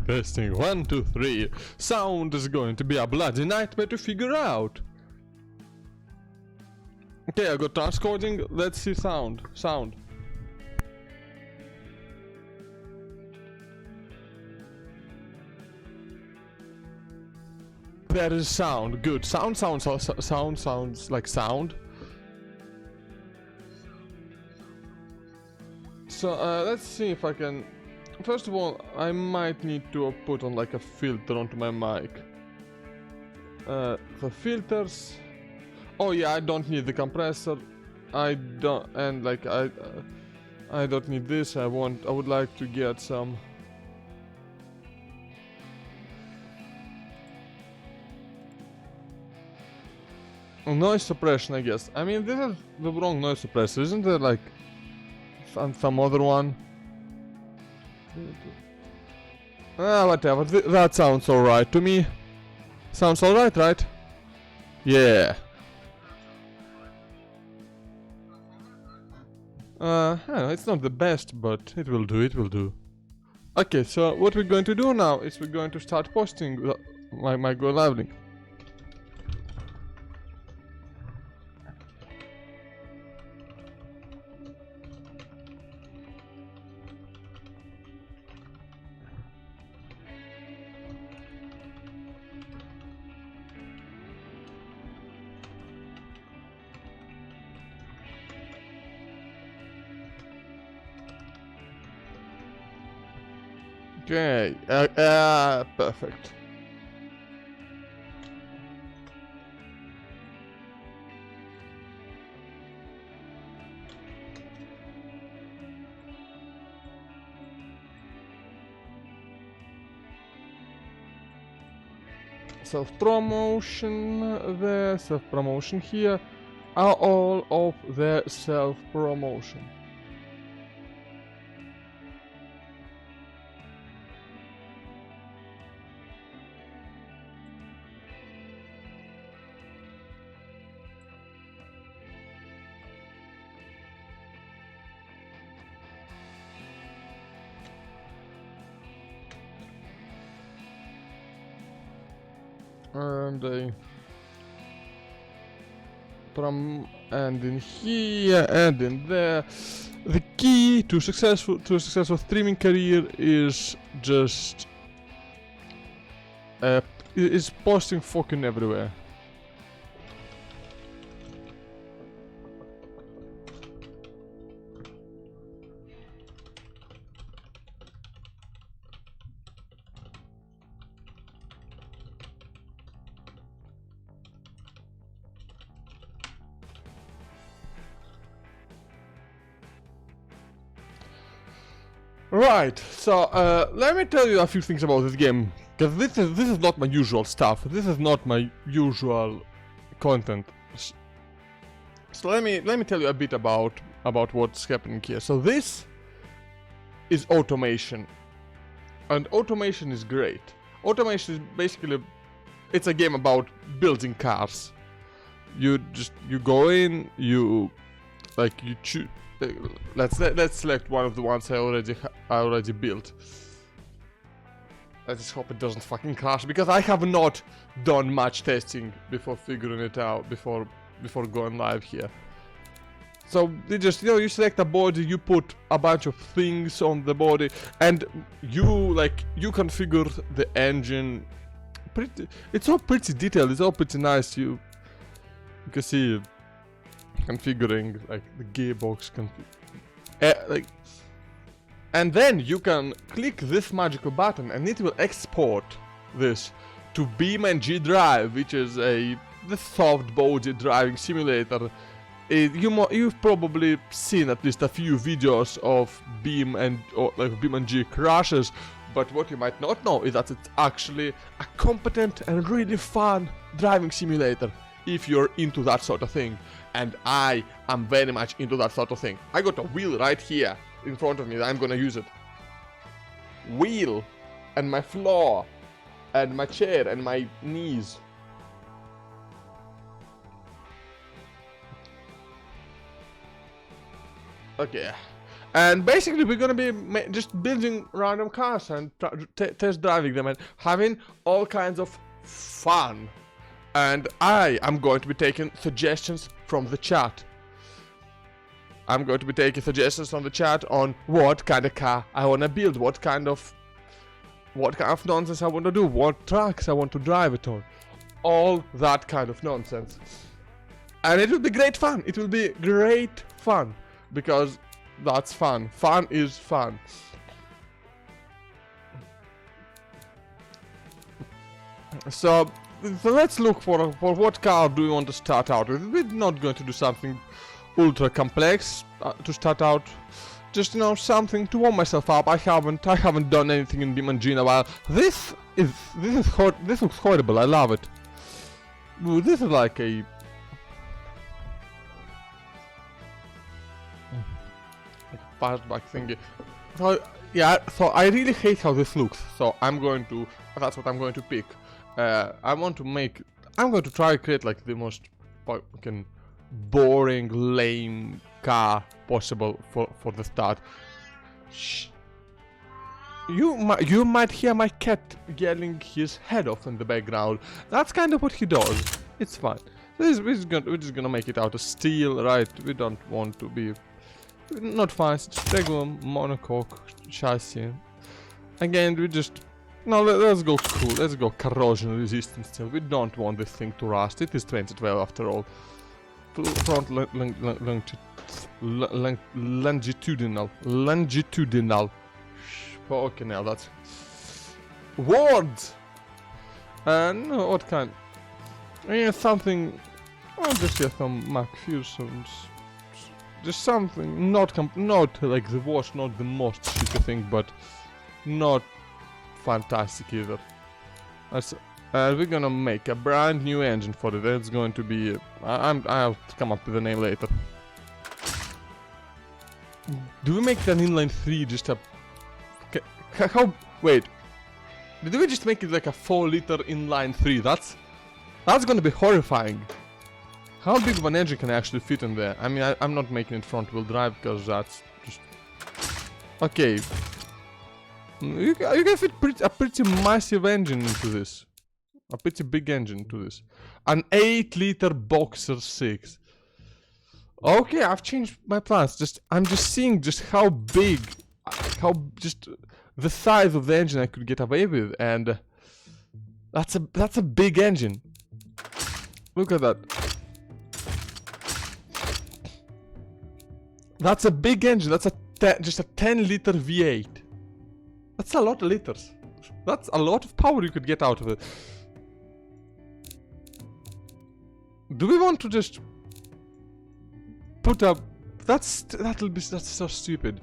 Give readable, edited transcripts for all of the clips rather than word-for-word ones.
testing. 1, 2, 3. Sound is going to be a bloody nightmare to figure out. Okay, I got transcoding. Let's see sound. Sound. There is sound. Good. Sound sounds like sound. So let's see if I can. First of all, I might need to put on like a filter onto my mic. The filters. Oh yeah, I don't need the compressor. I don't, and like I don't need this. I would like to get some. Noise suppression, I guess. I mean, this is the wrong noise suppressor, isn't there? Like some other one. Whatever. That sounds alright to me. Sounds alright, right? Yeah. It's not the best, but it will do, it will do. Okay, so what we're going to do now is we're going to start posting my Go Live link. Okay, perfect. Self-promotion there, self-promotion here, are all of the self-promotion. And in here and in there. The key to a successful streaming career is just is posting fucking everywhere. Right, so let me tell you a few things about this game, because this is not my usual stuff. This is not my usual content. So let me tell you a bit about what's happening here. So this is automation, and automation is great. Automation is basically, it's a game about building cars. You go in, you choose. Let's select one of the ones I already built. I just hope it doesn't fucking crash, because I have not done much testing before figuring it out, before going live here. So you just, you select a body, you put a bunch of things on the body, and you configure the engine. It's all pretty detailed. It's all pretty nice. You can see configuring like the gearbox and then you can click this magical button and it will export this to BeamNG Drive, which is the soft body driving simulator. You've probably seen at least a few videos of BeamNG crashes, but what you might not know is that it's actually a competent and really fun driving simulator if you're into that sort of thing. And I am very much into that sort of thing. I got a wheel right here in front of me. I'm gonna use it. Wheel, and my floor, and my chair, and my knees. Okay. And basically we're gonna be just building random cars and test driving them and having all kinds of fun. And I am going to be taking suggestions from the chat. I'm going to be taking suggestions from the chat on what kind of car I wanna build, what kind of nonsense I want to do, what tracks I want to drive it on. All that kind of nonsense. And it will be great fun. It will be great fun. Because that's fun. Fun is fun. So let's look for what car do we want to start out with. We're not going to do something ultra complex to start out. Just, you know, something to warm myself up. I haven't done anything in BeamNG in a while. This looks horrible. I love it. Ooh, this is like a fastback thingy. So yeah, so I really hate how this looks. So that's what I'm going to pick. I'm going to try to create like the most fucking boring, lame car possible for the start. Shh. You might hear my cat yelling his head off in the background. That's kind of what he does. It's fine. We're just gonna make it out of steel, right? We don't want to be not fancy, just regular monocoque chassis. Again, let's go cool. Let's go corrosion resistant still. We don't want this thing to rust. It is 2012 after all. Front longitudinal. Fucking hell, that's words. And what kind? Yeah, something. I'll just get some McPherson's. Just something not like the worst, not the most shitty thing, but not fantastic either. We're gonna make a brand new engine for it. It's going to be. I'll come up with a name later. Do we make an inline 3 just a? Wait. Did we just make it like a 4-liter inline 3? That's gonna be horrifying. How big of an engine can I actually fit in there? I mean, I'm not making it front-wheel drive because that's just... Okay. You can fit a pretty massive engine into this. A pretty big engine into this. An 8-liter Boxer 6. Okay, I've changed my plans. I'm just seeing just how big... just the size of the engine I could get away with, and... That's a big engine. Look at that. That's a big engine. That's just a 10-liter V8. That's a lot of liters. That's a lot of power you could get out of it. Do we want to just put up? That's so stupid.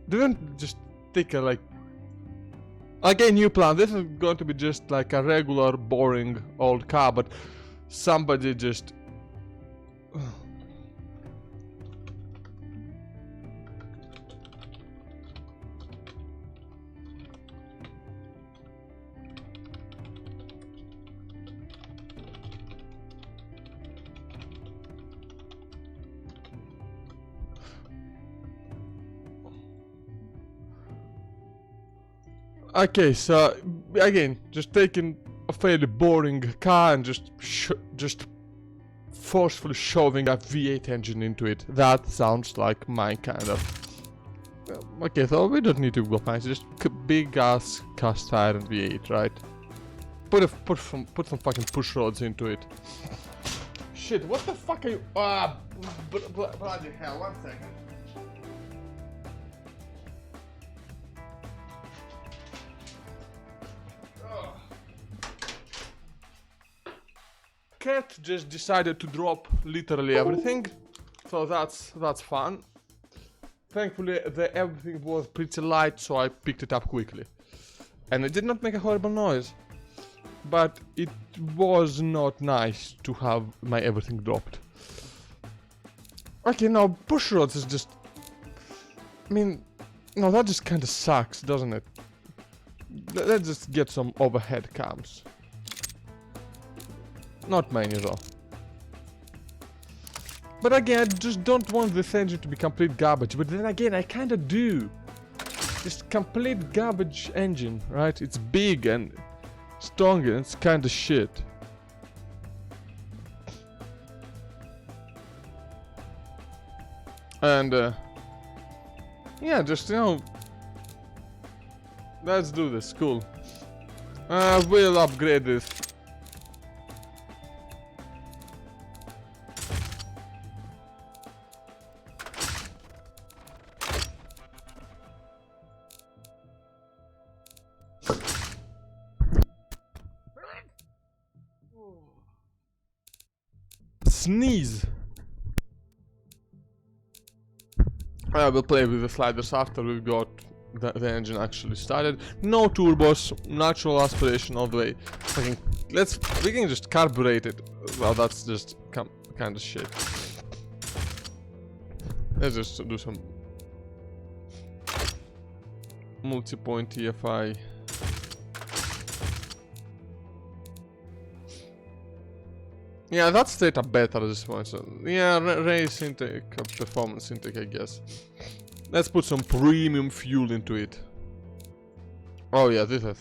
Do we want to just take a like? Again, new plan. This is going to be just like a regular, boring old car, but somebody just. Okay, so again, just taking a fairly boring car and just forcefully shoving a V8 engine into it. That sounds like my kind of. Okay, so we don't need to go fancy. Just big ass cast iron V8, right? Put some fucking push rods into it. Shit, what the fuck are you? Bloody hell! 1 second. Cat just decided to drop literally everything, so that's fun. Thankfully, everything was pretty light, so I picked it up quickly, and it did not make a horrible noise. But it was not nice to have my everything dropped. Okay, now push rods is just. I mean, no, that just kind of sucks, doesn't it? Let's just get some overhead cams. Not many though. But again, I just don't want this engine to be complete garbage. But then again, I kinda do. Just complete garbage engine, right? It's big and strong and it's kinda shit. And yeah, just, you know, let's do this. Cool. We'll upgrade this. Sneeze. I will play with the sliders after we've got the engine actually started. No turbos, natural aspiration all the way. Fucking, we can just carburate it. Well, that's just kind of shit. Let's just do some multi-point TFI. Yeah, that's straight up better at this point. So, yeah, race intake, performance intake, I guess. Let's put some premium fuel into it. Oh yeah, this is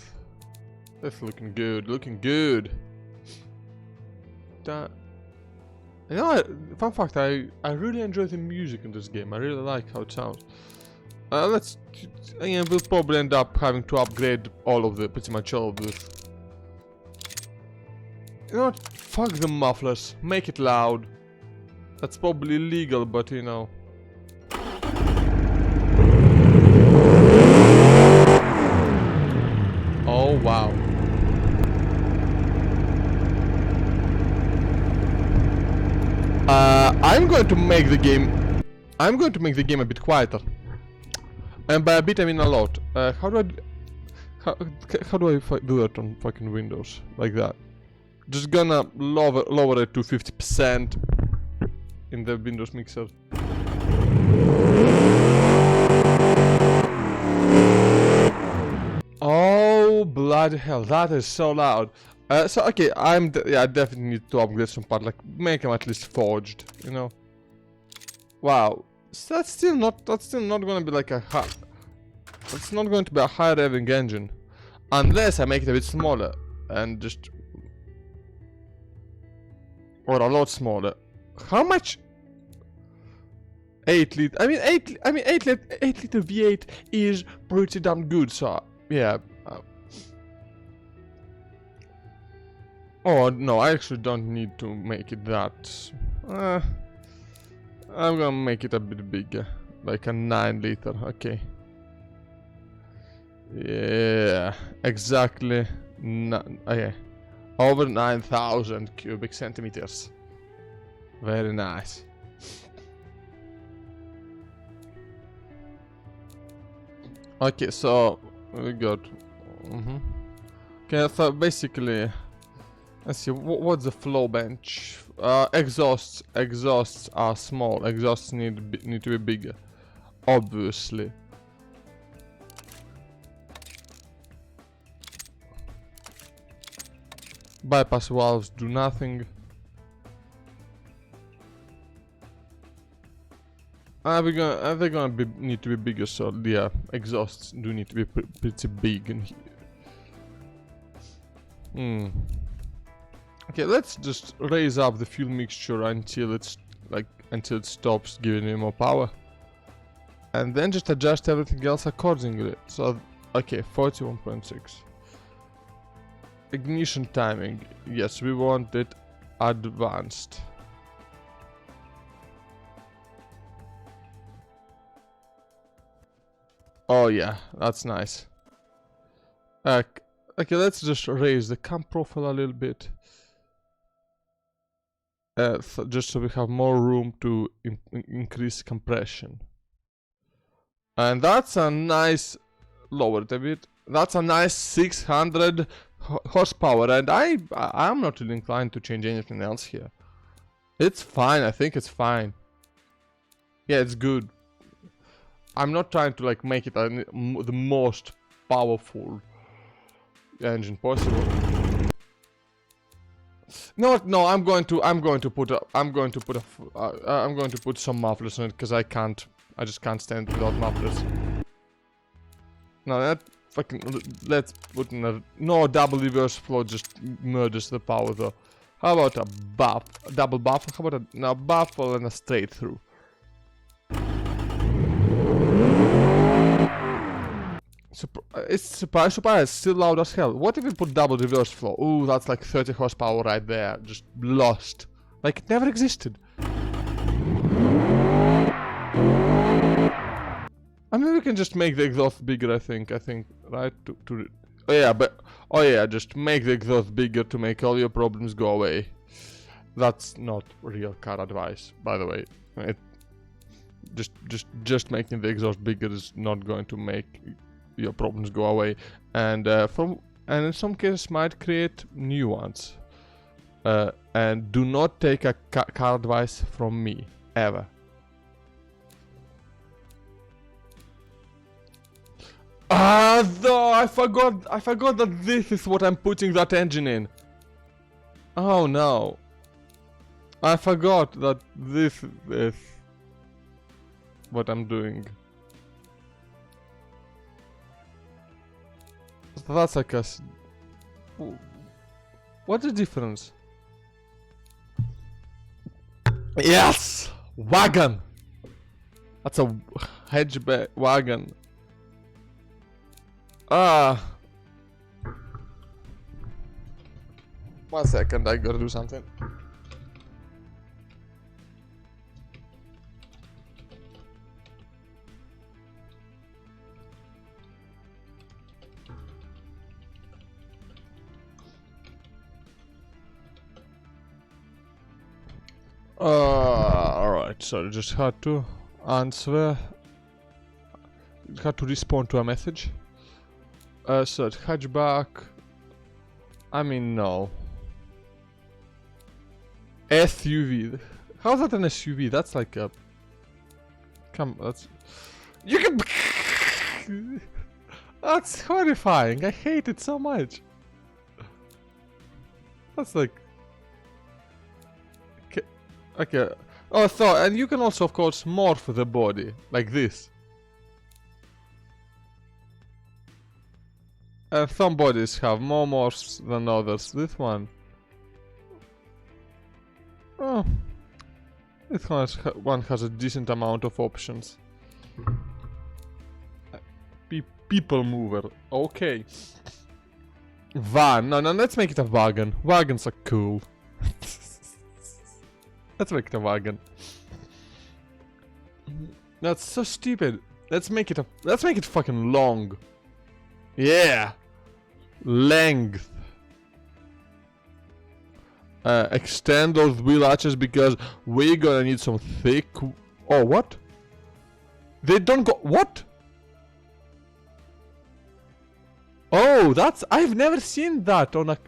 looking good, looking good. You know, fun fact, I really enjoy the music in this game. I really like how it sounds. We'll probably end up having to upgrade pretty much all of this. You know what? Fuck the mufflers. Make it loud. That's probably illegal, but you know. Oh wow. I'm going to make the game a bit quieter. And by a bit I mean a lot. How do I do that on fucking Windows? Like that. Just gonna lower it to 50% in the Windows mixer. Oh bloody hell, that is so loud. So okay, I definitely need to upgrade some part, like make them at least forged, you know. Wow, so that's still not gonna be like that's not going to be a high revving engine, unless I make it a bit smaller and just. Or a lot smaller. How much? 8 liter. I mean 8 liter V8 is pretty damn good. So yeah. Oh no, I actually don't need to make it that. I'm gonna make it a bit bigger, like a 9 liter. Okay. Yeah, exactly. Okay. Over 9,000 cubic centimeters. Very nice. Okay, so we got. Okay, so basically, let's see. What's the flow bench? Exhausts are small. Exhausts need to be bigger, obviously. Bypass valves do nothing. They're gonna need to be bigger, so yeah, exhausts do need to be pretty big in here. Okay, let's just raise up the fuel mixture until it stops giving me more power, and then just adjust everything else accordingly. So okay, 41.6. Ignition timing, yes, we want it advanced. Oh yeah, that's nice. Okay, let's just raise the cam profile a little bit. Just so we have more room to increase compression. And that's a nice, lower it a bit. That's a nice 600 horsepower, and I'm not really inclined to change anything else here. It's fine, I think it's fine. Yeah, it's good. I'm not trying to like make it the most powerful engine possible. No, no, I'm going to put some mufflers on it because I just can't stand without mufflers. No, that fucking, let's put in a, no, double reverse flow just murders the power though. How about a buff, double buff, how about a buff and a straight through? It's surprise, still loud as hell. What if we put double reverse flow? Ooh, that's like 30 horsepower right there. Just lost. Like it never existed. I mean, we can just make the exhaust bigger, I think, right? Oh yeah, oh yeah, just make the exhaust bigger to make all your problems go away. That's not real car advice, by the way. Just making the exhaust bigger is not going to make your problems go away, and in some cases might create new ones. And do not take a car advice from me ever. Though I forgot that this is what I'm putting that engine in. Oh no. I forgot that this is what I'm doing. So that's like a... What's the difference? Yes! Wagon! That's a hatchback wagon. One second, I gotta do something. Alright, so just had to answer, had to respond to a message. So hatchback, I mean no. SUV, how's that an SUV? That's like a, that's, you can, that's horrifying, I hate it so much. That's like, okay, oh so, and you can also of course morph the body, like this. And some bodies have more morphs than others. This one, oh, this one has a decent amount of options. People mover, okay. Van, no, let's make it a wagon. Wagons are cool. Let's make it a wagon. That's so stupid. Let's make it fucking long. Yeah. Length. Extend those wheel arches because we're gonna need some thick. Oh, what? They don't go. What? Oh, that's. I've never seen that on a.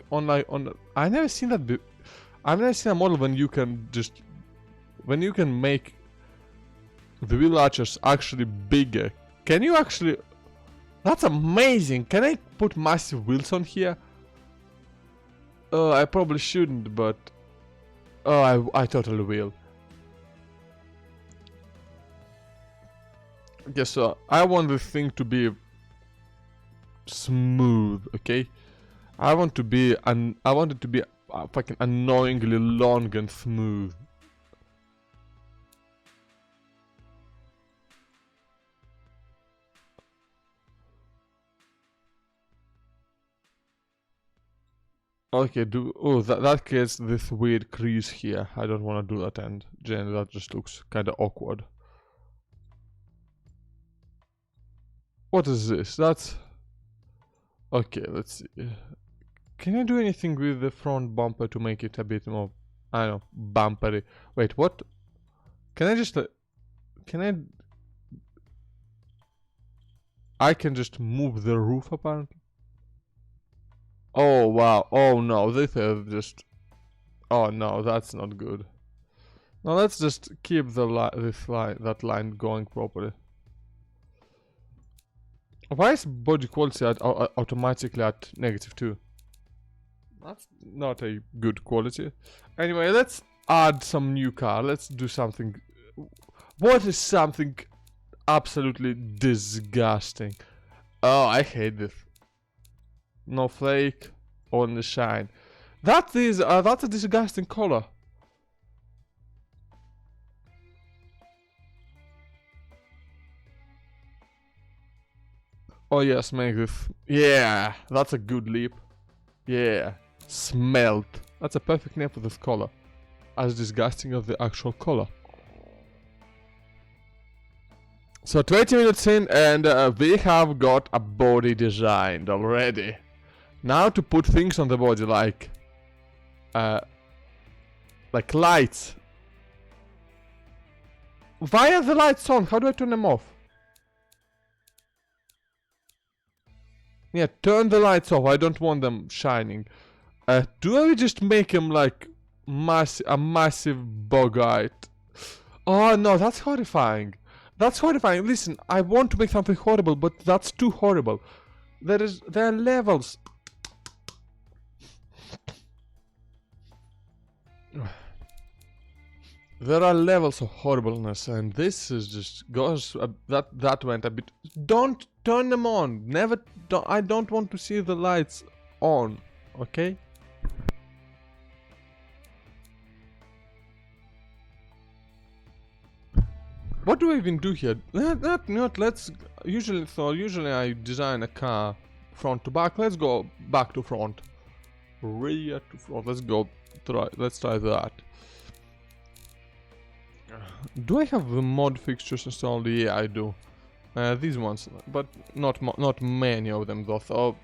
I've never seen that. I've never seen a model when you can just. When you can make the wheel arches actually bigger. Can you actually. That's amazing. Can I put massive wheels on here? I probably shouldn't, but... Oh, I totally will. Okay, so I want this thing to be smooth, okay? I want it to be fucking annoyingly long and smooth. Okay, that creates this weird crease here. I don't want to do that, and generally that just looks kind of awkward. What is this? That's... Okay, let's see. Can I do anything with the front bumper to make it a bit more, I don't know, bumpery? Wait, what? Can I just... Can I can just move the roof apparently? Oh wow, oh no, this is just... Oh no, that's not good. Now let's just keep that line going properly. Why is body quality automatically at -2? That's not a good quality. Anyway, let's add some new car. Let's do something. What is something absolutely disgusting? Oh, I hate this. No flake, only shine. That's a disgusting color. Oh yes, make this. Yeah, that's a good leap. Yeah, smelt. That's a perfect name for this color. As disgusting as the actual color. So 20 minutes in and we have got a body designed already. Now to put things on the body like lights. Why are the lights on? How do I turn them off? Yeah, turn the lights off. I don't want them shining. Do I just make him like a massive bogart? Oh no, that's horrifying. That's horrifying. Listen, I want to make something horrible, but that's too horrible. There are levels. There are levels of horribleness, and this is just goes that went a bit. Don't turn them on. Never. I don't want to see the lights on. Okay. What do I even do here? Not. Let's. Usually I design a car front to back. Let's go back to front. Rear to front. Let's go. Let's try that. Do I have the mod fixtures installed? Yeah, I do. These ones, but not many of them though. So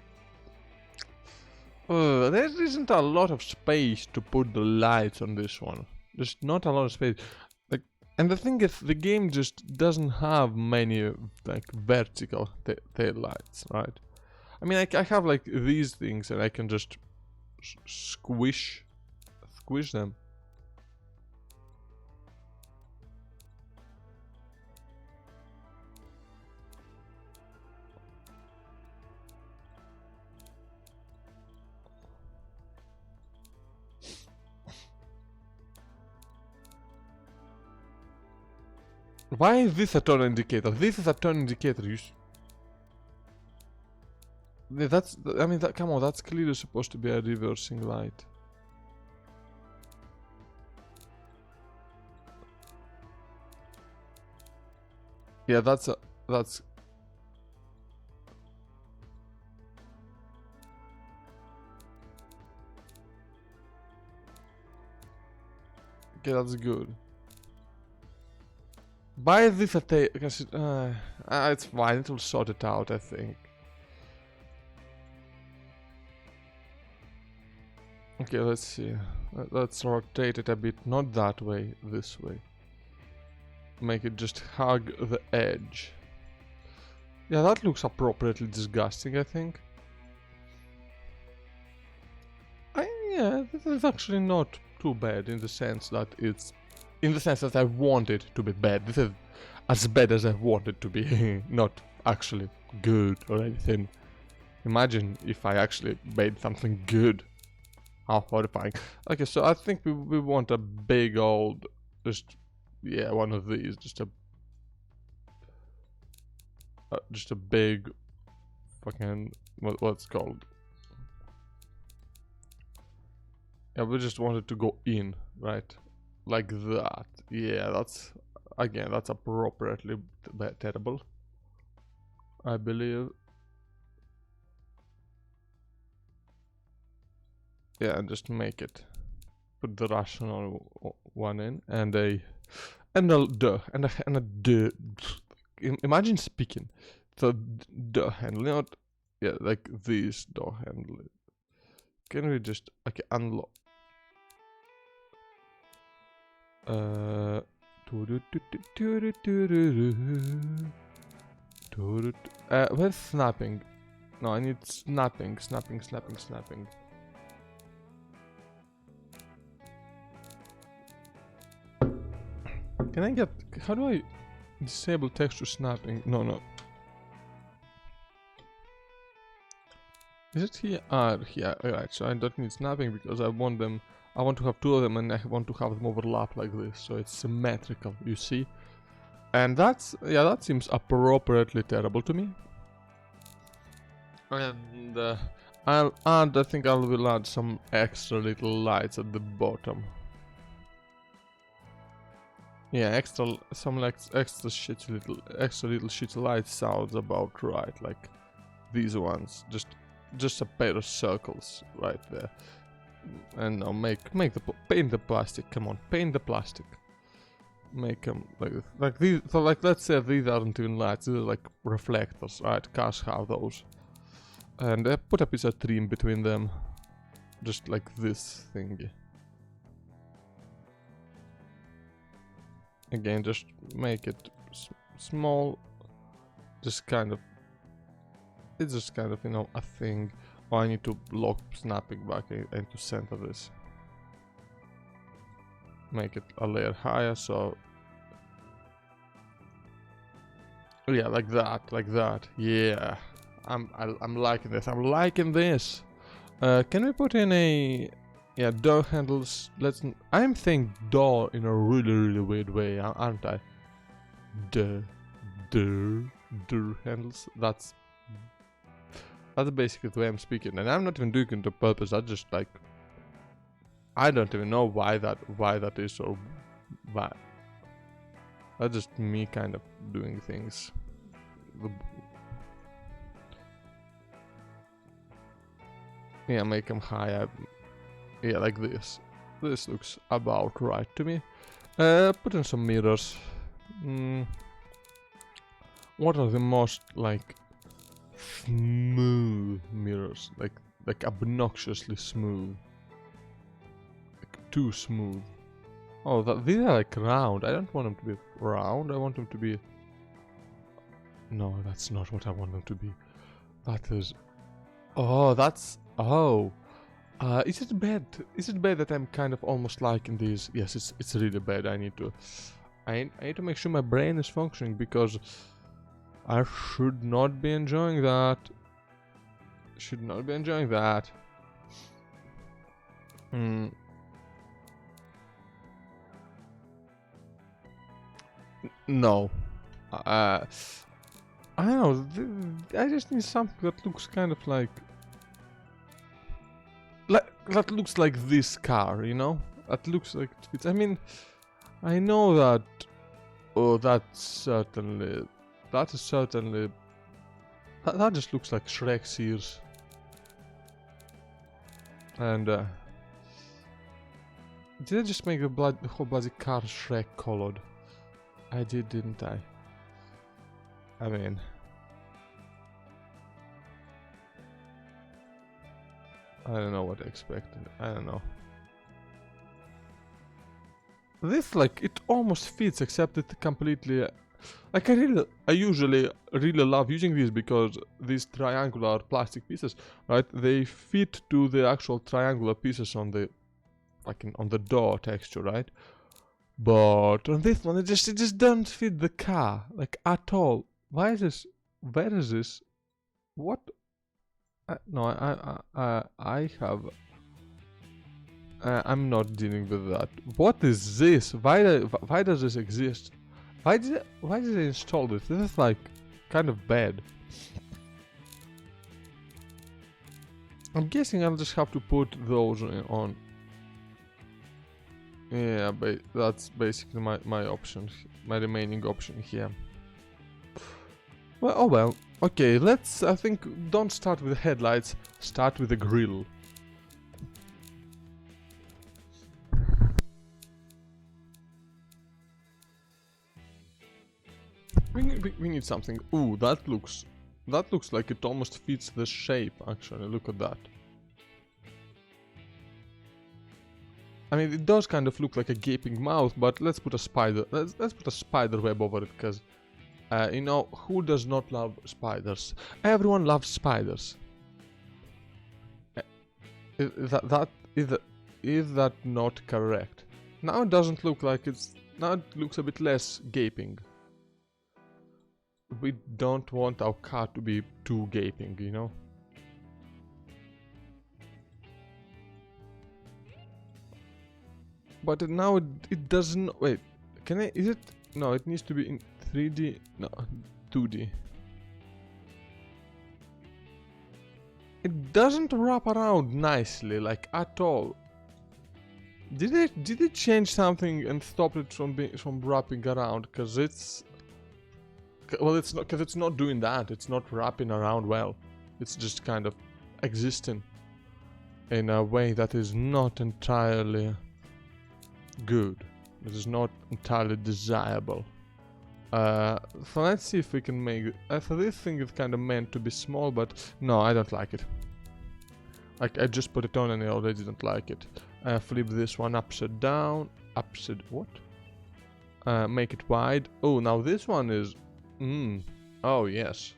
there isn't a lot of space to put the lights on this one. There's not a lot of space. Like, and the thing is, the game just doesn't have many like vertical tail lights, right? I mean, I have like these things, and I can just squish them. Why is this a turn indicator? This is a turn indicator. That's. I mean, come on. That's clearly supposed to be a reversing light. Yeah, that's. Okay, that's good. Why is this a tail? It's fine. It will sort it out, I think. Okay, let's see. Let's rotate it a bit. Not that way. This way. Make it just hug the edge. Yeah, that looks appropriately disgusting, I think. Yeah, this is actually not too bad in the sense that it's... In the sense that I want it to be bad. This is as bad as I want it to be. Not actually good or anything. Imagine if I actually made something good. How horrifying. Okay, so I think we want a big old... Just... Yeah, one of these. Just a big... Fucking... What's it called? Yeah, we just wanted to go in, right? Like that. Yeah, that's... Again, that's appropriately terrible. I believe. Yeah, just make it. Put the rational one in, and a duh, and a duh. Imagine speaking. So duh handle, not... Yeah, like this door handle. Can we just... Okay, unlock... where's snapping? No, I need snapping. Can I get... How do I disable texture snapping? No. Is it here? Ah, here. Alright, so I don't need snapping because I want them. I want to have two of them and I want to have them overlap like this, so it's symmetrical, you see? And that's, yeah, that seems appropriately terrible to me. And I think I will add some extra little lights at the bottom. Yeah, extra extra little shitty lights sounds about right, like these ones. Just a pair of circles right there. And now paint the plastic. Come on, paint the plastic. Make them like these. So like let's say these aren't even lights. These are like reflectors, right? Cars have those. And put a piece of tree in between them, just like this thingy. Again, just make it small. Just kind of. It's just kind of, you know, a thing. Oh, I need to lock snapping back and to center this. Make it a layer higher, so yeah, like that. Yeah, I'm liking this. I'm liking this. Can we put in a door handles? I'm saying door in a really weird way, aren't I? Door handles. That's basically the way I'm speaking, and I'm not even doing it on purpose. I just like, I don't even know why that is or why. That's just me kind of doing things. Yeah, make them higher. Yeah, like this. This looks about right to me. Put in some mirrors. What are the most like smooth mirrors? Like obnoxiously smooth. Like too smooth. Oh, these are like round. I don't want them to be round. I want them to be. No, that's not what I want them to be. That is. Oh, that's. Oh. Is it bad? Is it bad that I'm kind of almost liking these? Yes, it's really bad. I need to make sure my brain is functioning because I should not be enjoying that. Should not be enjoying that. No. I don't know. I just need something that looks kind of like that looks like this car, you know? That looks like it fits. I mean, I know that. Oh, that is certainly. That just looks like Shrek's ears. And did I just make the whole bloody car Shrek colored? I did, didn't I? I mean. I don't know what I expected. I don't know. This, like, it almost fits, except it completely... Like, I usually really love using these because these triangular plastic pieces, right? They fit to the actual triangular pieces on the... Like, on the door texture, right? But on this one, it just doesn't fit the car, like, at all. Why is this... Where is this? What? No, I have... I'm not dealing with that. What is this? Why does this exist? Why did they install this? This is like kind of bad. I'm guessing I'll just have to put those on. Yeah, but that's basically my option, my remaining option here. Well, oh well. Okay, let's, I think, don't start with the headlights, start with the grille. We need something. Ooh, that looks like it almost fits the shape, actually. Look at that. I mean, it does kind of look like a gaping mouth, but let's put a spider. Let's put a spider web over it, because you know, who does not love spiders? Everyone loves spiders. Is that not correct? Now it doesn't look like it's... Now it looks a bit less gaping. We don't want our car to be too gaping, you know? But now it doesn't. Wait, can I? Is it? No, it needs to be in 3D. No, 2D. It doesn't wrap around nicely, like at all. Did it change something and stop it from wrapping around? Cause it's well, it's not, cause it's not doing that. It's not wrapping around well. It's just kind of existing in a way that is not entirely good. It is not entirely desirable. So let's see if we can make it. So this thing is kind of meant to be small, but no, I don't like it. I just put it on and I already didn't like it. Flip this one upside down. What? Make it wide. Oh, now this one is... Oh, yes.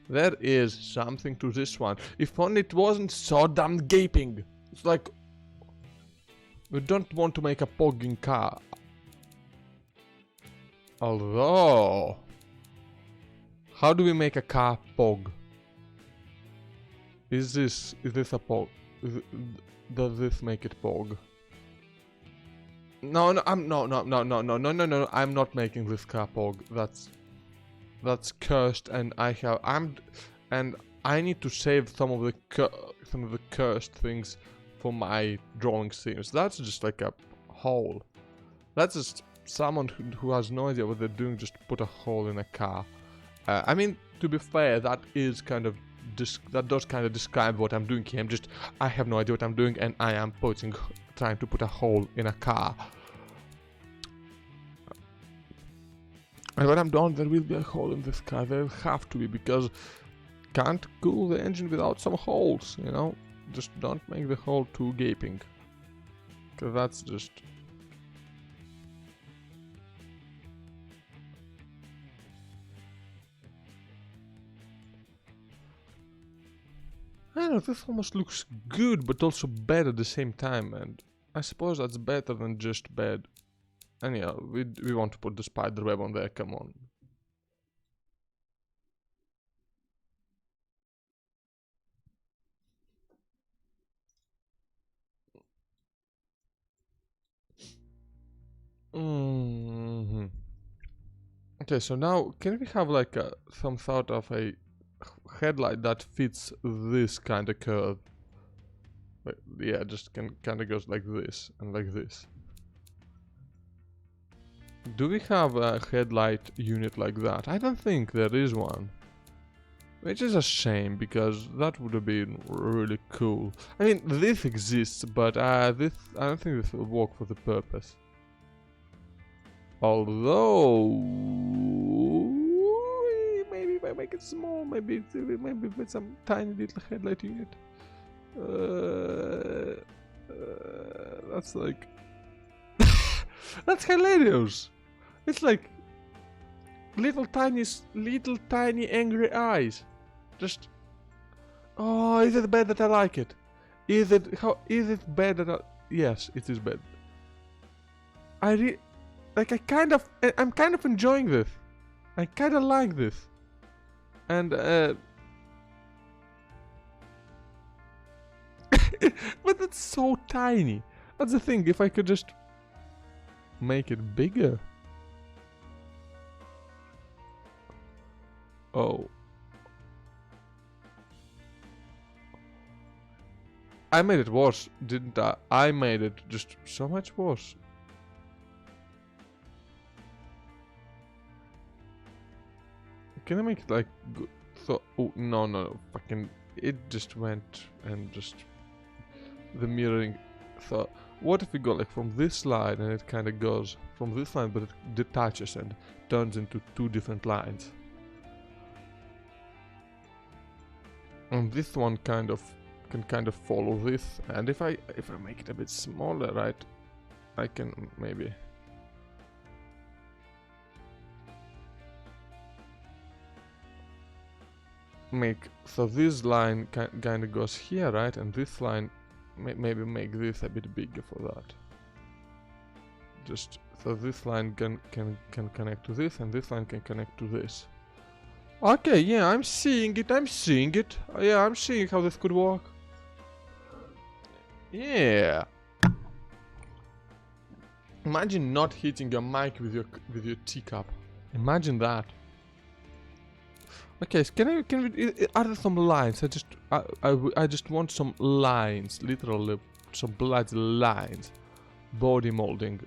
There is something to this one. If only it wasn't so damn gaping. It's like... We don't want to make a pogging car. Although... How do we make a car pog? Is this a pog? Does this make it pog? No, I'm I'm not making this car pog. That's cursed, and I need to save some of the cursed things for my drawing sims. That's just like a hole. That's just someone who has no idea what they're doing. Just put a hole in a car. I mean, to be fair, that is kind of that does kind of describe what I'm doing here. I have no idea what I'm doing, and I am trying to put a hole in a car. And when I'm done, there will be a hole in this car. There will have to be, because can't cool the engine without some holes, you know? Just don't make the hole too gaping, because that's just... I don't know, this almost looks good, but also bad at the same time, and I suppose that's better than just bad. And yeah, we want to put the spider web on there, come on. Okay, so now, can we have like some sort of a headlight that fits this kind of curve? Like, yeah, just kind of goes like this and like this. Do we have a headlight unit like that? I don't think there is one. Which is a shame, because that would have been really cool. I mean, this exists, but I don't think this will work for the purpose. Although... maybe if I make it small, maybe with some tiny little headlight unit. That's like... That's hilarious! It's like... little tiny angry eyes. Just... Oh, is it bad that I like it? Is it bad that I... Yes, it is bad. I'm kind of enjoying this. I kind of like this. And, but it's so tiny. That's the thing, if I could just make it bigger. Oh. I made it worse, didn't I? I made it just so much worse. Can I make it like good? So, oh, no, fucking, it just went and just, the mirroring. So, what if we go like from this line and it kind of goes from this line, but it detaches and turns into two different lines. And this one can kind of follow this, and if I make it a bit smaller, right, I can maybe make, so this line kind of goes here, right, and this line maybe make this a bit bigger for that. Just so this line can connect to this, and this line can connect to this. Okay, yeah, I'm seeing it. Yeah, I'm seeing how this could work. Yeah. Imagine not hitting your mic with your teacup. Imagine that. Okay, so are there some lines? I just want some lines, literally some bloody lines. Body molding.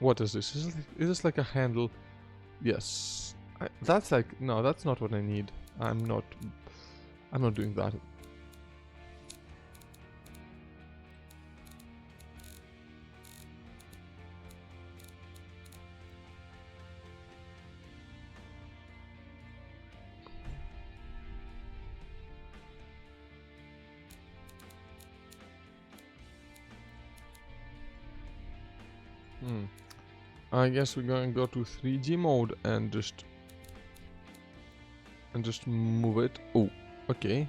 What is this? Is this like a handle? Yes. That's like, no, that's not what I need. I'm not doing that. I guess we're going to go to 3D mode and just move it. Oh, okay.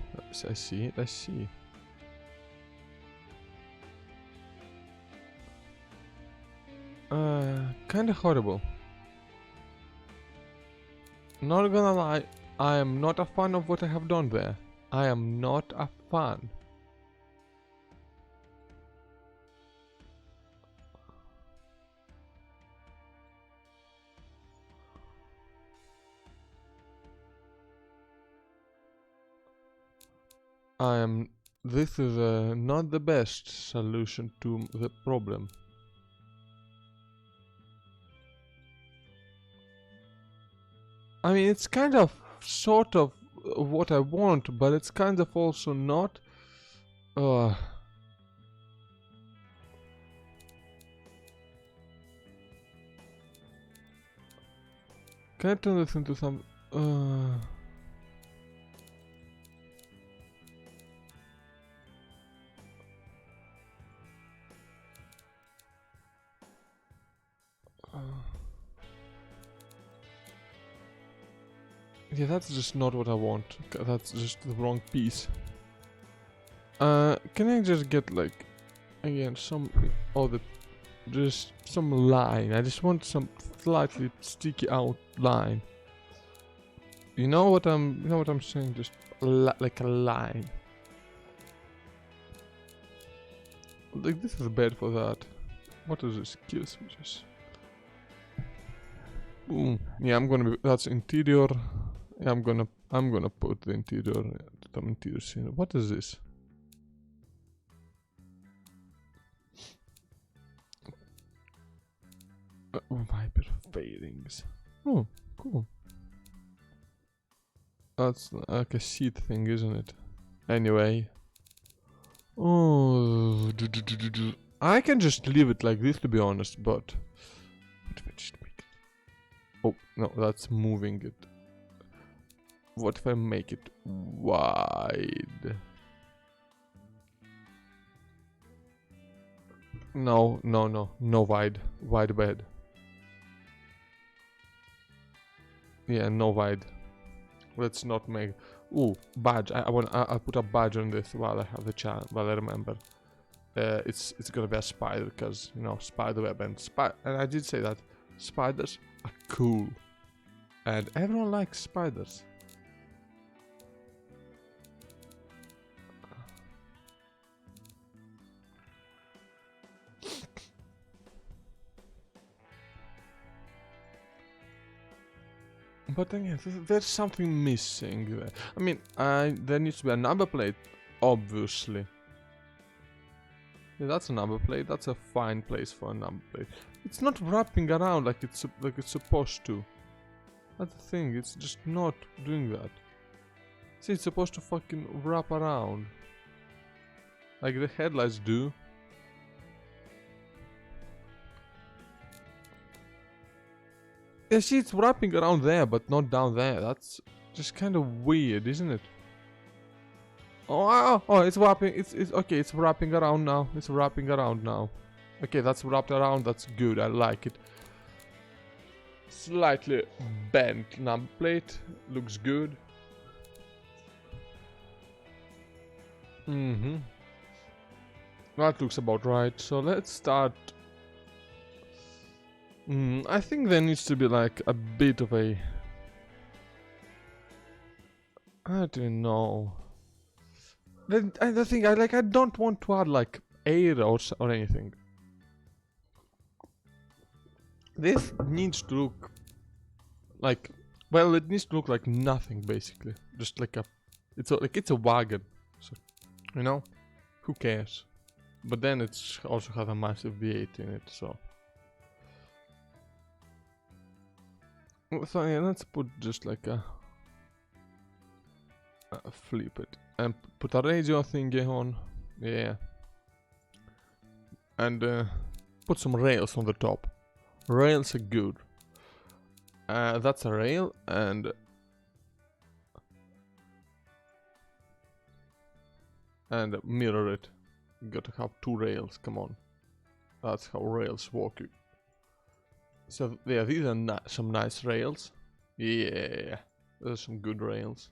I see. I see. Kinda horrible. Not gonna lie, I am not a fan of what I have done there. I am not a fan. This is not the best solution to the problem. I mean, it's kind of, sort of what I want, but it's kind of also not. Can I turn this into some... Yeah, that's just not what I want. That's just the wrong piece. Can I just get like, again, some other, just some line. I just want some slightly sticky out line. You know what I'm saying? Just like a line. Like this is bad for that. What is this? Kill switches. Boom. Yeah, I'm gonna be. That's interior. Yeah, I'm gonna put the interior. Some interior scene. What is this? Viper fadings. Oh, cool. That's like a seat thing, isn't it? Anyway. Oh, I can just leave it like this, to be honest, but what if I just make it? Oh no, that's moving it. What if I make it wide? No wide bed. Yeah, no wide. Let's not make. Ooh, badge. I'll put a badge on this while I have the chance. While I remember, it's gonna be a spider because you know spider web and I did say that spiders are cool, and everyone likes spiders. But again, there's something missing there. I mean, there needs to be a number plate, obviously. Yeah, that's a number plate. That's a fine place for a number plate. It's not wrapping around like it's supposed to. That's the thing. It's just not doing that. See, it's supposed to fucking wrap around, like the headlights do. Yeah, see, it's wrapping around there, but not down there. That's just kind of weird, isn't it? Oh, it's wrapping. It's okay. It's wrapping around now. It's wrapping around now. Okay, that's wrapped around. That's good. I like it. Slightly bent number plate. Looks good. That looks about right. So let's start. I think there needs to be like a bit of a... I don't know. The thing, I don't want to add like air or anything. This needs to look like, well, it needs to look like nothing basically. Just like it's a wagon, so, you know, who cares? But then it's also has a massive V8 in it, so. So yeah, let's put just like a flip it and put a radio thingy on, yeah, and put some rails on the top. Rails are good. That's a rail and mirror it. You gotta have two rails. Come on, that's how rails work. So yeah, these are some nice rails. Yeah, those are some good rails.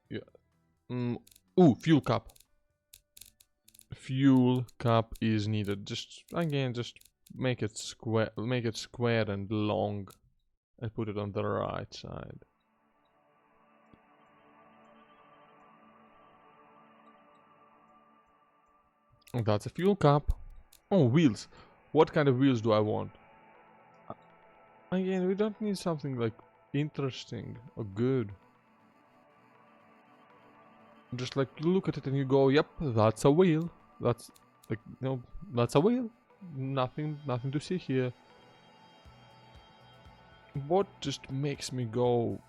Yeah. Ooh, fuel cap. Fuel cap is needed. Just again, just make it square and long, and put it on the right side. That's a fuel cap. Oh, wheels. What kind of wheels do I want? Again, we don't need something like interesting or good. Just like look at it and you go, yep, that's a wheel. That's like, no, that's a wheel. Nothing to see here. What just makes me go?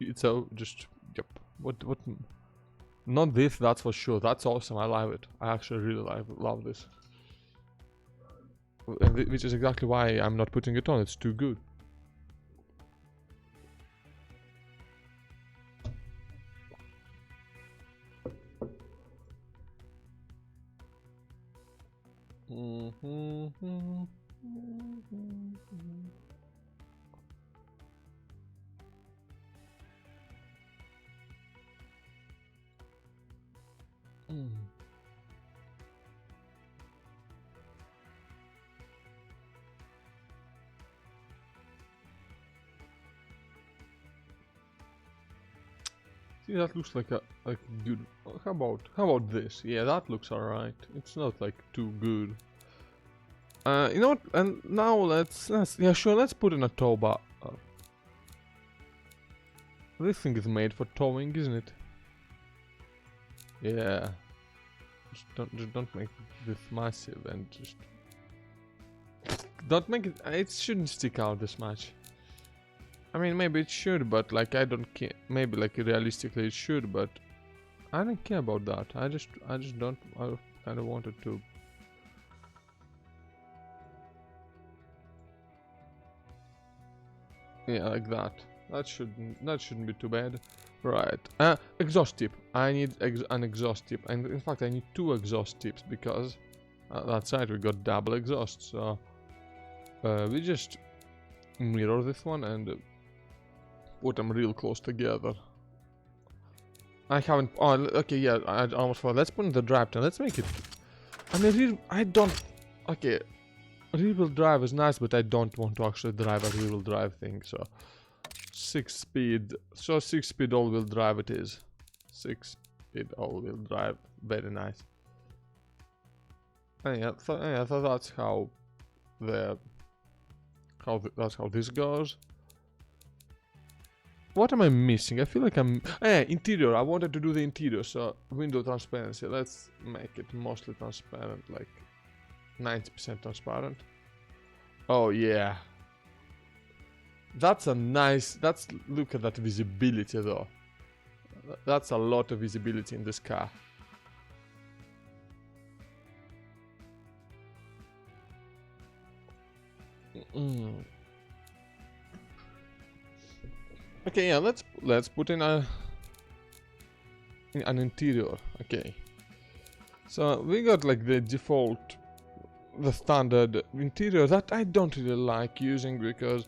It's a just, yep. What? Not this, that's for sure. That's awesome. I love it. I actually really love this. Which is exactly why I'm not putting it on. It's too good. See, that looks like a good. How about this? Yeah, that looks alright. It's not like too good. You know what? And now let's yeah, sure. Let's put in a tow bar. This thing is made for towing, isn't it? Yeah. Just don't make this massive and just don't make it. It shouldn't stick out this much. I mean, maybe it should, but like I don't care. Maybe like realistically it should, but I don't care about that. I just don't. I kind of wanted to. Yeah, like that. That shouldn't be too bad. Right. Exhaust tip. I need an exhaust tip, and in fact I need two exhaust tips because that's right. We got double exhaust, so we just mirror this one and put them real close together. I haven't. Oh, okay. Yeah, I almost forgot. Let's put in the drive time. Let's make it. I mean, I don't. Okay, rear-wheel drive is nice, but I don't want to actually drive a rear-wheel drive thing. So 6-speed. So 6-speed all-wheel drive it is. 6-speed all-wheel drive. Very nice. And yeah, so that's how that's how this goes. What am I missing? I feel like I'm... interior. I wanted to do the interior, so window transparency. Let's make it mostly transparent, like 90% transparent. Oh, yeah. That's a nice... Look at that visibility, though. That's a lot of visibility in this car. Okay, yeah, let's put in an interior. Okay, so we got like the default, the standard interior that I don't really like using because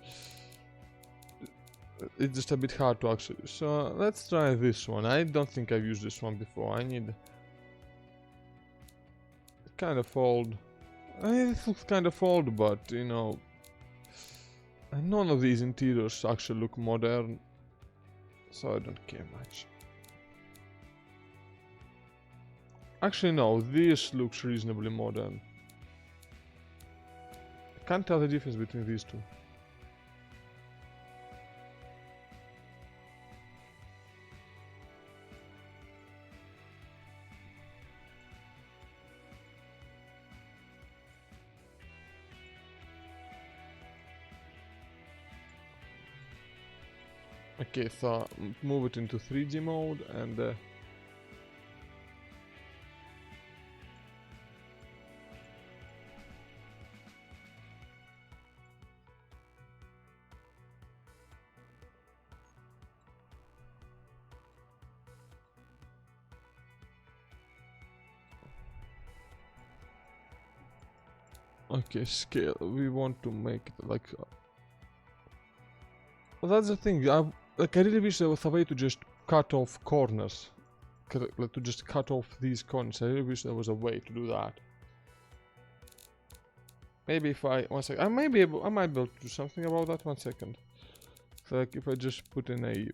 it's just a bit hard to actually. So let's try this one. I don't think I've used this one before. I need kind of old. It looks kind of old, but you know, none of these interiors actually look modern. So I don't care much. Actually, no, this looks reasonably modern. Can't tell the difference between these two. Okay, so move it into 3D mode and okay, scale. We want to make it like. Well, that's the thing. I really wish there was a way to just cut off corners. Like to just cut off these corners. I really wish there was a way to do that. Maybe if I I might be able to do something about that. 1 second. So like if I just put in a.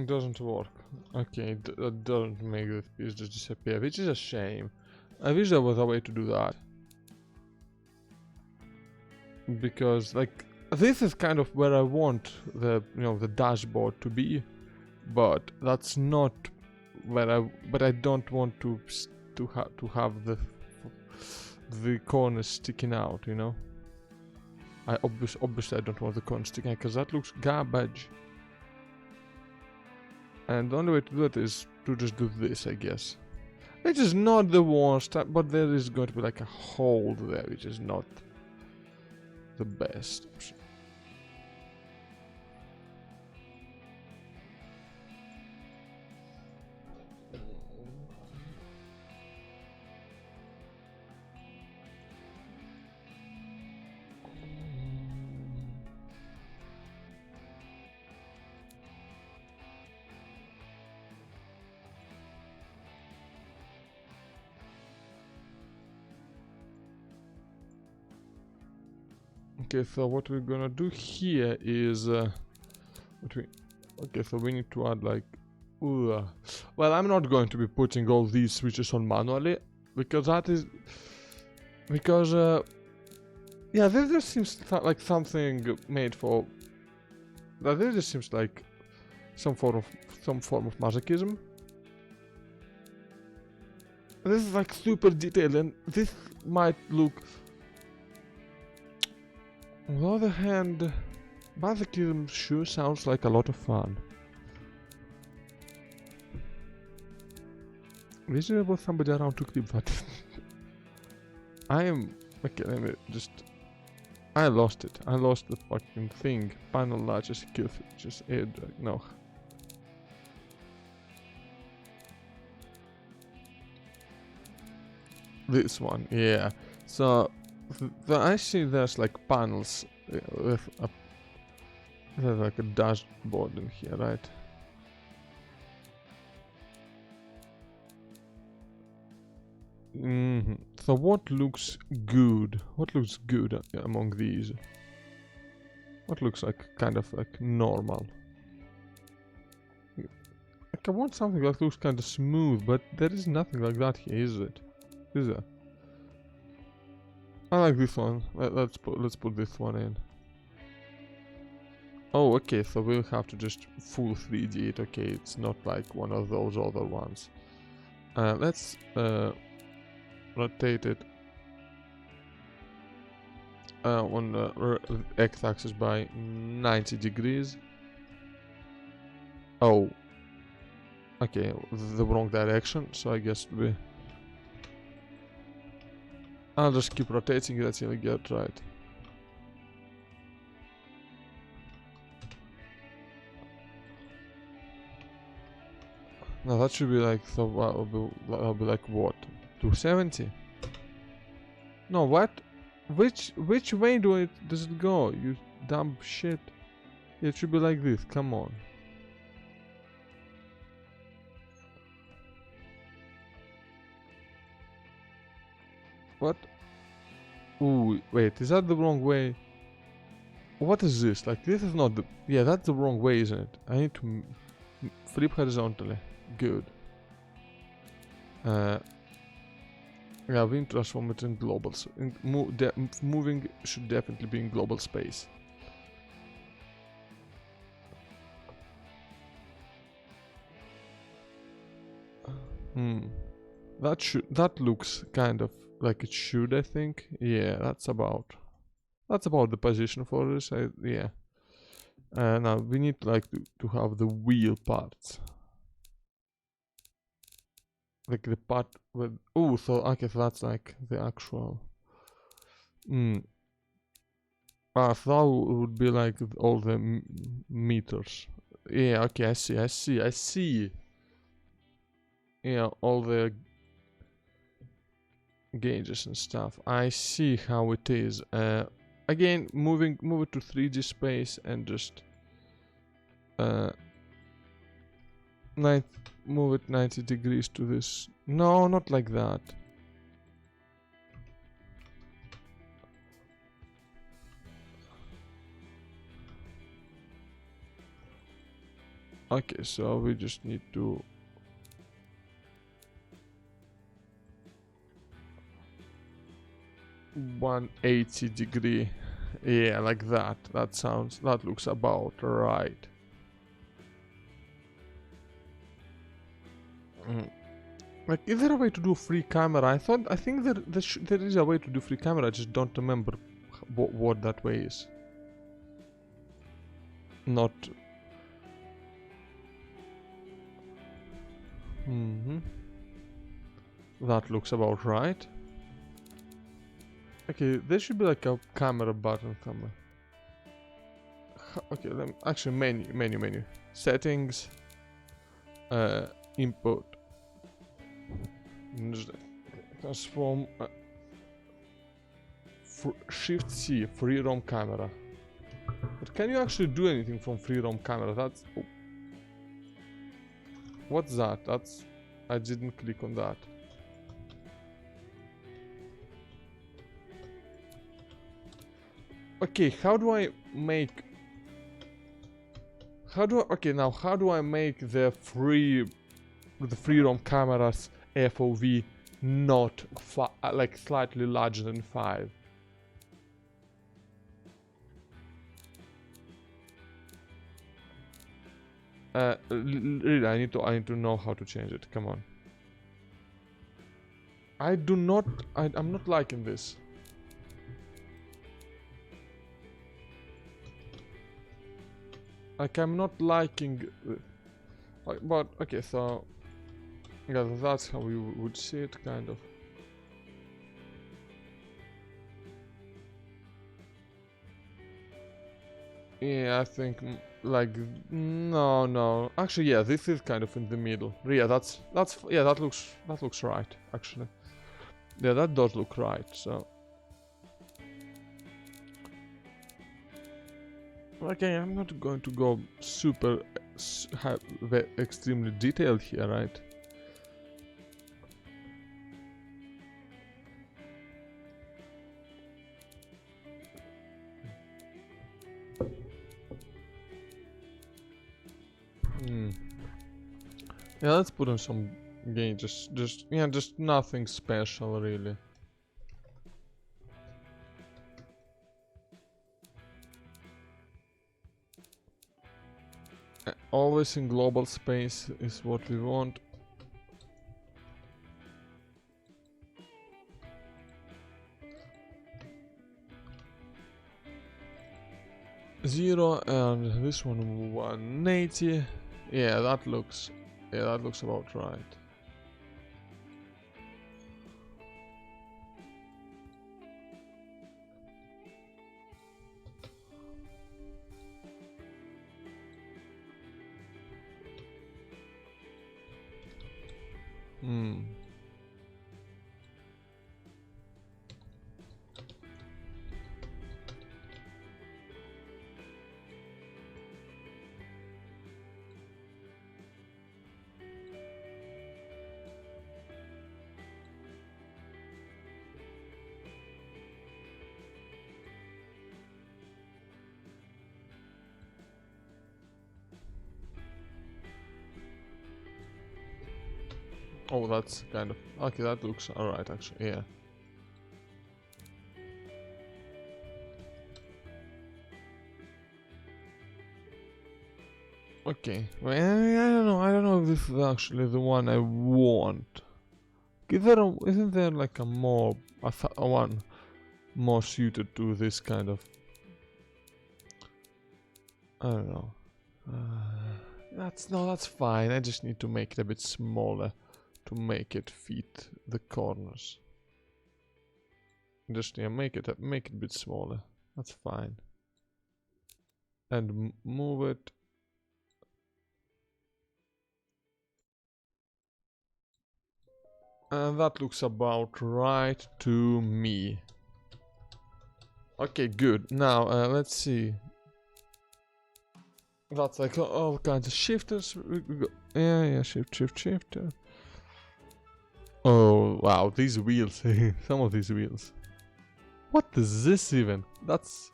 Doesn't work. Okay, that doesn't make this piece just disappear, which is a shame. I wish there was a way to do that. Because, like, this is kind of where I want the, the dashboard to be. But that's not where but I don't want to have the corners sticking out, I obviously I don't want the corners sticking out, because that looks garbage. And the only way to do it is to just do this, I guess. Which is not the worst, but there is going to be like a hole there, which is not the best option. Okay, so what we're gonna do here is okay, so we need to add like well, I'm not going to be putting all these switches on manually because yeah, this just seems like something made for this just seems like some form of masochism. This is like super detailed, and this might look. On the other hand, masochism sure sounds like a lot of fun. Wish there was somebody around to clip that. Okay, let me just. I lost it. I lost the fucking thing. Panel larger skill features. Air drag. No. This one, yeah. So. I see there's like panels with there's like a dashboard in here, right? So what looks good? What looks good among these? What looks like kind of like normal? Like I want something that looks kind of smooth, but there is nothing like that here, is it? Is there? I like this one. Let's put this one in. Oh, okay. So we'll have to just full 3D it. Okay, it's not like one of those other ones. Let's rotate it on the x-axis by 90 degrees. Oh, okay, the wrong direction. So I guess I'll just keep rotating it until I get it right. Now that should be like, so that'll be like what? 270? No, what? Which way does it go? You dumb shit. It should be like this, come on. What? Ooh, wait, is that the wrong way? What is this? Like, this is not the... Yeah, that's the wrong way, isn't it? I need to flip horizontally. Good. Yeah, we need to transform it in global... moving should definitely be in global space. That looks kind of like it should, I think. Yeah, that's about the position for this. Yeah. Now we need like to have the wheel parts, like the part with. Oh, so okay, so that's like the actual. So that would be like all the meters. Yeah. Okay. I see. Yeah, all the gauges and stuff. I see how it is. Again, move it to 3D space and just move it 90 degrees to this. No, not like that. Okay, so we just need to 180 degree. Yeah, like that. That looks about right. Like, is there a way to do free camera? I think there is a way to do free camera. I just don't remember what that way is. Not. That looks about right. Okay, there should be like a camera button somewhere. Okay, actually menu. Settings. Input. Transform. Shift C, free roam camera. But can you actually do anything from free roam camera? That's... Oh. What's that? That's... I didn't click on that. Okay, how do I make... Okay, now how do I make the free roam cameras FOV not like slightly larger than 5? Really, I need to know how to change it. Come on. I'm not liking this. Like, I'm not liking... but, okay, so... Yeah, that's how we would see it, kind of. Yeah, I think, like... No. Actually, yeah, this is kind of in the middle. Yeah, yeah, that looks right, actually. Yeah, that does look right, so... Okay, I'm not going to go super extremely detailed here, right? Yeah, let's put on some gain. Just nothing special, really. Always in global space is what we want. Zero, and this one 180. Yeah, that looks about right. Oh, that's kind of... Okay, that looks alright, actually, yeah. Okay, well, I don't know if this is actually the one I want. Isn't there like a more, a one more suited to this kind of... I don't know. That's fine, I just need to make it a bit smaller to make it fit the corners. Just make it a bit smaller. That's fine. And move it. And that looks about right to me. Okay, good. Now let's see. That's like all kinds of shifters. Yeah, shift. Oh wow, these wheels. Some of these wheels. What is this even? That's...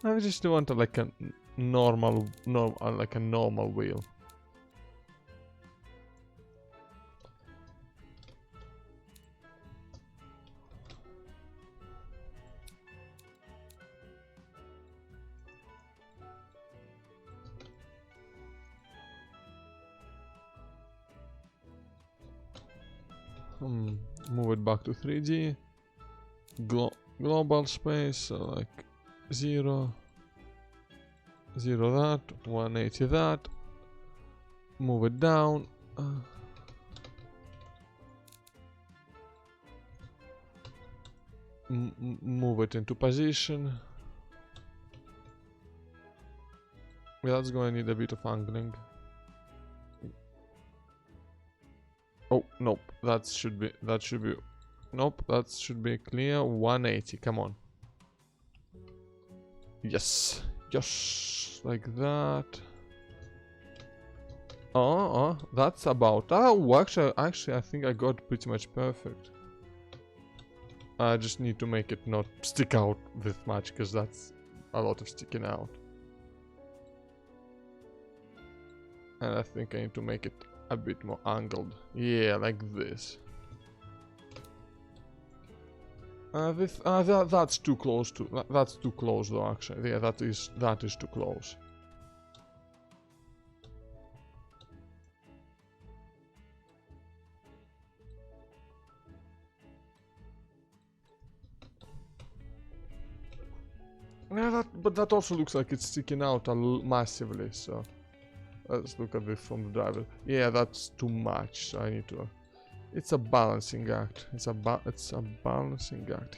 I just want like a normal wheel. Move it back to 3D. Global space, so like 0 that, 180 that. Move it down. Move it into position. Yeah, that's going to need a bit of angling. Oh, nope. That should be, nope, that should be clear. 180, come on. Yes. Like that. That's about... Oh, actually, I think I got pretty much perfect. I just need to make it not stick out this much, because that's a lot of sticking out. And I think I need to make it a bit more angled. Yeah, like this. That's too close to... That's too close though, actually. Yeah, that is too close. Yeah, but that also looks like it's sticking out massively, so... Let's look at this from the driver. Yeah, that's too much, so I need to... It's a balancing act. It's a balancing act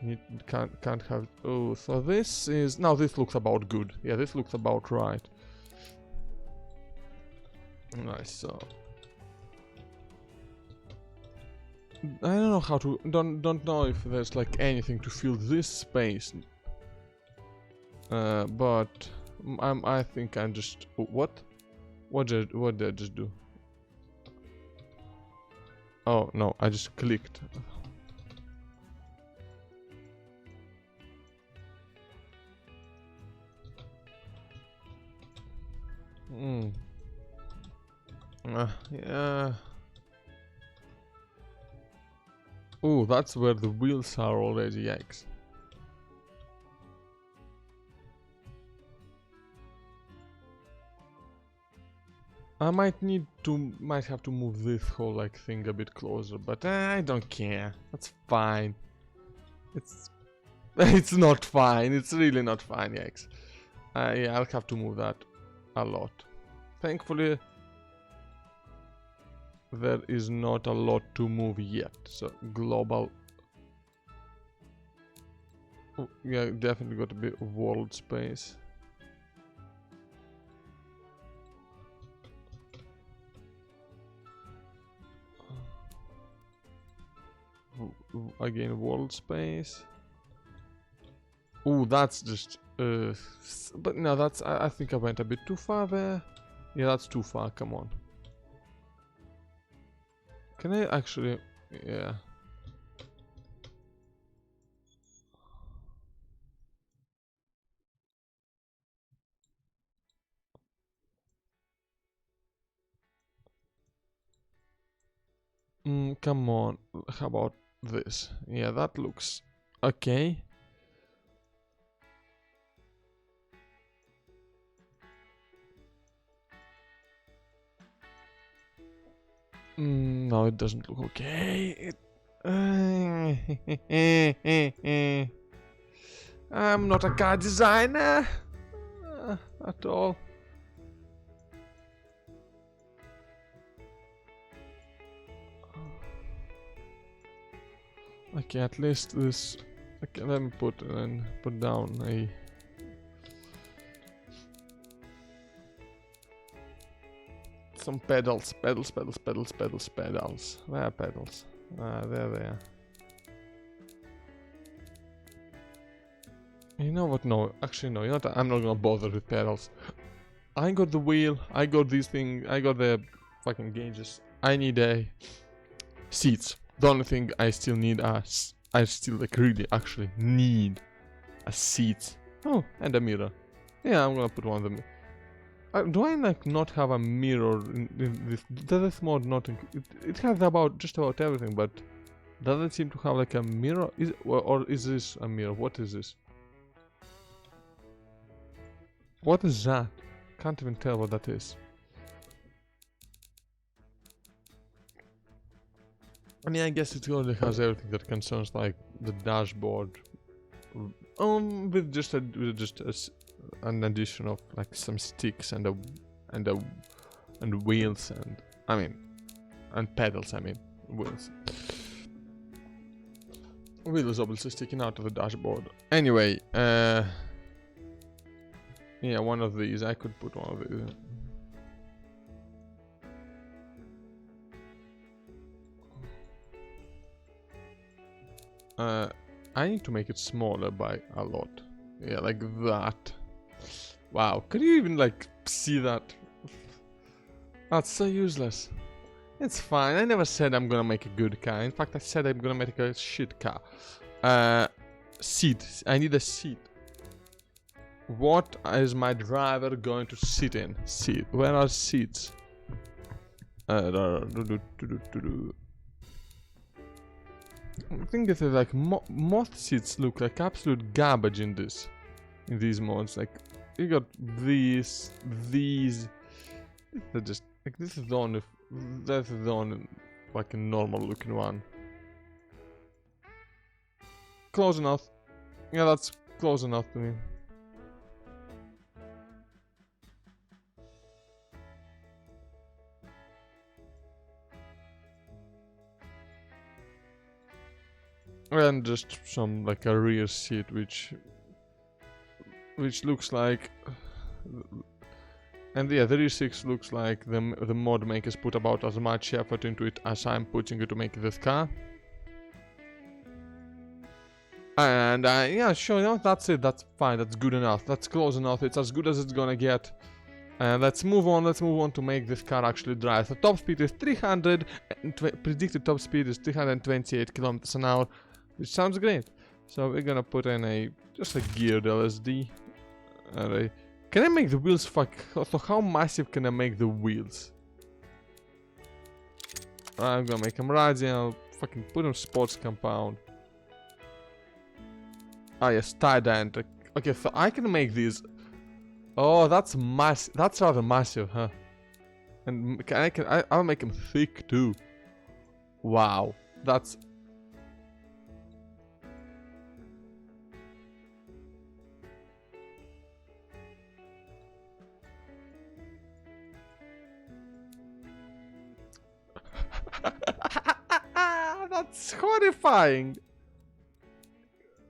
here. Can't have... Oh, so this is... Now this looks about good. Yeah, this looks about right. Nice, so... I don't know how to... Don't know if there's like anything to fill this space. But... I think I'm just... What? What did I just do? Oh, no, I just clicked. Yeah. Oh, that's where the wheels are already, yikes. I might have to move this whole like thing a bit closer, but I don't care. That's fine. It's not fine. It's really not fine, yikes. Yeah, I'll have to move that a lot. Thankfully, there is not a lot to move yet. So global. Oh, yeah, definitely got a bit of world space. Again, world space. Oh, that's just... but no, that's... I think I went a bit too far there. Yeah, that's too far, come on. Can I actually... Yeah. Come on. How about this? Yeah, that looks okay. No, it doesn't look okay. I'm not a car designer at all. Okay, at least this. Okay, let me put down a. Some pedals. Where are pedals? There they are. You know what? No, actually no. You know what? I'm not gonna bother with pedals. I got the wheel. I got these things. I got the fucking gauges. I need a seats. The only thing I still need I still like really actually need a seat. Oh, and a mirror. Yeah, I'm gonna put one of them. Do I like not have a mirror in this? Does this mod not? It has just about everything, but doesn't seem to have like a mirror. Or is this a mirror? What is this? What is that? Can't even tell what that is. I mean, I guess it only has everything that concerns like the dashboard, with just an addition of like some sticks and wheels and pedals. I mean, wheels. Wheels obviously sticking out of the dashboard. Anyway, yeah, one of these. I could put one of these. I need to make it smaller by a lot. Yeah, like that. Wow, could you even like see that? That's so useless. It's fine. I never said I'm gonna make a good car. In fact, I said I'm gonna make a shit car. Seat. I need a seat. What is my driver going to sit in? Seat. Where are seats? I think it's like most seats look like absolute garbage in these mods. Like you got these. They're just like this is the only. That's the only like a normal looking one. Close enough. Yeah, that's close enough to me. And just some like a rear seat which looks like, and yeah, the rear seat looks like the mod makers put about as much effort into it as I'm putting it to make this car. And yeah, sure, no, that's it, that's fine, that's good enough, that's close enough, it's as good as it's gonna get. And let's move on to make this car actually drive. So top speed is 300, predicted top speed is 328 kilometers an hour. Which sounds great. So we're gonna put in just a geared LSD. Can I make the wheels so how massive can I make the wheels? I'm gonna make them radial, fucking put them sports compound. Ah yes, tie dent. Okay, so I can make these. Oh, that's that's rather massive, huh? And I'll make them thick too. Wow, that's. That's horrifying.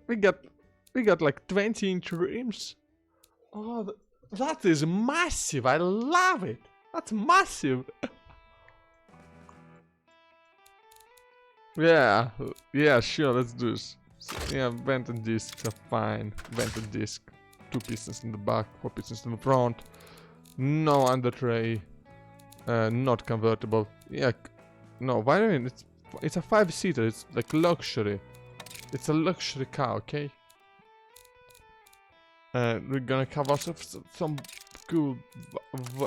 We got like 20-inch rims. Oh, that is massive. I love it. That's massive. Yeah, sure. Let's do this. So, yeah, vented discs are fine. Vented disc, 2 pistons in the back, 4 pistons in the front. No under tray. Not convertible. Yeah. No, why do you mean it's a 5-seater, it's like luxury. It's a luxury car, okay? We're gonna have also some cool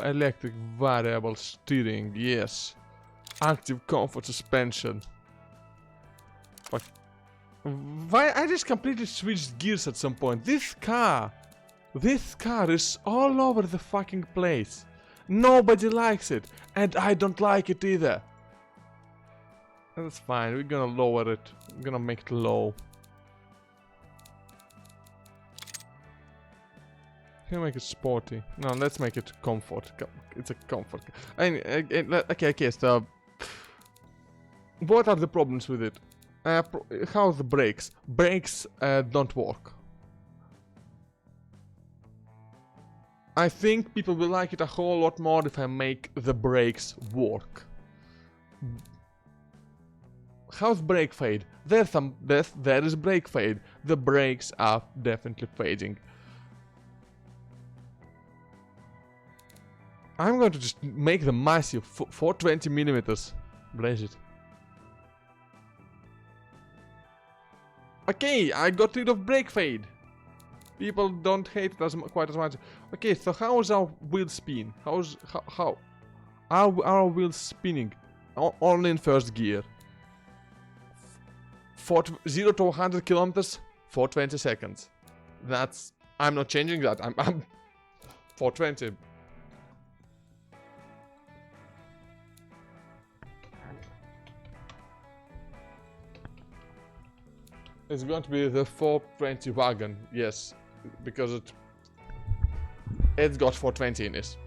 electric variable steering, yes. active comfort suspension. Fuck. Why I just completely switched gears at some point. This car is all over the fucking place. Nobody likes it, and I don't like it either. That's fine, we're gonna lower it. We're gonna make it low. Can we make it sporty? No, let's make it comfort. It's a comfort. Okay, so what are the problems with it? How's the brakes? Brakes don't work. I think people will like it a whole lot more if I make the brakes work. How's brake fade? There is brake fade. The brakes are definitely fading. I'm going to just make the massive 420 millimeters. Blaze it. Okay, I got rid of brake fade. People don't hate it quite as much. Okay, so how is our wheel spin? How are our wheels spinning? Only in first gear. 0 to 100 kilometers for 20 seconds. I'm not changing that. I'm 420. It's going to be the 420 wagon, yes, because it's got 420 in it.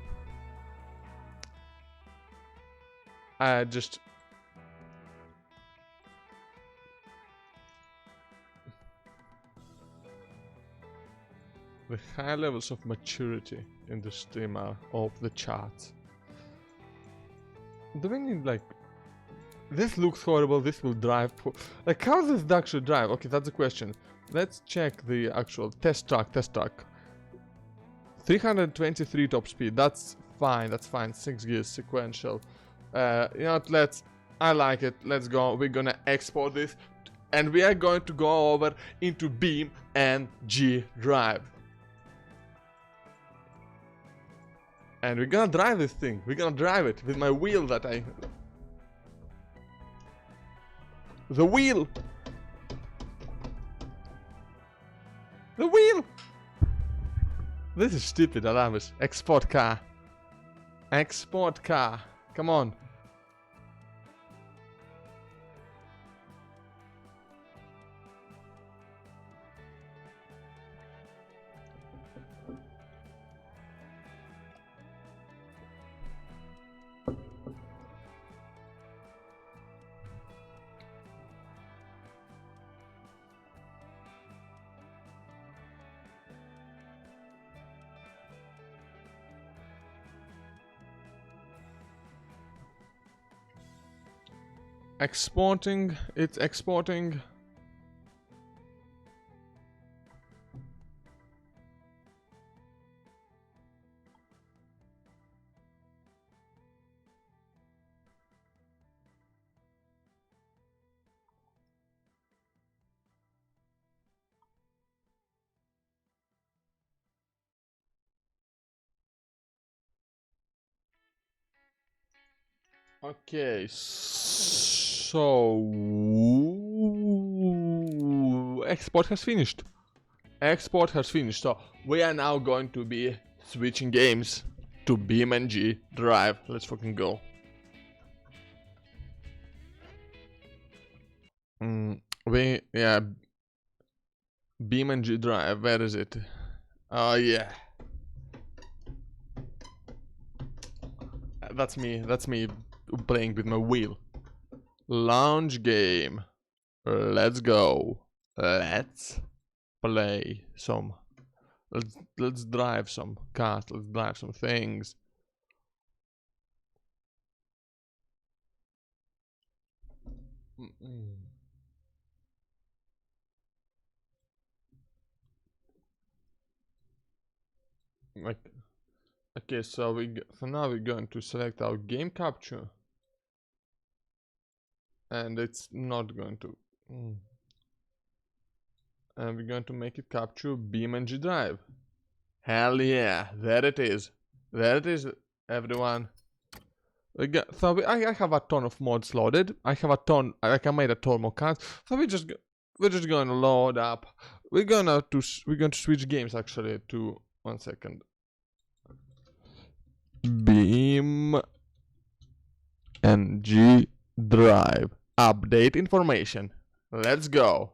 The high levels of maturity in the streamer of the chat. Do we need like... This looks horrible, this will drive... Like, how does this actually drive? Okay, that's the question. Let's check the actual test track. 323 top speed, that's fine, 6 gears, sequential. You know what, I like it, let's go, we're gonna export this. And we are going to go over into BeamNG Drive. And we're gonna drive this thing, we're gonna drive it with my wheel that I... The wheel! The wheel! This is stupid, Alamis. Export car. Export car. Come on. Exporting, it's exporting. Okay, so export has finished. Export has finished. So we are now going to be switching games to BeamNG Drive. Let's fucking go. Yeah. BeamNG Drive. Where is it? Oh yeah. That's me. That's me playing with my wheel. Launch game. Let's go. Let's play some. Let's drive some cars. Let's drive some things. Like, okay, so now we're going to select our game capture, and it's not going to. And we're going to make it capture BeamNG Drive. Hell yeah, there it is. There it is, everyone. I have a ton of mods loaded. I have a ton. Like I made a ton more cards. So we're just gonna load up. We're going to switch games actually to 1 second. Beam NG Drive update information. Let's go.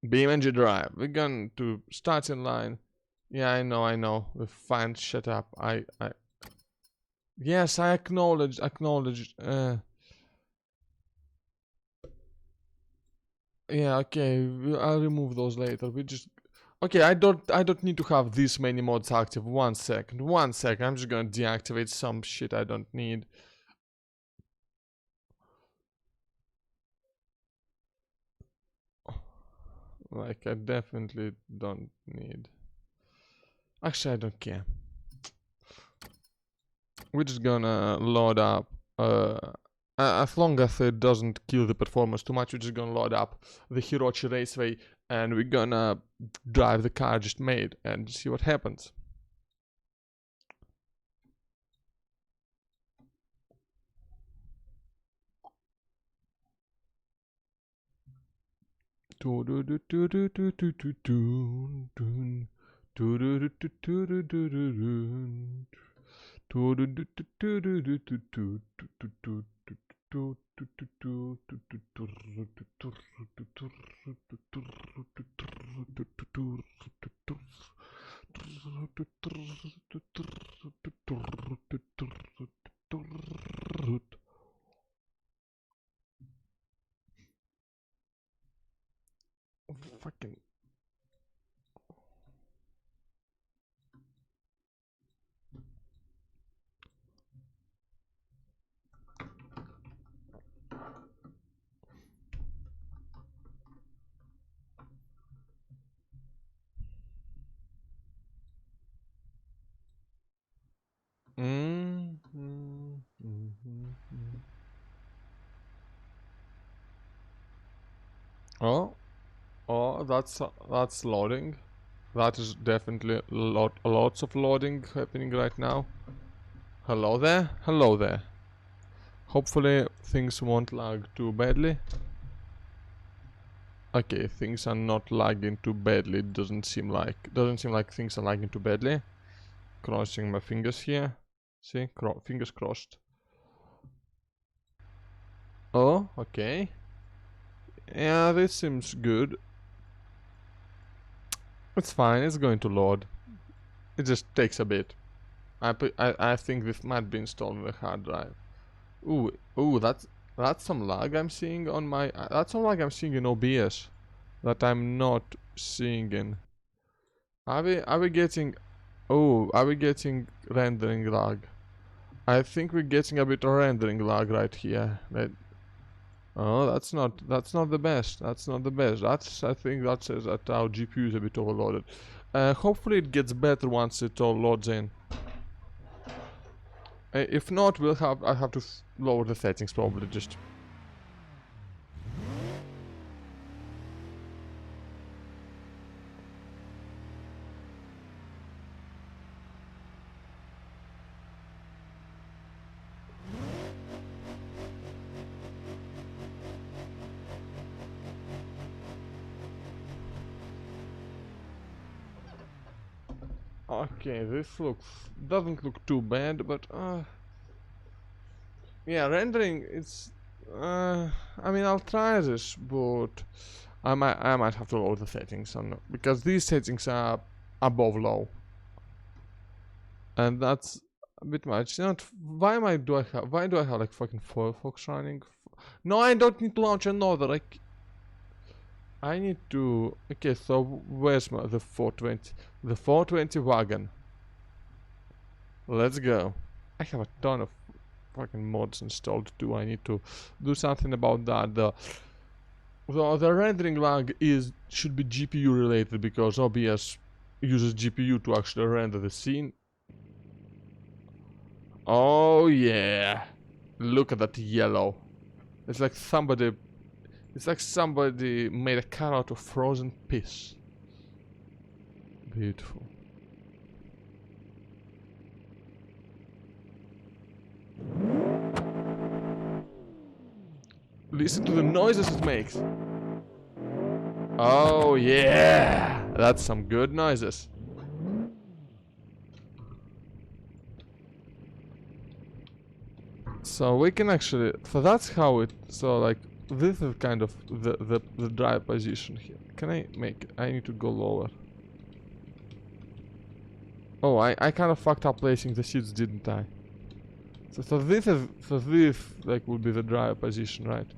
BeamNG Drive. We're going to start in line. Yeah, I know. We're fine. Shut up. Yes, I acknowledge. Yeah, okay. I'll remove those later. Okay, I don't need to have this many mods active. 1 second. 1 second. I'm just gonna deactivate some shit I don't need. Like, I definitely don't need. Actually, I don't care. We're just gonna load up. As long as it doesn't kill the performance too much, we're just gonna load up the Hirochi Raceway and we're gonna drive the car I just made and see what happens. Fucking. Oh, that's loading. That is definitely lots of loading happening right now. Hello there. Hello there. Hopefully things won't lag too badly. Okay, things are not lagging too badly. Doesn't seem like things are lagging too badly. Crossing my fingers here. See, fingers crossed. Oh, okay. Yeah, this seems good. It's fine. It's going to load. It just takes a bit. I think this might be installed on the hard drive. Ooh, that's some lag I'm seeing on my. That's some lag I'm seeing in OBS that I'm not seeing in. Are we getting? Oh, are we getting rendering lag? I think we're getting a bit of rendering lag right here. Oh, that's not the best. That's not the best. I think that says that our GPU is a bit overloaded. Hopefully it gets better once it all loads in. If not, I have to lower the settings probably just. Okay, this doesn't look too bad, but yeah, rendering it's I mean I'll try this, but I might have to lower the settings on because these settings are above low, and that's a bit much. You know, why do I have like fucking Firefox running? No, I don't need to launch another. Like I need to. Okay, so where's the 420? The 420 wagon. Let's go. I have a ton of fucking mods installed too. I need to do something about that. The rendering lag should be GPU related because OBS uses GPU to actually render the scene. Oh yeah. Look at that yellow. It's like somebody made a car out of frozen piss. Beautiful. Listen to the noises it makes. Oh yeah, that's some good noises. So we can actually, so that's how it, so like this is kind of the drive position here. Can I make it? I need to go lower. Oh, I kind of fucked up placing the seats, didn't I? So this is, so this like would be the drive position, right?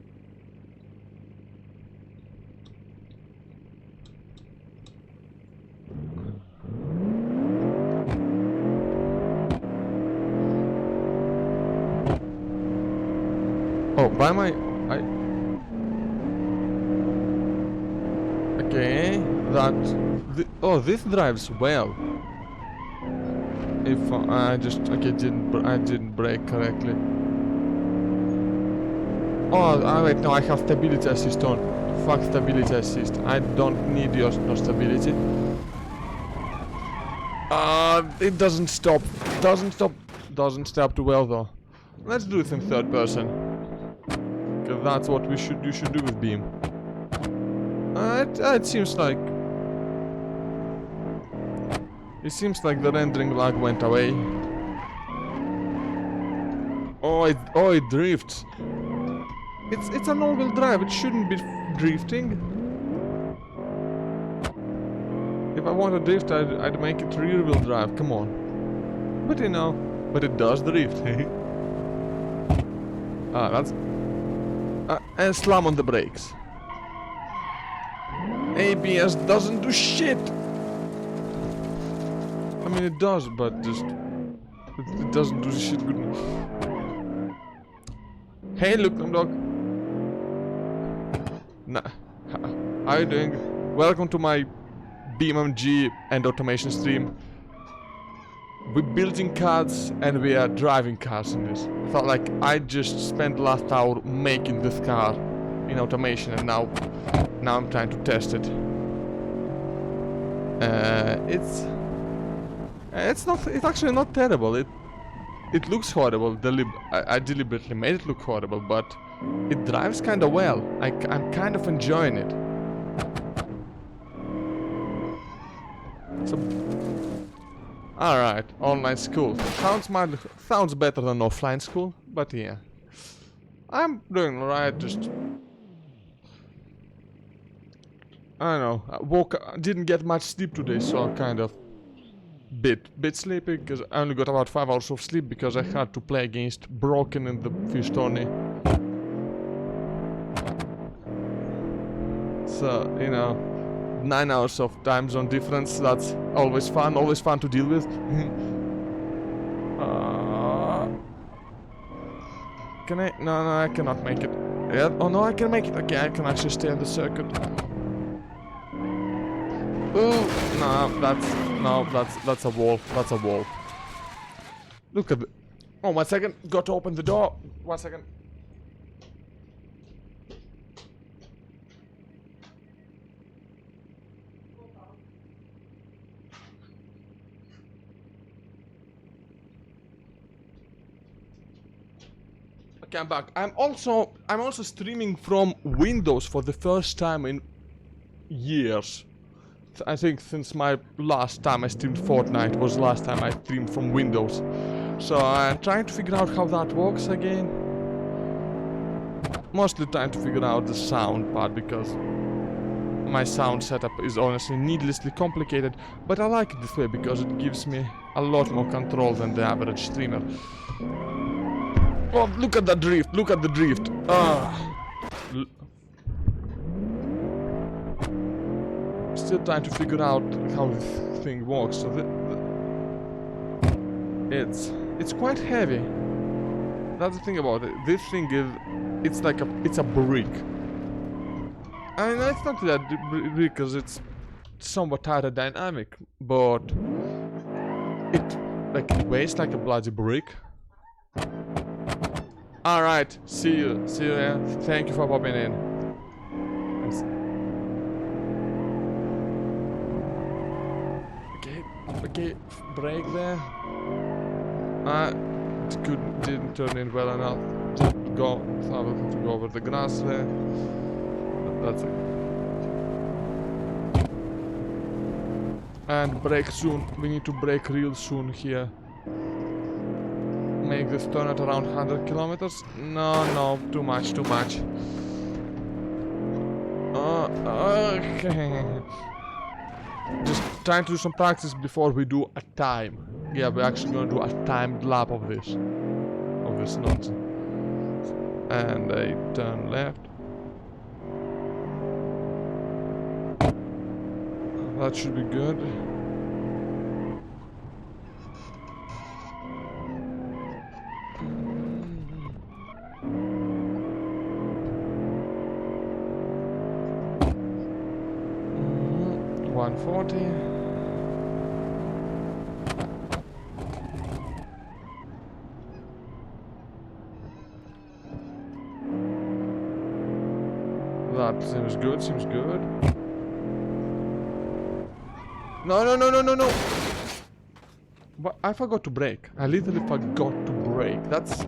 Oh, why am I okay, that oh, this drives well. If I just okay I didn't brake correctly. Oh, wait, no, I have stability assist on. Fuck stability assist. I don't need your no stability. It doesn't stop. Doesn't stop too well though. Let's do it in third person. Cause that's what you should do with Beam. It seems like the rendering lag went away. Oh, it drifts. It's an all-wheel drive. It shouldn't be drifting. If I want to drift, I'd make it rear-wheel drive. Come on. But you know, but it does drift. That's and slam on the brakes. ABS doesn't do shit. I mean, it does, but just it doesn't do shit good enough. Hey, look, dog. Nah, how are you doing? Welcome to my BeamMG and automation stream. We're building cars and we are driving cars in this. I thought like I just spent the last hour making this car in automation, and now I'm trying to test it. It's actually not terrible. It looks horrible. I deliberately made it look horrible, but it drives kind of well. I'm kind of enjoying it. So, all right, online school sounds better than offline school, but yeah, I'm doing alright. Just I don't know. Didn't get much sleep today, so I'm kind of bit sleepy because I only got about 5 hours of sleep because I had to play against Broken in the fish tourney. So, you know, 9 hours of time zone difference, that's always fun to deal with. Can I? No, I cannot make it. Yeah, oh no, I can make it. Okay, I can actually stay on the circuit. Ooh, that's a wall. That's a wall. Look at the... Oh, 1 second. Got to open the door. 1 second. Okay, I'm back. I'm also streaming from Windows for the first time in years. I think since my last time I streamed Fortnite was the last time I streamed from Windows. So I'm trying to figure out how that works again. Mostly trying to figure out the sound part because my sound setup is honestly needlessly complicated, but I like it this way because it gives me a lot more control than the average streamer. Oh, look at that drift, look at the drift. Still trying to figure out how this thing works. So it's quite heavy. That's the thing about it. This thing is, it's a brick. I mean, it's not that brick because it's somewhat aerodynamic, but it weighs like a bloody brick. All right, see you. Yeah. Thank you for popping in. Okay, brake there. Didn't turn in well enough. Just go, so I will have to go over the grass there. That's it. And brake soon. We need to brake real soon here. Make this turn at around 100 kilometers. No, too much. Okay. Just trying to do some practice before we do a time. Yeah, we're actually gonna do a timed lap of this nonsense. And a turn left. That should be good. Mm-hmm. 140. That seems good. No. But I forgot to brake. I literally forgot to brake. That's...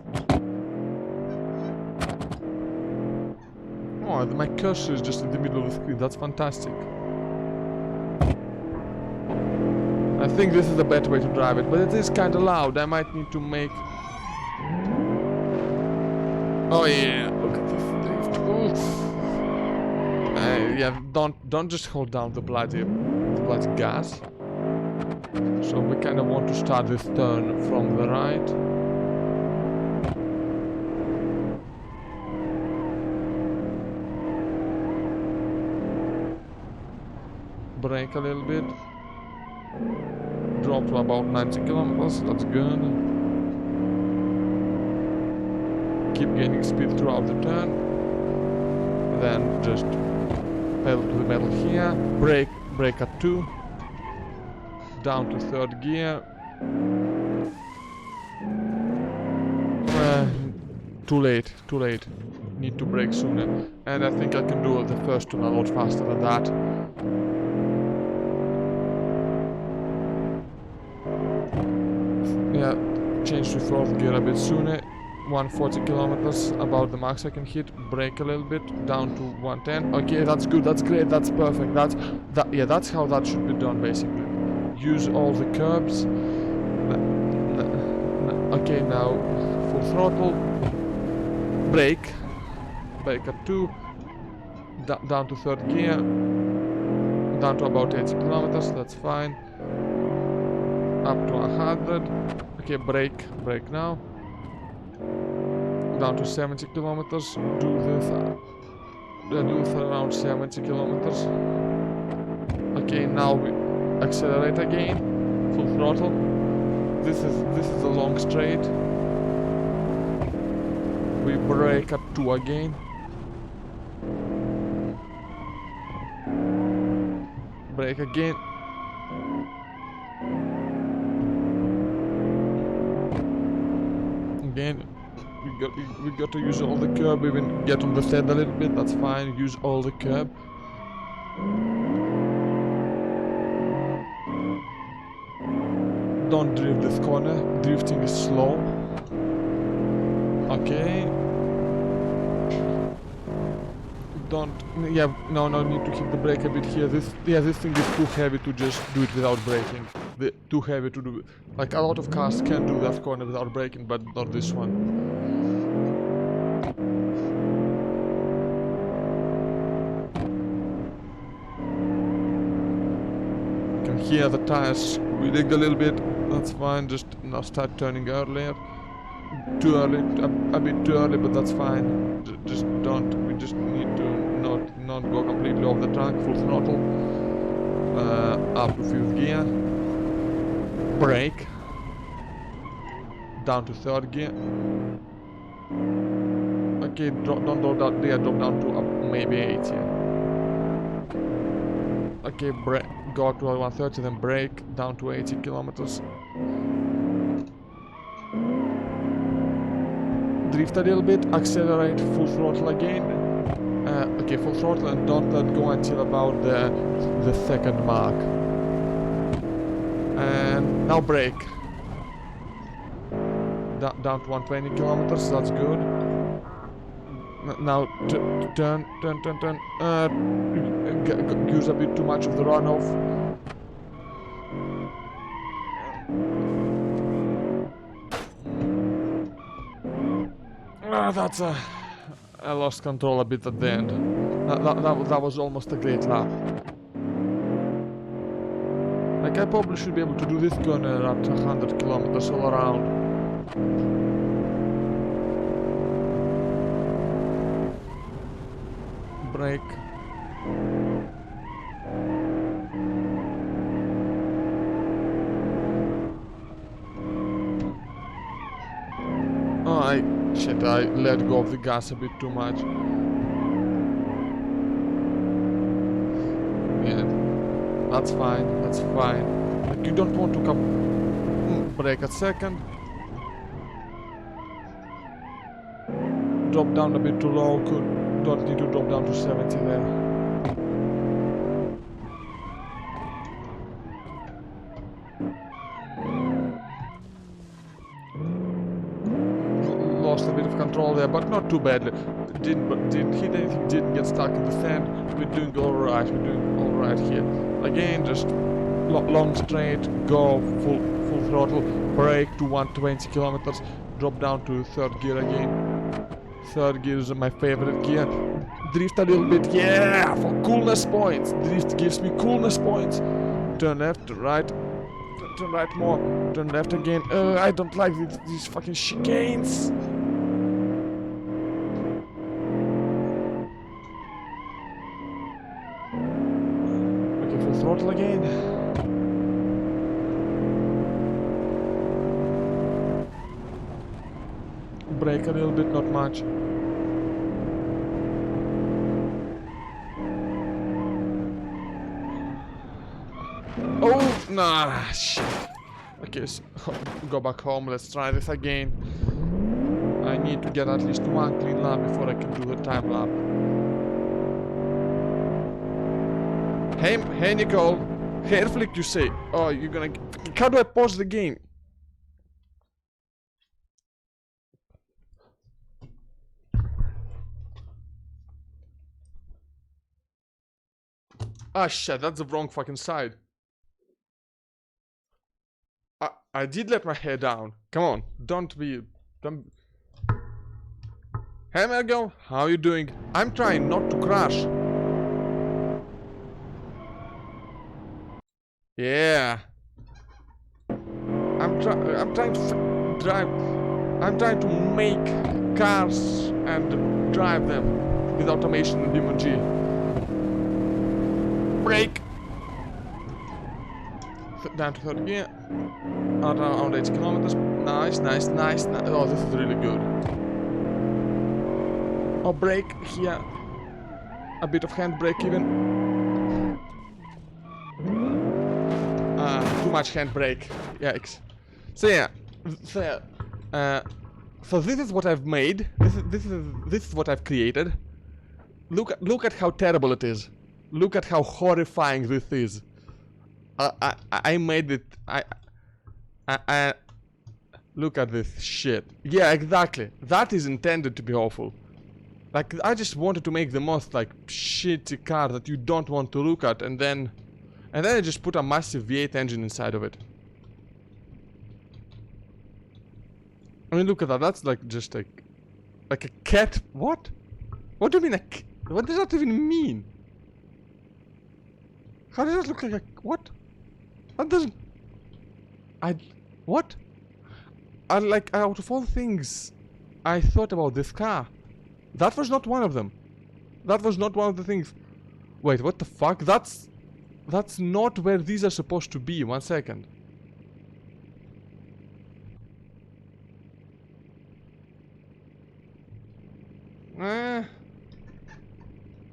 Oh, my cursor is just in the middle of the screen. That's fantastic. I think this is the better way to drive it, but it is kind of loud. I might need to make... Oh yeah, look at this drift. Yeah, don't just hold down the bloody gas. So we kind of want to start this turn from the right. Brake a little bit. Drop to about 90 kilometers, that's good. Keep gaining speed throughout the turn. Then just pedal to the metal here. Brake at 2. Down to 3rd gear. Too late. Need to brake sooner. And I think I can do the first one a lot faster than that. Yeah, change to 4th gear a bit sooner. 140 kilometers, about the max I can hit. Brake a little bit, down to 110. Okay, that's good, that's great, that's perfect. Yeah, that's how that should be done basically. Use all the curbs. Okay, now full throttle. Brake at 2. Down to 3rd gear. Down to about 80 kilometers, that's fine. Up to 100. Okay, brake now. Down to 70 kilometers. Do this around 70 kilometers. Okay, now we accelerate again. Full throttle. This is a long straight. We brake at 2 again. Brake again. Again. We got to use all the curb, even get on the sand a little bit, that's fine, use all the curb. Don't drift this corner, drifting is slow. Okay. No, need to hit the brake a bit here. This thing is too heavy to just do it without braking. Too heavy to do, like a lot of cars can do that corner without braking, but not this one. Here the tires squealing a little bit, that's fine, just now start turning earlier. Too early, a bit too early, but that's fine. We just need to not go completely off the track, full throttle. Up to 5th gear. Brake. Down to 3rd gear. Okay, don't drop down there, drop down to maybe 80. Okay, go to 130, then brake, down to 80 kilometers. Drift a little bit, accelerate, full throttle again. Okay, full throttle and don't let go until about the 2nd mark. And now brake. Down to 120 kilometers, that's good. Now turn. Use a bit too much of the runoff. That's I lost control a bit at the end. That was almost a great lap. Like, I probably should be able to do this going at 100 kilometers all around. Brake. Oh, shit, I let go of the gas a bit too much. Yeah, that's fine, that's fine. Like, you don't want to come brake at second. Drop down a bit too low, don't need to drop down to 70 there. Lost a bit of control there, but not too badly. Didn't hit anything, didn't get stuck in the sand. We're doing alright here. Again, just long straight, go full throttle, brake to 120 kilometers, drop down to third gear again. Third gear is my favorite gear. Drift a little bit, yeah, for coolness points. Drift gives me coolness points. Turn left, turn right. Turn right more. Turn left again. I don't like these fucking chicanes. Okay, full throttle again. Brake a little bit, not much. Oh, nah, shit. Okay, so go back home, let's try this again. I need to get at least one clean lap before I can do the time lap. Hey Nicole, hair flick you say. Oh, you're gonna... How do I pause the game? Ah shit, that's the wrong fucking side. I did let my hair down. Come on, don't... Hey Margo, how you doing? I'm trying not to crash. Yeah. I'm trying to drive. I'm trying to make cars and drive them with automation in BeamNG. Brake. Down to third gear. Around 80 kilometers. Nice. Oh, this is really good. Oh, brake here. A bit of handbrake even. Too much handbrake. Yikes. So yeah. So this is what I've made. This is what I've created. Look at how terrible it is. Look at how horrifying this is. I made it. I look at this shit. Yeah, exactly. That is intended to be awful. Like, I just wanted to make the most, like, shitty car that you don't want to look at, and then I just put a massive V8 engine inside of it. I mean, look at that. That's like just like a cat. What? What do you mean what does that even mean? How does that look like a... What? That doesn't... What? Like, out of all things I thought about this car, that was not one of them. That was not one of the things. Wait, what the fuck? That's not where these are supposed to be. 1 second.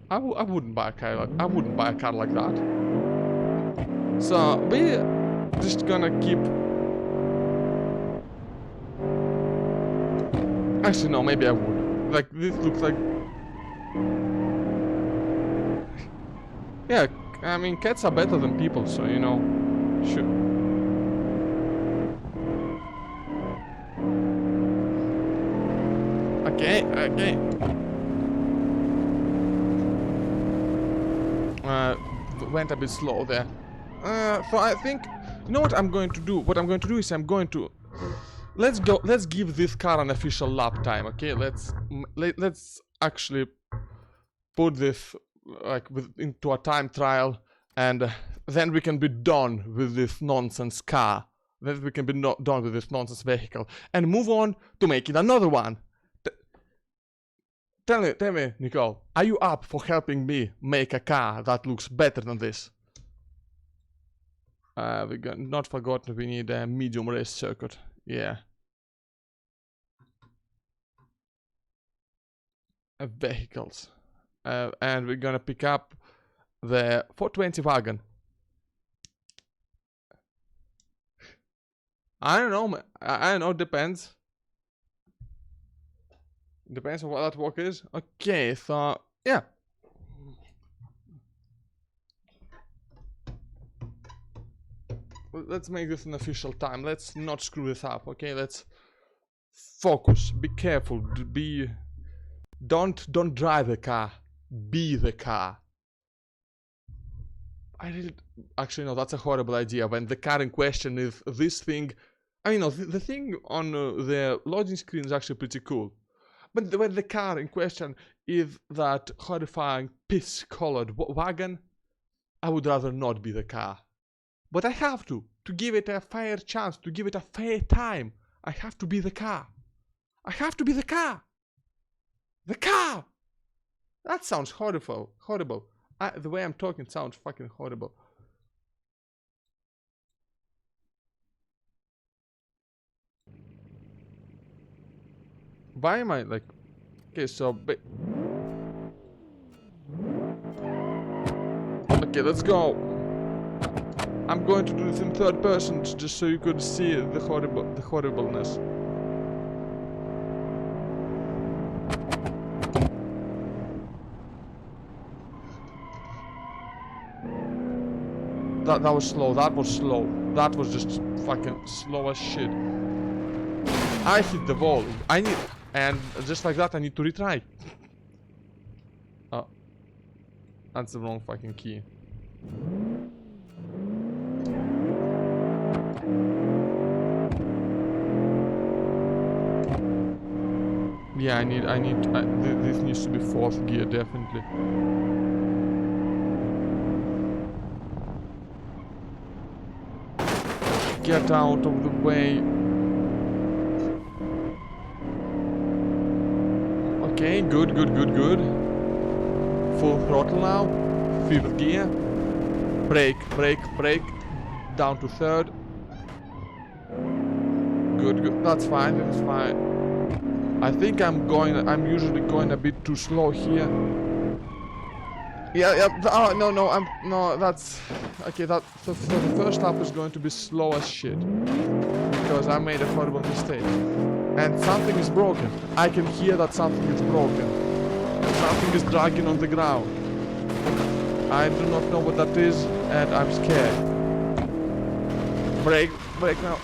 I wouldn't buy a car like... I wouldn't buy a car like that. So we just gonna keep... Actually no, maybe I would. Like, this looks like... Yeah, I mean, cats are better than people, so you know, sure. Okay. went a bit slow there. So I think, you know what I'm going to do? What I'm going to do is I'm going to let's give this car an official lap time, okay? Let's actually put this like into a time trial, and then we can be done with this nonsense car. Then we can be done with this nonsense vehicle and move on to making another one. Tell me, Nicole, are you up for helping me make a car that looks better than this? We got not forgotten. We need a medium race circuit. Yeah. Vehicles. And we're gonna pick up the 420 wagon. I don't know, I don't know, depends. Depends on what that work is. Okay, so, yeah. Let's make this an official time. Let's not screw this up, okay? Let's focus, be careful, don't drive the car, be the car. Actually, no, that's a horrible idea. When the car in question is this thing, I mean, no, the thing on the loading screen is actually pretty cool. But when the car in question is that horrifying piss-colored wagon, I would rather not be the car. But I have to give it a fair chance, to give it a fair time. I have to be the car. I have to be the car. The car! That sounds horrible. The way I'm talking sounds fucking horrible. Why am I like... Okay, so... Okay, let's go. I'm going to do this in third person just so you could see the horribleness. That was slow. That was just fucking slow as shit. I hit the wall. And just like that I need to retry. Oh. That's the wrong fucking key. Yeah, this needs to be fourth gear, definitely. Get out of the way. Okay, good. Full throttle now. Fifth gear. Brake. Down to third. Good. That's fine. I think I'm usually going a bit too slow here. Yeah, no, that's... Okay, so the first lap is going to be slow as shit. Because I made a horrible mistake. And something is broken. I can hear that something is broken. Something is dragging on the ground. I do not know what that is, and I'm scared. Brake now.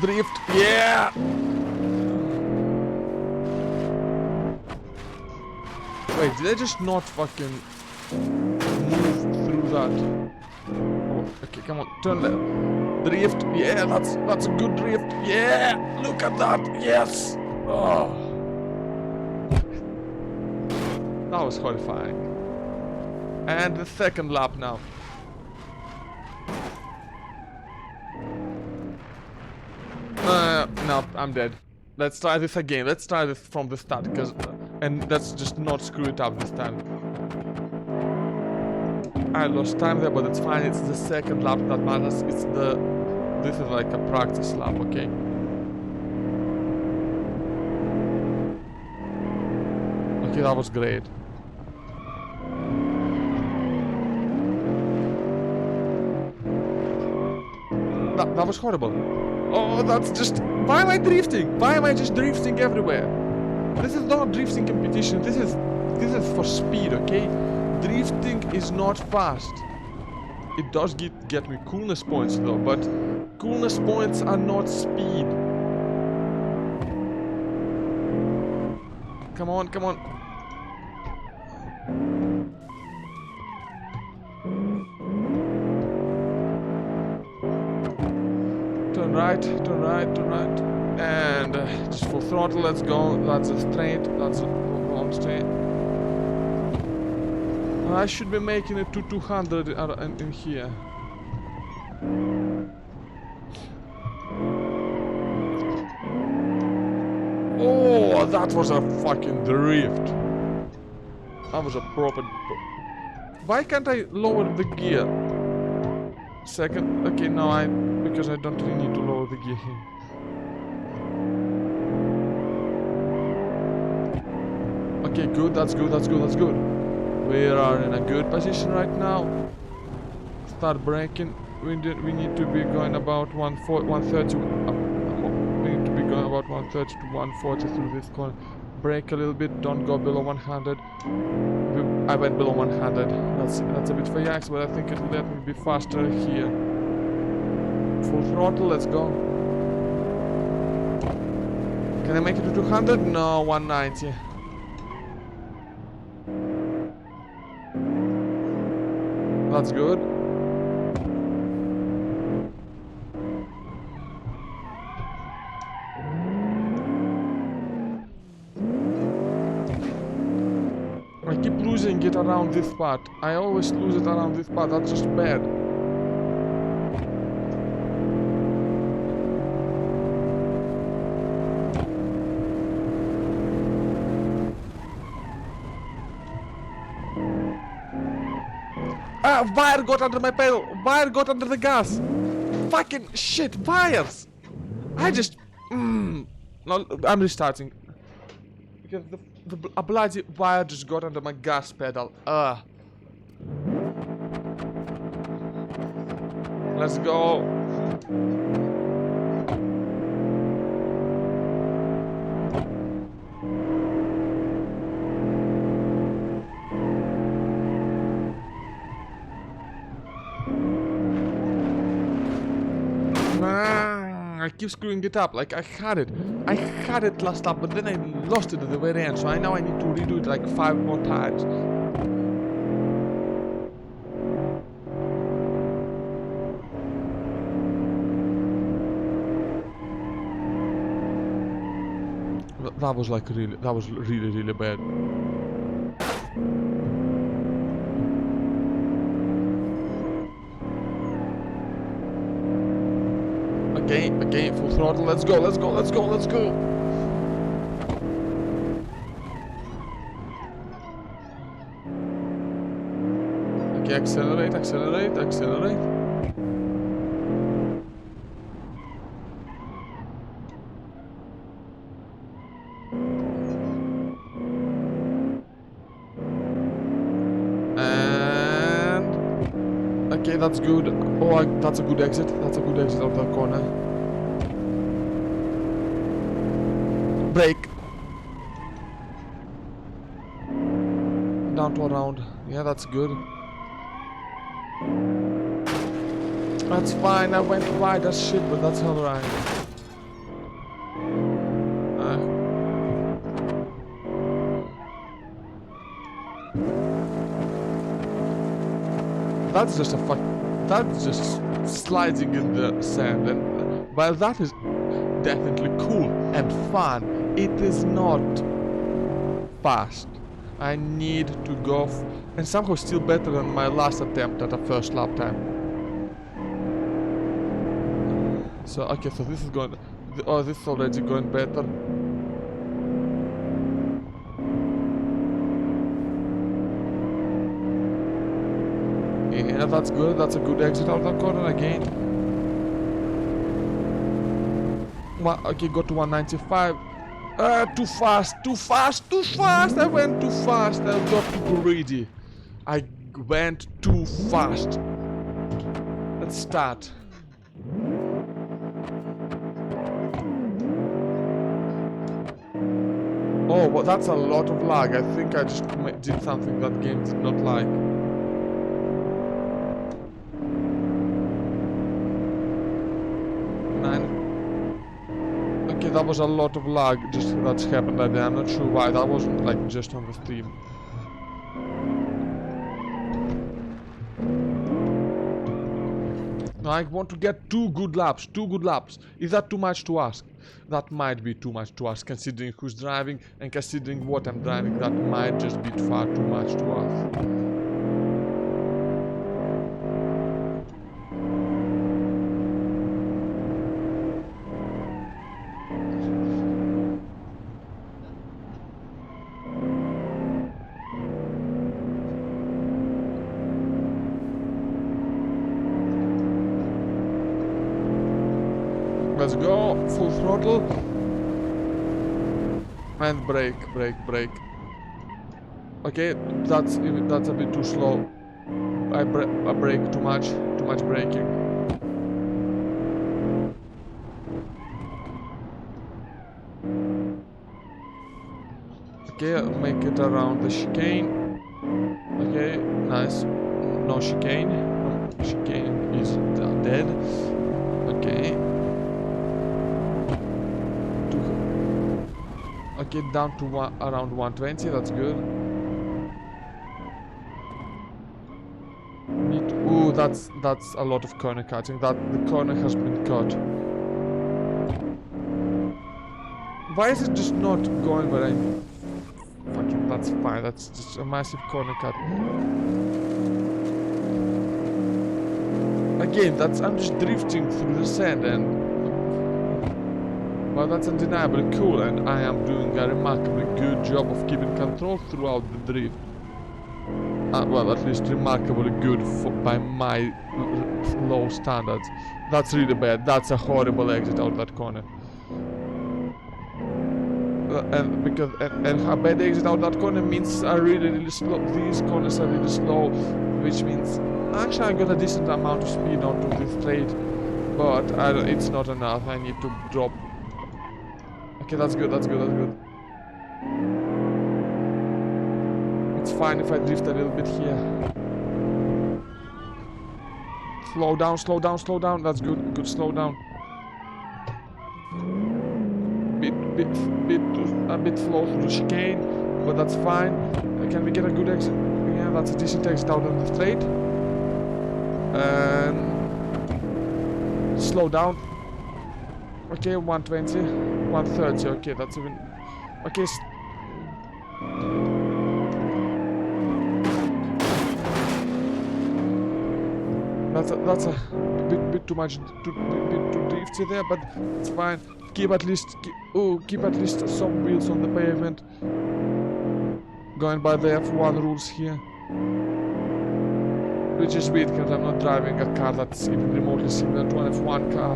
Drift, yeah! Wait, did I just not fucking move through that? Oh, okay, come on, turn left. Drift, yeah, that's a good drift. Yeah, look at that, yes! Oh. That was horrifying. And the second lap now. No, I'm dead. Let's try this again. Let's try this from the start, and let's just not screw it up this time. I lost time there, but it's fine. It's the second lap that matters. This is like a practice lap, okay? Okay, that was great. That was horrible. Oh, that's just... Why am I drifting? Why am I just drifting everywhere? This is not drifting competition. This is for speed, okay? Drifting is not fast. It does get me coolness points though, but coolness points are not speed. Come on, come on. Turn right, turn right, turn right. And just full throttle, let's go. That's a straight, that's a long straight. I should be making it to 200 in here. Oh, that was a fucking drift. That was a proper... Why can't I lower the gear? Second, okay, no, because I don't really need to lower the gear here. Okay, good, that's good, that's good, that's good. We are in a good position right now. Start braking. We need to be going about 130. We need to be going about 130 to 140 through this corner. Brake a little bit, don't go below 100. I went below 100. That's a bit for yaks, but I think it'll let me be faster here. Full throttle, let's go. Can I make it to 200? No, 190. That's good. I keep losing it around this part. I always lose it around this part. That's just bad. Ah, wire got under my pedal. Wire got under the gas. Fucking shit, wires. I just... No, I'm restarting. Because a bloody wire just got under my gas pedal. Let's go. I keep screwing it up. Like I had it last lap, but then I lost it at the very end. So I know I need to redo it like 5 more times. That was like really bad. Okay, full throttle, let's go. Okay, accelerate. And... okay, that's good. Oh, that's a good exit. That's a good exit of the corner. Brake. Down to around. Yeah, that's good. That's fine. I went wide as shit, but that's alright. That's just that's just sliding in the sand, and while that is definitely cool and fun, it is not fast. I need to go and somehow still better than my last attempt at a first lap time. So okay, so this is going. Oh, this is already going better. Yeah, that's good. That's a good exit out of the corner again. Well, okay, go to 195. Too fast. I went too fast. I got too greedy. I went too fast. Let's start. Oh, well, that's a lot of lag. I think I just did something that game did not like. that was a lot of lag just that's happened that day. I'm not sure why. That wasn't like just on the stream. I want to get 2 good laps. 2 good laps. Is that too much to ask? That might be too much to ask, considering who's driving and considering what I'm driving. That might just be far too much to ask. Let's go, full throttle. And brake. Okay, that's a bit too slow. I brake too much braking. Okay, I'll make it around the chicane. Okay, nice. No chicane. No, chicane is dead. Okay. Okay, down to around 120, that's good. Ooh, that's a lot of corner cutting. The corner has been cut. Why is it just not going where I... Fucking, that's fine, that's just a massive corner cut. Again, I'm just drifting through the sand and... Well, that's undeniably cool, and I am doing a remarkably good job of keeping control throughout the drift. Well, at least remarkably good by my low standards. That's really bad. That's a horrible exit out of that corner. And a bad exit out of that corner means really slow. These corners are really slow, which means actually I got a decent amount of speed onto this straight, but it's not enough. I need to drop. Okay, that's good. It's fine if I drift a little bit here. Slow down. That's good. Good slow down. A bit slow through the chicane, but that's fine. Can we get a good exit? Yeah, that's a decent exit out on the straight. And slow down. Okay, 120, 130. Okay, that's even. Okay. That's a bit too much, bit too drifty there, but it's fine. Keep at least some wheels on the pavement. Going by the F1 rules here, which is weird because I'm not driving a car that's even remotely similar to an F1 car.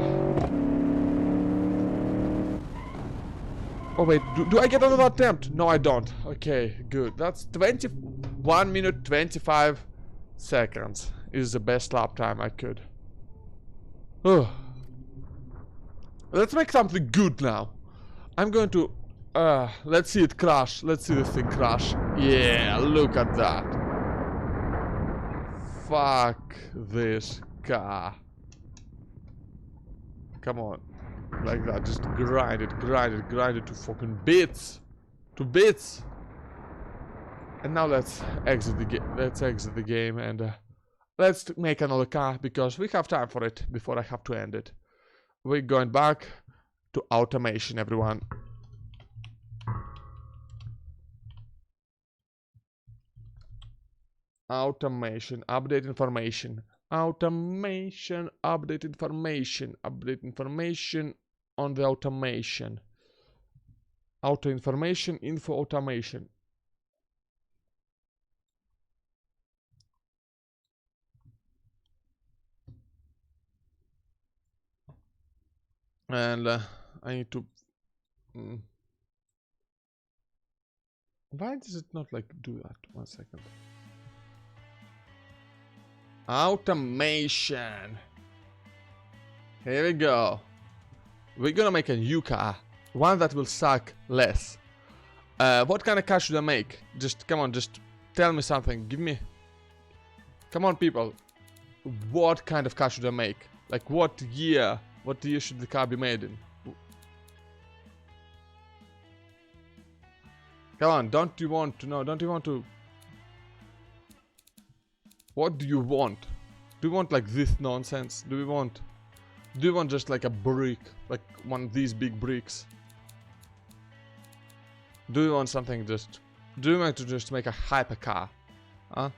Oh wait, do I get another attempt? No, I don't. Okay, good. That's 21 minute 25 seconds. Is the best lap time I could. Oh. Let's make something good now. I'm going to... let's see it crash. Let's see this thing crash. Yeah, look at that. Fuck this car. Come on. Like that. Just grind it to fucking bits. To bits. And now let's exit the game. Let's exit the game and... let's make another car, because we have time for it before I have to end it. We're going back to automation, everyone. Automation, update information. Automation, update information. Update information on the automation. Auto information, info automation. And I need to... Why does it not like do that? 1 second. Automation. Here we go. We're gonna make a new car. One that will suck less. What kind of car should I make? Just, come on, just tell me something. Give me... Come on, people. What kind of car should I make? Like, what year? What year should the car be made in? Come on, don't you want to know? Don't you want to... What do you want? Do you want like this nonsense? Do you want just like a brick? Like one of these big bricks? Do you want something just... Do you want to just make a hypercar? Huh?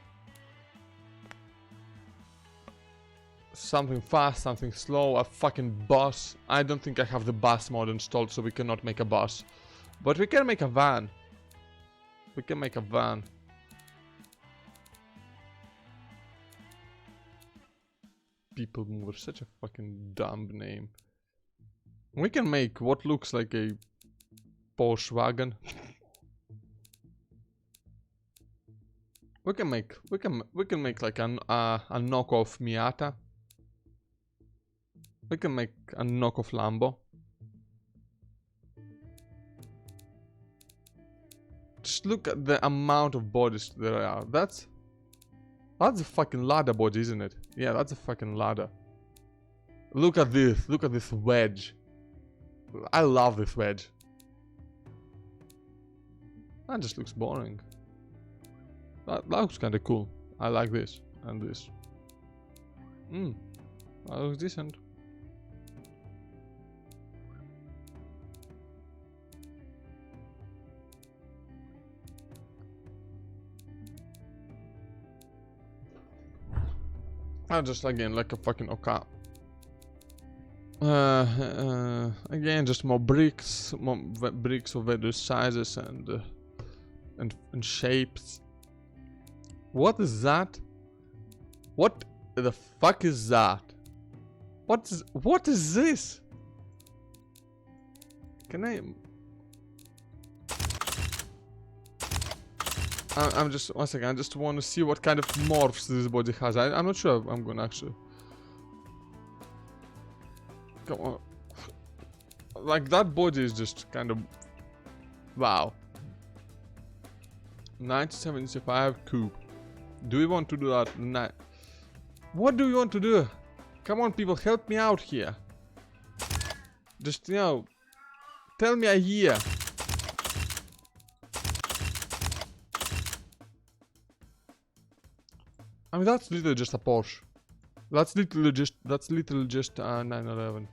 Something fast, something slow, a fucking bus. I don't think I have the bus mod installed, so we cannot make a bus. But we can make a van. We can make a van. People Mover, such a fucking dumb name. We can make what looks like a Porsche wagon. we can make like a knockoff Miata. We can make a knockoff Lambo. Just look at the amount of bodies there are. That's a fucking ladder body, isn't it? Yeah, that's a fucking ladder. Look at this. Look at this wedge. I love this wedge. That just looks boring. That looks kind of cool. I like this and this. That looks decent. Just again like a fucking Oka. Again, just more bricks of various sizes and shapes. What is that? What the fuck is that? What is this? Can I? I'm just, one second, I just want to see what kind of morphs this body has. I'm not sure I'm gonna actually... Come on. Like, that body is just kind of... Wow. 1975 coupe. Do we want to do that? What do we want to do? Come on, people, help me out here. Just, you know... Tell me a year. I mean, that's literally just a Porsche. That's literally just a 911.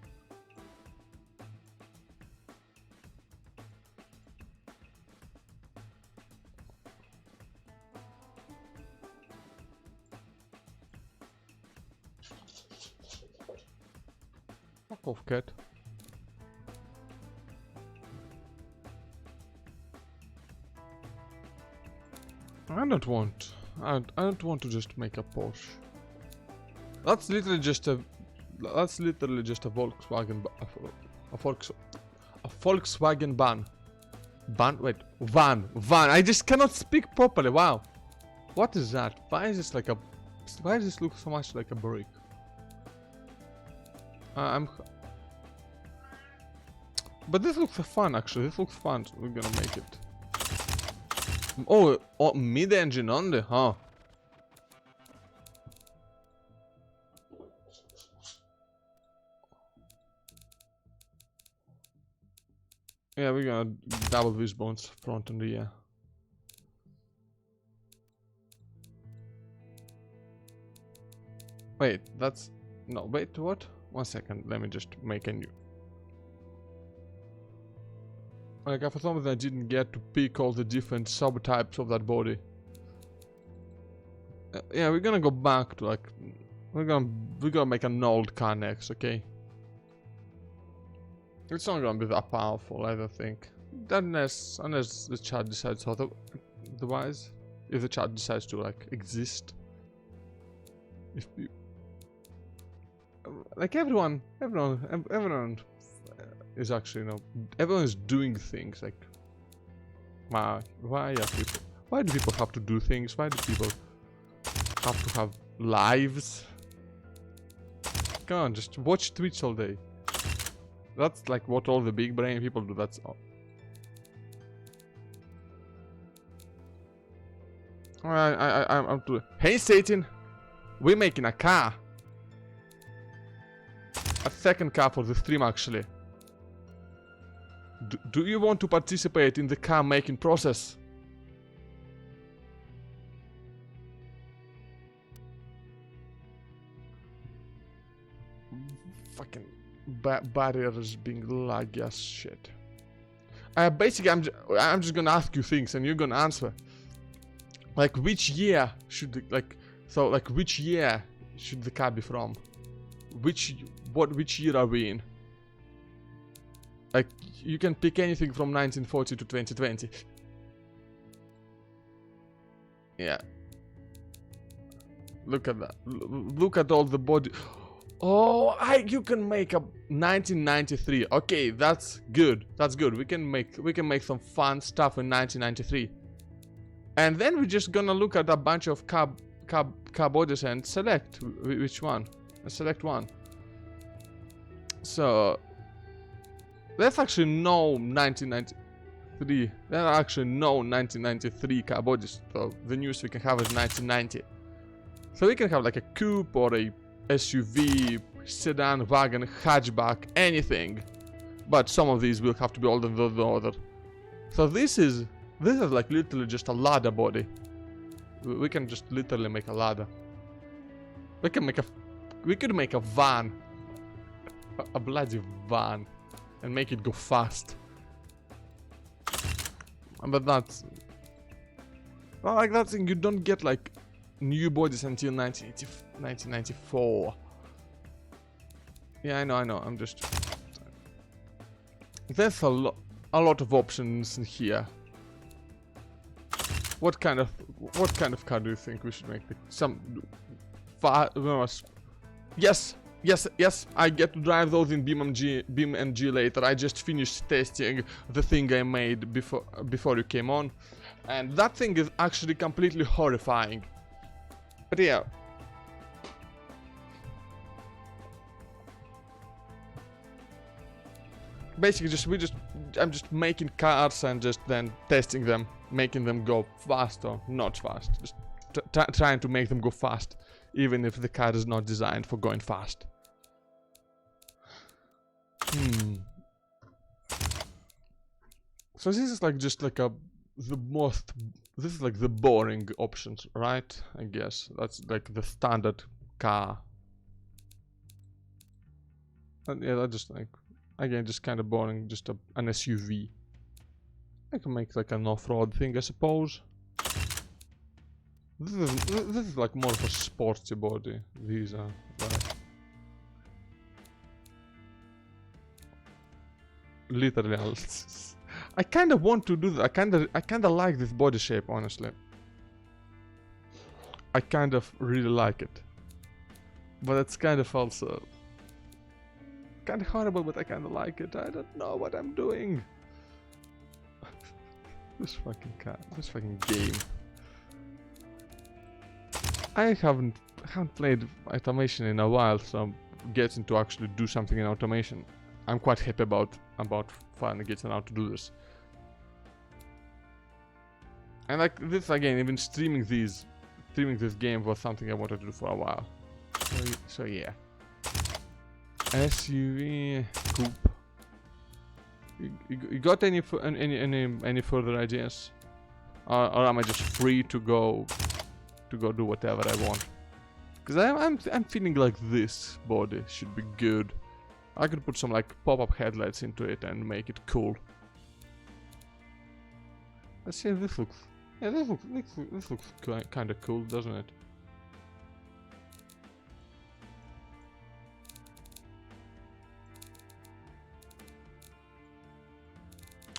Fuck off, cat. I don't want to just make a Porsche. That's literally just a Volkswagen, a Volkswagen van. I just cannot speak properly. Wow, what is that? Why does this look so much like a brick? But this looks fun actually. This looks fun. So we're gonna make it. Oh, mid-engine only, huh? Yeah, we're gonna double wishbones front and rear. Wait, that's... No, wait, what? 1 second, let me just make a new... Like, for some reason I didn't get to pick all the different subtypes of that body. Yeah, we're gonna go back to like... We're gonna make an old car next, okay? It's not gonna be that powerful, I don't think. Unless the chat decides otherwise. If the chat decides to like exist. If you... Like everyone is actually, you know, everyone is doing things like... Why do people have to do things? Why do people have to have lives? Come on, just watch Twitch all day. That's like what all the big brain people do. That's all. I'm doing... Hey Satan! We're making a car! A second car for the stream actually. Do you want to participate in the car making process? fucking barriers being laggy as shit. Basically, I'm just gonna ask you things and you're gonna answer. Like, which year should which year should the car be from? Which year are we in? Like, you can pick anything from 1940 to 2020. Yeah. Look at that. Look at all the body. Oh, you can make a 1993. Okay, that's good. That's good. We can make some fun stuff in 1993. And then we're just gonna look at a bunch of car bodies and select which one. Select one. So there's actually no 1993. There are actually no 1993 car bodies. So the newest we can have is 1990. So we can have like a coupe or a SUV, sedan, wagon, hatchback, anything. But some of these will have to be older than the other. So this is like literally just a ladder body. We can just literally make a ladder. We could make a van. A bloody van. And make it go fast. But that's... well, like that thing, you don't get like new bodies until 1994. Yeah, I know, I'm just... there's a lot of options in here. What kind of car do you think we should make? Yes, I get to drive those in BeamNG later. I just finished testing the thing I made before you came on. And that thing is actually completely horrifying. But yeah. Basically, I'm just making cars and just then testing them, making them go fast or not fast. Just trying to make them go fast, even if the car is not designed for going fast. So this is like just like this is like the boring options, right? I guess that's like the standard car. And yeah, that's just like, again, just kind of boring, just an SUV. I can make like an off-road thing, I suppose. This is like more of a sporty body. These are like literally. I kind of want to do that. I kind of like this body shape, honestly. I kind of really like it, but it's kind of also kind of horrible. But I kind of like it. I don't know what I'm doing. This fucking game. I haven't played automation in a while, so I'm getting to actually do something in automation. I'm quite happy about finally getting out to do this. And like this again, even streaming this game was something I wanted to do for a while. So yeah. SUV coupe. You got any further ideas, or am I just free to go do whatever I want? Because I'm feeling like this body should be good. I could put some like pop-up headlights into it and make it cool. Let's see if this looks. Yeah, this looks kind of cool, doesn't it?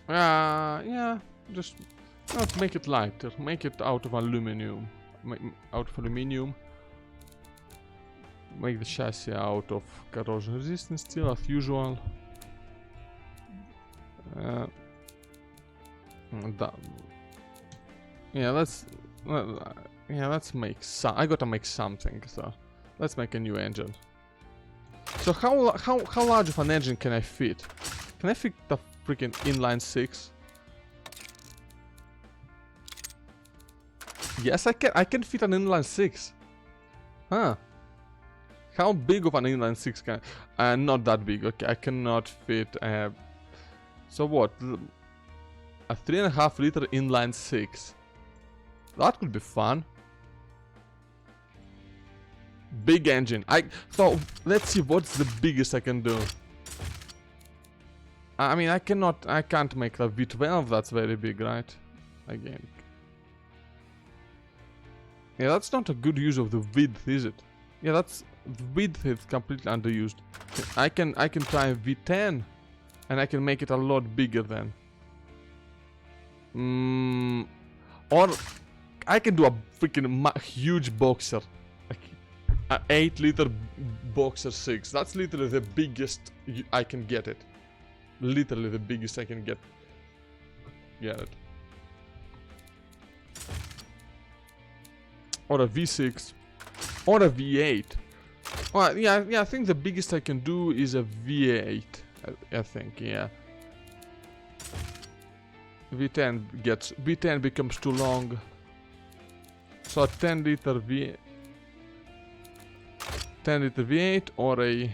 Yeah, just make it lighter, make it out of aluminium, make the chassis out of corrosion resistant steel as usual. Let's make some. I gotta make something, so let's make a new engine. So how large of an engine can I fit? Can I fit the freaking inline 6? Yes, I can. I can fit an inline 6. Huh? How big of an inline 6 can? Not that big. Okay, I cannot fit. So what? A 3.5 liter inline 6. That could be fun. big engine. So let's see what's the biggest I can do. I mean, I can't make a V12 that's very big, right? Again. Yeah, that's not a good use of the width, is it? Yeah, that's width is completely underused. I can try a V10 and I can make it a lot bigger then. Or I can do a freaking huge boxer. Like a 8-liter boxer 6. That's literally the biggest I can get it. Literally the biggest I can get it. Or a V6. Or a V8. Well, yeah, I think the biggest I can do is a V8. I think, yeah. V10 becomes too long. So a 10-liter V8 or a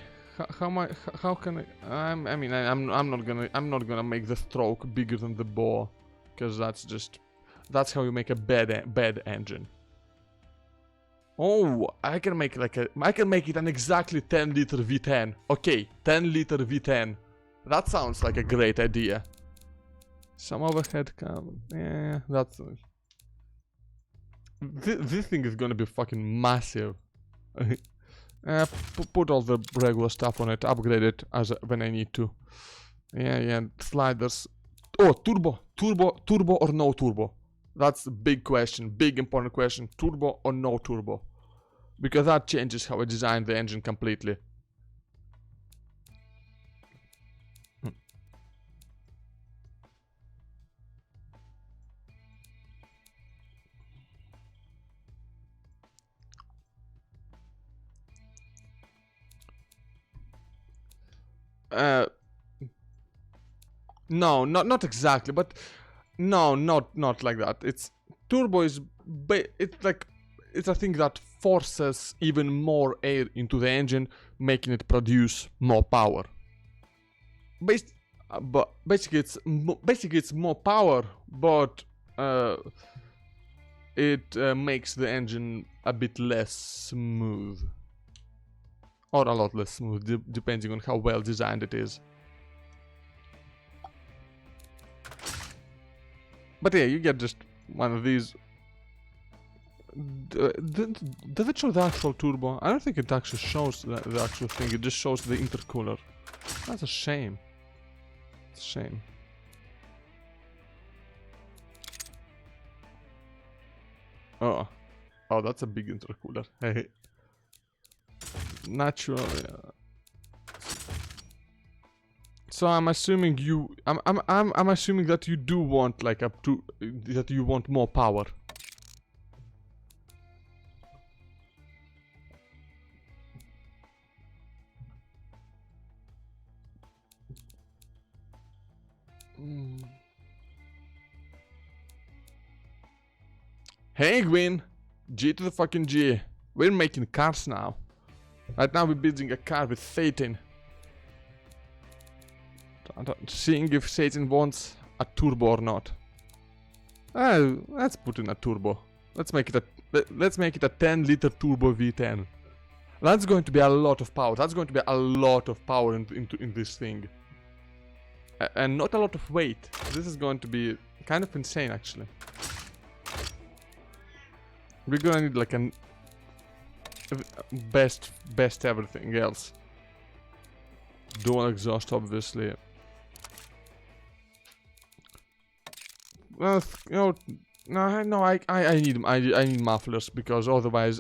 how can I mean I'm not gonna make the stroke bigger than the bore, because that's how you make a bad engine. Oh, I can make it an exactly 10-liter V10. Okay, 10-liter V10. That sounds like a great idea. Some overhead cam. Yeah, that's this thing is gonna be fucking massive. Put all the regular stuff on it, upgrade it when I need to. Yeah, sliders. Oh, turbo or no turbo? That's a big question, big important question. Turbo or no turbo? Because that changes how I design the engine completely. No, not exactly, but no, not like that. It's turbo is it's a thing that forces even more air into the engine, making it produce more power. But basically it's more power, but it makes the engine a bit less smooth. Or a lot less smooth, depending on how well designed it is. But yeah, you get just one of these. Does it show the actual turbo? I don't think it actually shows the actual thing, it just shows the intercooler. That's a shame. It's a shame. Oh, that's a big intercooler. Hey. Natural. So I'm assuming I'm assuming that you do want like that you want more power. Hey Gwyn, G to the fucking G. We're making cars now. Right now we're building a car with Satan. Seeing if Satan wants a turbo or not. Let's put in a turbo. Let's make it a 10-liter turbo V10. That's going to be a lot of power. That's going to be a lot of power in this thing. And not a lot of weight. This is going to be kind of insane, actually. We're gonna need like a best everything else. Dual exhaust, obviously. Well, you know, I need mufflers, because otherwise,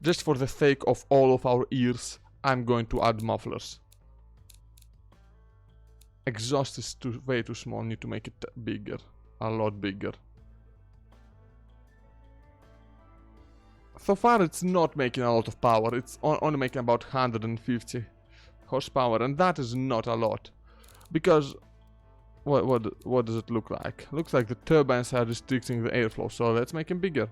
just for the sake of all of our ears, I'm going to add mufflers. Exhaust is way too small. Need to make it bigger, a lot bigger. So far, it's not making a lot of power. It's only making about 150 horsepower, and that is not a lot, because what does it look like? Looks like the turbines are restricting the airflow, so let's make them bigger.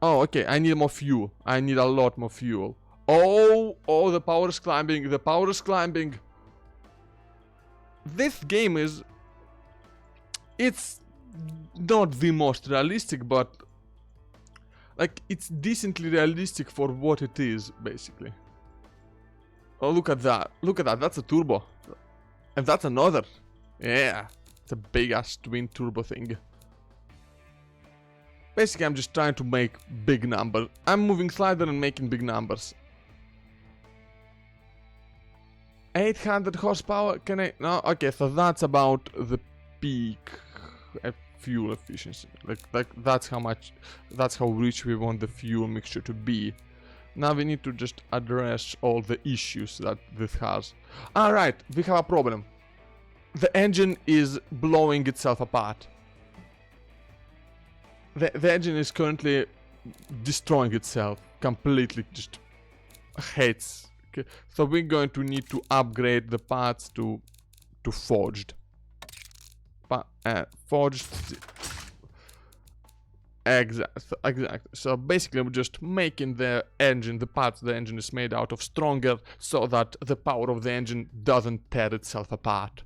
Oh, okay, I need more fuel. I need a lot more fuel. Oh, the power is climbing. The power is climbing. This game is... It's not the most realistic, but Like, it's decently realistic for what it is, basically. Oh, look at that. Look at that. That's a turbo. And that's another. Yeah. It's a big-ass twin turbo thing. Basically, I'm just trying to make big numbers. I'm moving slider and making big numbers. 800 horsepower? Can I? No? Okay, so that's about the peak fuel efficiency. Like that's how much, that's how rich we want the fuel mixture to be. Now we need to just address all the issues that this has. Alright, we have a problem. The engine is blowing itself apart. The engine is currently destroying itself completely, just hates. Okay. So we're going to need to upgrade the parts to forged. Forged. Exactly. So basically we're just making the engine, the parts the engine is made out of, stronger, so that the power of the engine doesn't tear itself apart.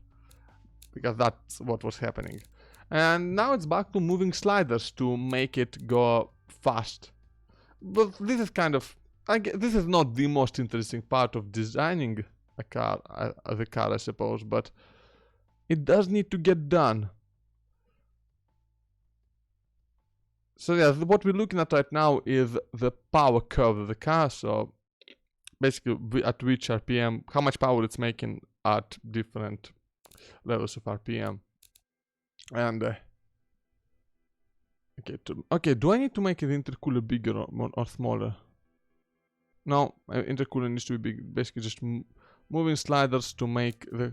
Because that's what was happening. And now it's back to moving sliders to make it go fast. But this is kind of, this is not the most interesting part of designing a car, the car I suppose, but it does need to get done. So yeah, what we're looking at right now is the power curve of the car, so basically at which RPM, how much power it's making at different levels of RPM. And okay, do I need to make the intercooler bigger or smaller? No, intercooler needs to be big. Basically just moving sliders to make the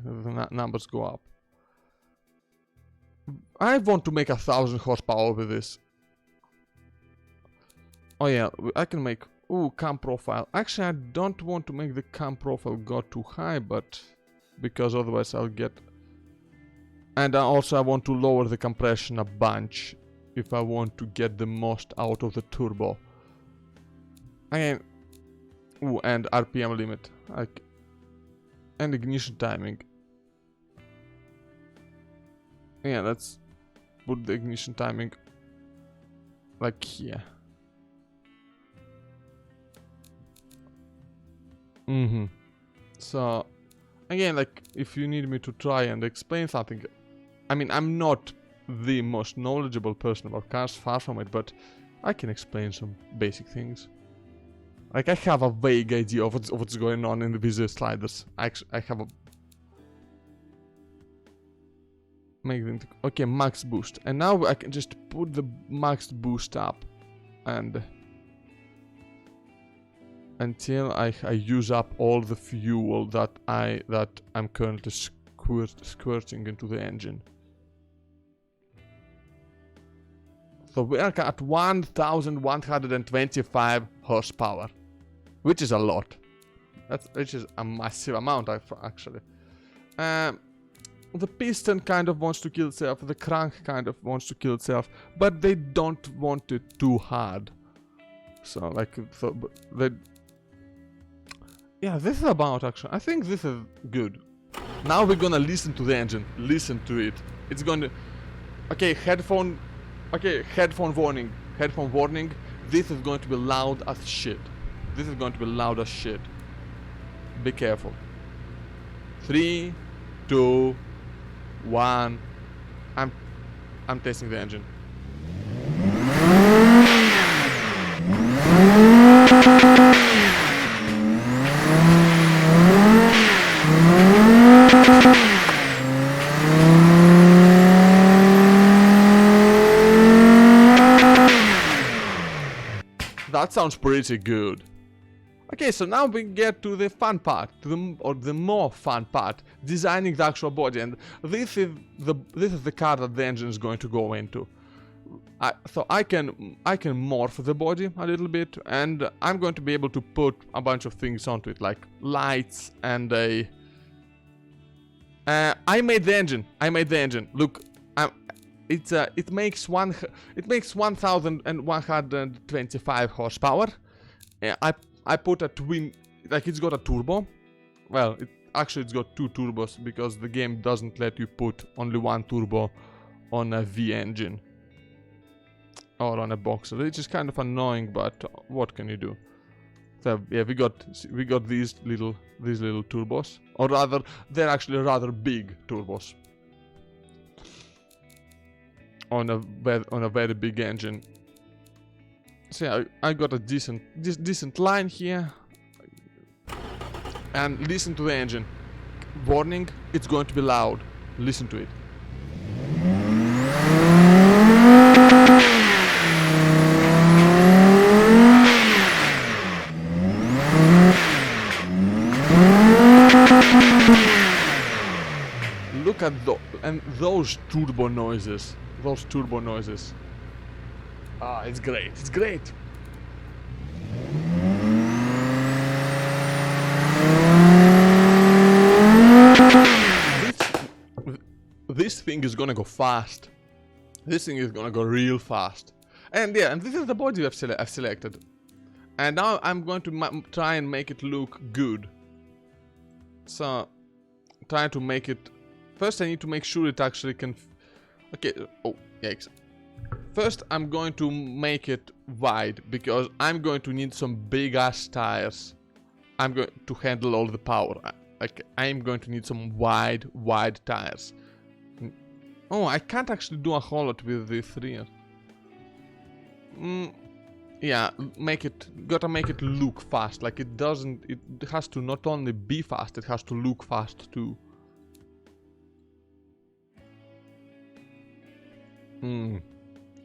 numbers go up. I want to make 1000 horsepower with this. Oh yeah, I can make, ooh, cam profile. Actually, I don't want to make the cam profile go too high, but because otherwise I'll get. And also I want to lower the compression a bunch if I want to get the most out of the turbo. Again, ooh, and RPM limit, like, and ignition timing. Yeah, let's put the ignition timing like here. So, again, like, if you need me to try and explain something, I mean, I'm not the most knowledgeable person about cars, far from it, but I can explain some basic things. Like, I have a vague idea of what's going on in the visual sliders. I have a... Okay, max boost. And now I can just put the max boost up and... until I use up all the fuel that I'm currently squirting into the engine. So we are at 1125 horsepower, which is a lot. Which is a massive amount, actually. The piston kind of wants to kill itself. The crank kind of wants to kill itself, but they don't want it too hard. So yeah, this is about actually. I think this is good. Now we're gonna listen to the engine. Listen to it. It's going to. Okay, headphone. Okay, headphone warning. Headphone warning. This is going to be loud as shit. This is going to be loud as shit. Be careful. 3, 2, 1. I'm testing the engine. That sounds pretty good. Okay, so now we get to the fun part, the more fun part, designing the actual body, and this is the car that the engine is going to go into. So I can morph the body a little bit, and I'm going to be able to put a bunch of things onto it, like lights and a. I made the engine. Look, it makes 1125 horsepower. I put a twin, like it's got a turbo. Well, it's got 2 turbos because the game doesn't let you put only 1 turbo on a V engine. or on a Boxer, which is kind of annoying, but what can you do? So yeah, we got these little turbos, or rather, they're actually rather big turbos on a very big engine. So yeah, I got a decent line here, and listen to the engine. Warning, it's going to be loud. Listen to it. Look at those turbo noises. Ah, it's great. It's great. This thing is gonna go fast. This thing is gonna go real fast. And yeah, and this is the body I've selected. And now I'm going to try and make it look good. So, trying to make it... First I need to make sure it actually can... Okay, oh, yikes. First I'm going to make it wide, because I'm going to need some big ass tires. I'm going to handle all the power. I'm going to need some wide tires. Oh, I can't actually do a whole lot with this rear. Yeah, gotta make it look fast. Like it has to not only be fast, it has to look fast too.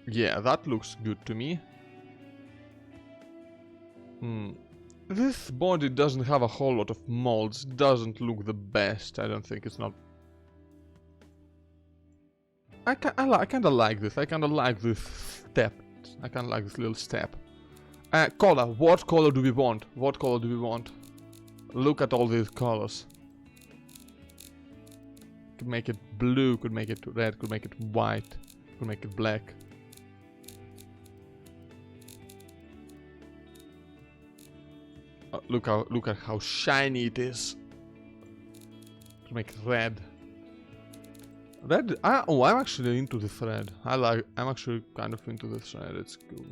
Yeah, that looks good to me. This body doesn't have a whole lot of molds. Doesn't look the best. I don't think it's not. I kinda like this. I kinda like this step. I kinda like this little step. Color. What color do we want? What color do we want? Look at all these colors. Could make it blue, could make it red, could make it white, could make it black. Look at how shiny it is. To make it red. Red. Oh, I'm actually into this red. I'm actually kind of into this red. It's cool.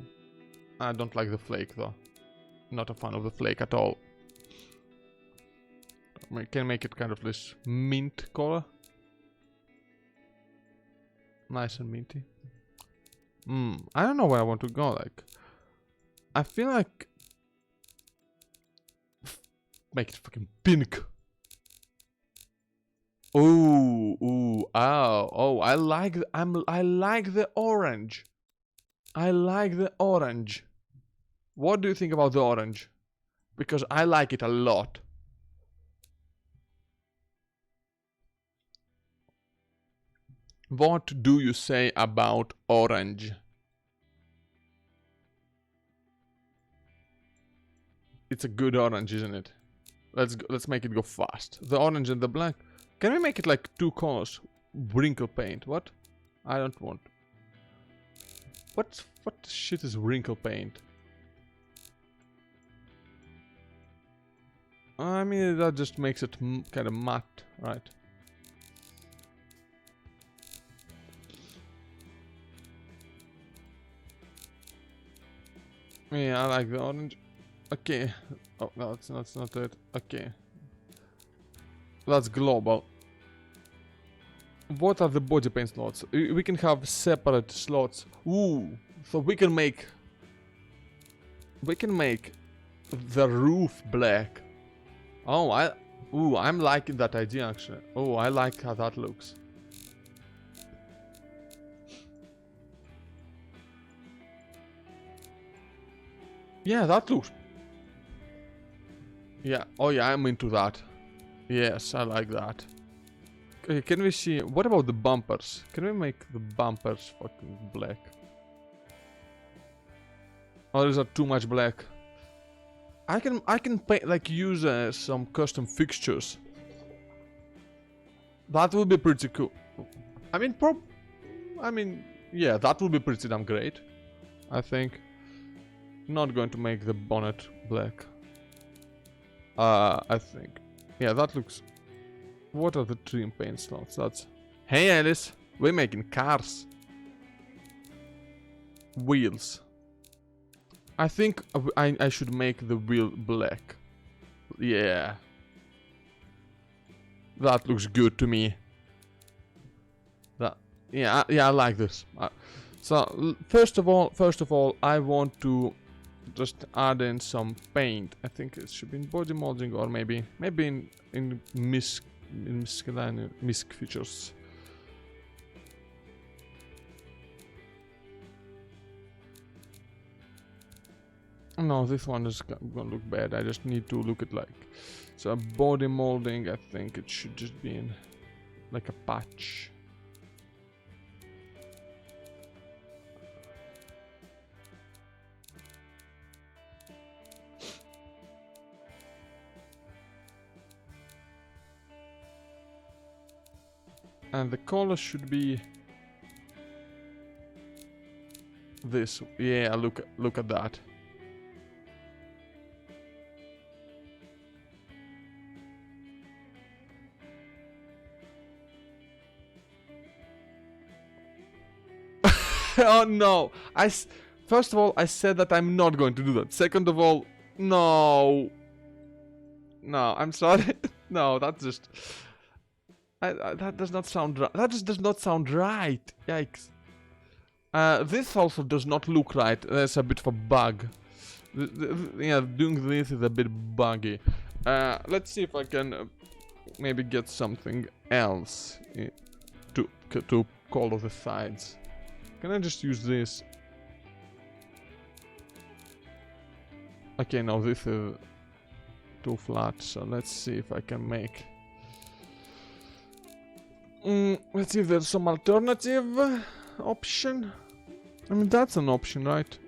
I don't like the flake though. Not a fan of the flake at all. I can make it kind of this mint color. Nice and minty. I don't know where I want to go. Like, I feel like make it fucking pink. I like the orange. I like the orange. What do you think about the orange? Because I like it a lot. What do you say about orange? It's a good orange, isn't it? Let's make it go fast. The orange and the black. Can we make it like two colors? Wrinkle paint. What? I don't want. What shit is wrinkle paint? I mean, that just makes it kind of matte, right? Yeah, I like the orange. Okay. Oh, no, that's not it. Okay. That's global. What are the body paint slots? We can have separate slots. Ooh, so we can make the roof black. Oh, I'm liking that idea actually. Oh, I like how that looks. Yeah, that looks. Yeah. Oh yeah, I'm into that. Yes, I like that. Okay, can we see... What about the bumpers? Can we make the bumpers fucking black? Or is that too much black? I can paint, like, use some custom fixtures. That would be pretty cool. I mean, yeah, that would be pretty damn great. I think. Not going to make the bonnet black. I think. Yeah, that looks... What are the trim paint slots? That's... Hey Alice, we're making cars. wheels. I think I should make the wheel black. Yeah. That looks good to me. Yeah, I like this. So first of all, I want to just add in some paint. I think it should be in body molding or maybe in misc features. No, this one is gonna look bad. I just need to look at like so body molding. I think it should just be in like a patch. And the color should be this. Yeah, look at that. Oh no! First of all, I said that I'm not going to do that. Second of all, no. No, I'm sorry. No, that's just. That does not sound right. That just does not sound right. Yikes. This also does not look right. There's a bit of a bug. Yeah, doing this is a bit buggy. Let's see if I can maybe get something else to color the sides. Can I just use this? Okay, no, this is too flat. So let's see if I can make. Let's see if there's some alternative option. I mean, that's an option, right?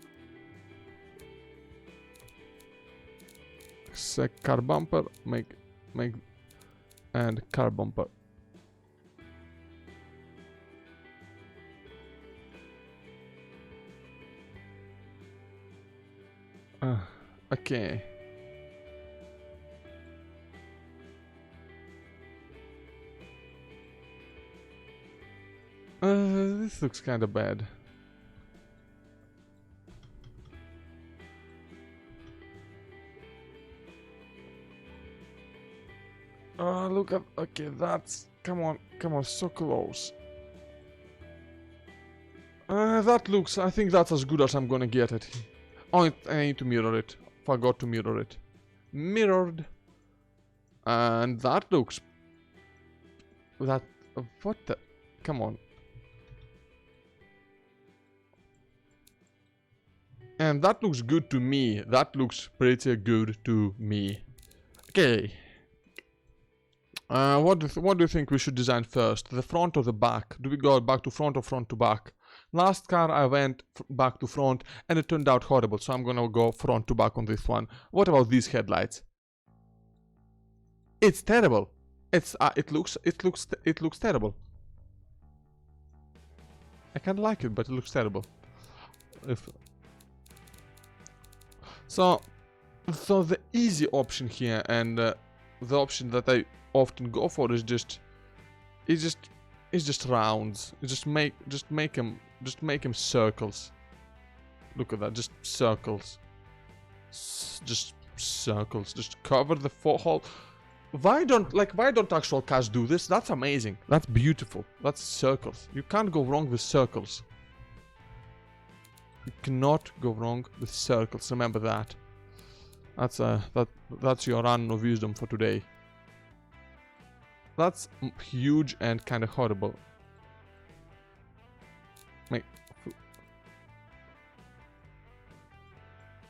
Set car bumper, make, and car bumper. Okay. This looks kind of bad. Look at. Okay, that's. Come on, so close. That looks. I think that's as good as I'm gonna get it. Oh, I need to mirror it. Forgot to mirror it. Mirrored. And that looks. That. What the. Come on. And that looks good to me. That looks pretty good to me. Okay. What do you think we should design first? The front or the back? Do we go back to front or front to back? Last car I went back to front and it turned out horrible, so I'm gonna go front to back on this one. What about these headlights? It's terrible. It looks terrible. I kinda like it, but it looks terrible. So the easy option here and the option that I often go for is just rounds. Just make him circles. Look at that, just circles. Just circles. Just cover the whole. Why don't actual cars do this? That's amazing. That's beautiful. That's circles. You can't go wrong with circles. You cannot go wrong with circles. Remember that. That's your run of wisdom for today. That's huge and kind of horrible.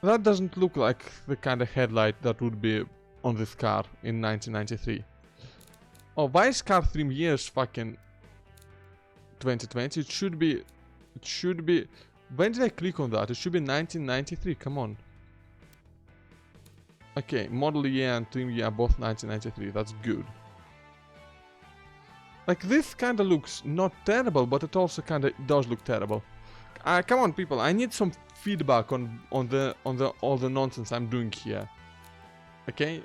That doesn't look like the kind of headlight that would be on this car in 1993. Oh, why is car 3 years fucking 2020? It should be. When did I click on that? It should be 1993. Come on. Okay, model year and trim year both 1993. That's good. Like, this kind of looks not terrible, but it also kind of does look terrible. Come on, people. I need some feedback on all the nonsense I'm doing here. Okay.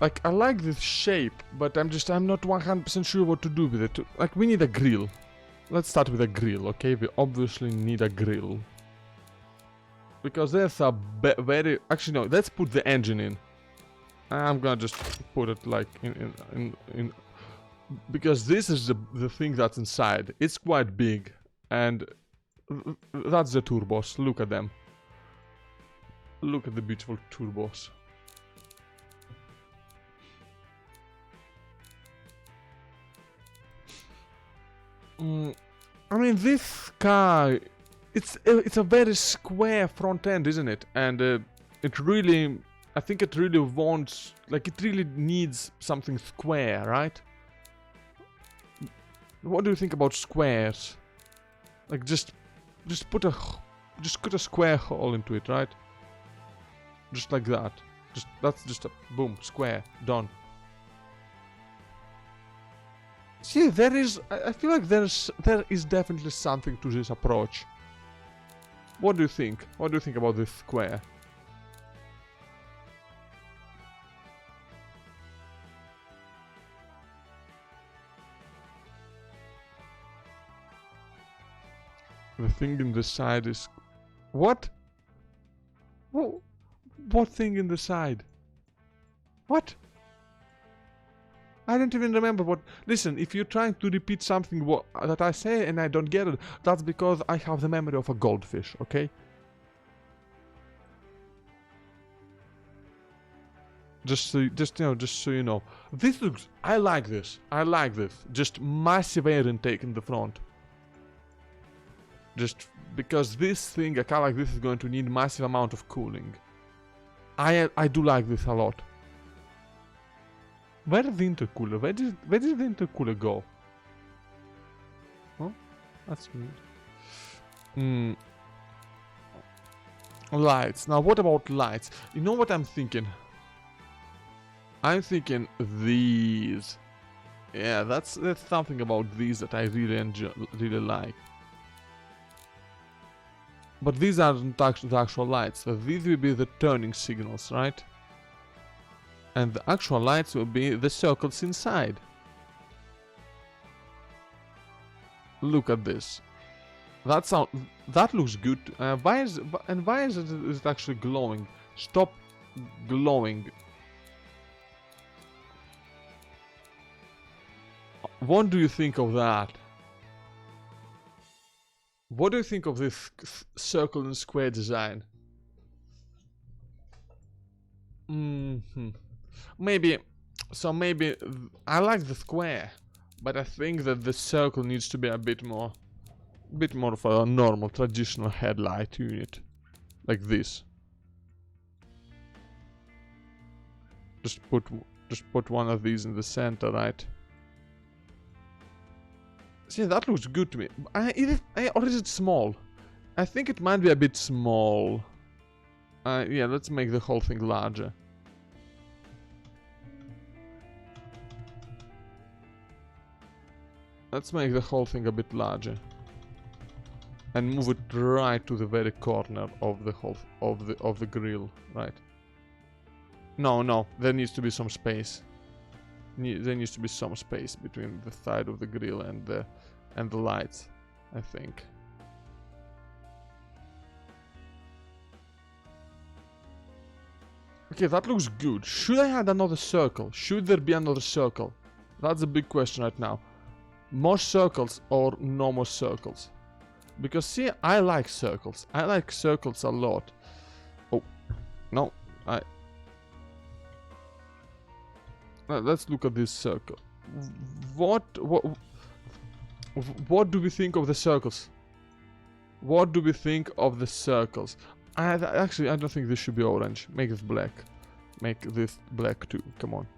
Like, I like this shape, but I'm not 100% sure what to do with it. Like, we need a grill. Let's start with a grill, okay? We obviously need a grill. Because there's a very... Actually, no, let's put the engine in. I'm gonna just put it, like, in because this is the thing that's inside. It's quite big. And that's the turbos. Look at them. Look at the beautiful turbos. I mean, this car, it's a very square front end, isn't it? And it really, I think it really wants, like, it really needs something square, right? What do you think about squares? Like, just put a square hole into it, right? Just like that. That's just a boom, square, done. See, I feel like there is definitely something to this approach. What do you think? What do you think about this square? The thing in the side is... What? What thing in the side? What? I don't even remember what... Listen, if you're trying to repeat something that I say and I don't get it, that's because I have the memory of a goldfish, okay? Just so you know. This looks... I like this. I like this. Just massive air intake in the front. Just because this thing, a car like this, is going to need massive amount of cooling. I do like this a lot. Where is the intercooler? Where did the intercooler go? Oh, that's weird. Lights. Now, what about lights? You know what I'm thinking? I'm thinking these. Yeah, that's something about these that I really like. But these aren't the actual lights. So these will be the turning signals, right? And the actual lights will be the circles inside. Look at this. That looks good. Why is it actually glowing? Stop glowing. What do you think of that? What do you think of this circle and square design? Maybe I like the square, but I think that the circle needs to be a bit more of a normal traditional headlight unit, like this. Just put one of these in the center, right? See, that looks good to me. Or is it small? I think it might be a bit small. Yeah, let's make the whole thing larger. Let's make the whole thing a bit larger. And move it right to the very corner of the of the grill, right? No, there needs to be some space. There needs to be some space between the side of the grill and the lights, I think. Okay, that looks good. Should I add another circle? Should there be another circle? That's a big question right now. More circles or no more circles? Because see, I like circles. I like circles a lot. Oh, no, let's look at this circle. What do we think of the circles? What do we think of the circles? Actually, I don't think this should be orange. Make this black. Make this black too. Come on.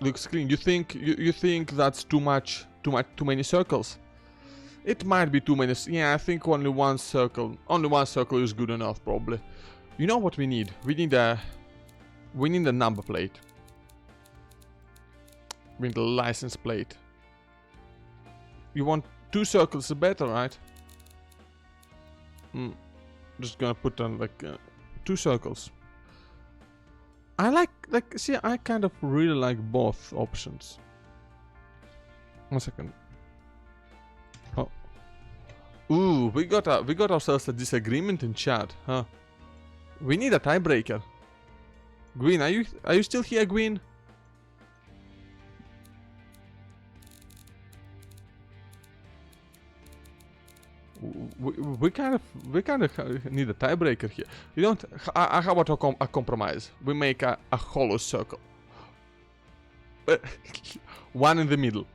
Looks clean. You think that's too many circles? It might be too many. Yeah, I think only one circle is good enough, probably. You know what we need? We need a number plate. We need a license plate. You want 2 circles are better, right? Just gonna put on like 2 circles. I like, see, I kind of really like both options. 1 second. Oh. Ooh, we got ourselves a disagreement in chat, huh? We need a tiebreaker. Gwyn, are you still here, Gwyn? We kind of need a tiebreaker here. You don't. How about a compromise? We make a hollow circle. One in the middle.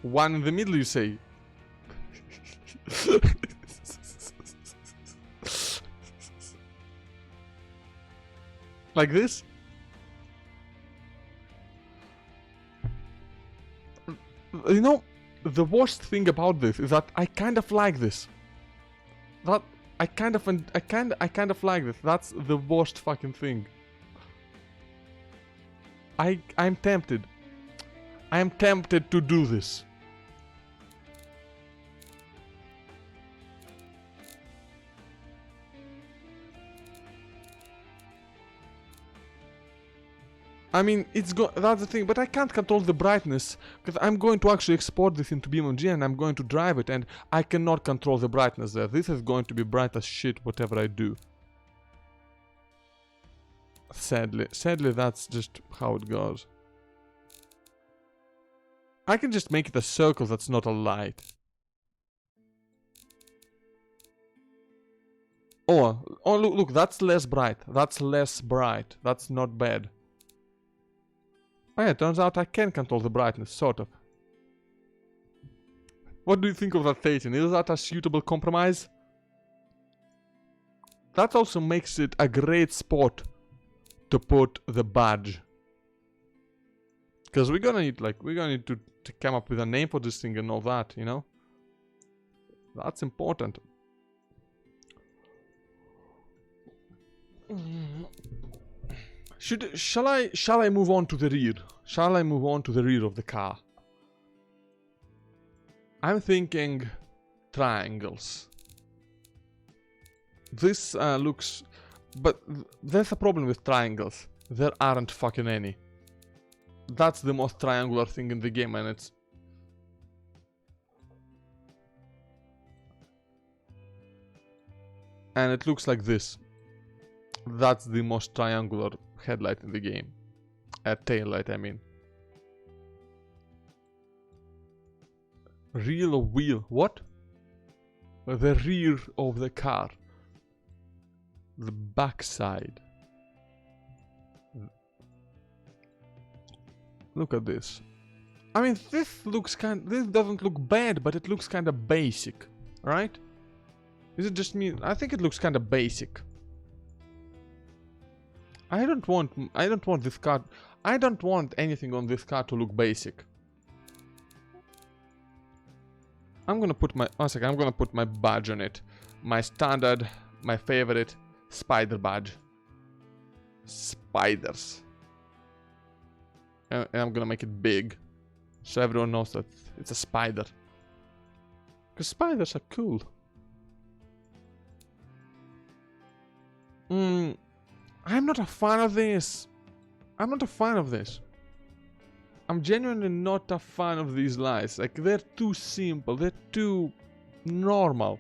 One in the middle, you say? Like this? You know, the worst thing about this is that I kind of like this. That I kind of like this. That's the worst fucking thing. I'm tempted. I'm tempted to do this. I mean, that's the thing, but I can't control the brightness, because I'm going to actually export this into BeamNG and I'm going to drive it, and I cannot control the brightness there. This is going to be bright as shit, whatever I do. Sadly, that's just how it goes. I can just make it a circle that's not a light. Oh, look, that's less bright. That's less bright. That's not bad. Oh yeah, turns out I can control the brightness, sort of. What do you think of that, Thetan? Is that a suitable compromise? That also makes it a great spot to put the badge. Because we're gonna need to come up with a name for this thing and all that, you know? That's important. Shall I move on to the rear? Shall I move on to the rear of the car? I'm thinking triangles. This looks... But there's a problem with triangles. There aren't fucking any. That's the most triangular thing in the game, and it's... And it looks like this. That's the most triangular headlight in the game. Tail light, I mean. Rear wheel. What? The rear of the car. The backside. Look at this. I mean, this doesn't look bad, but it looks kind of basic, right? Is it just me? I think it looks kind of basic. I don't want this car. I don't want anything on this car to look basic. I'm gonna put my... One second, I'm gonna put my badge on it. My standard, my favorite spider badge. Spiders. And I'm gonna make it big. So everyone knows that it's a spider. Because spiders are cool. I'm not a fan of this. I'm not a fan of this. I'm genuinely not a fan of these lights. Like, they're too simple. They're too normal.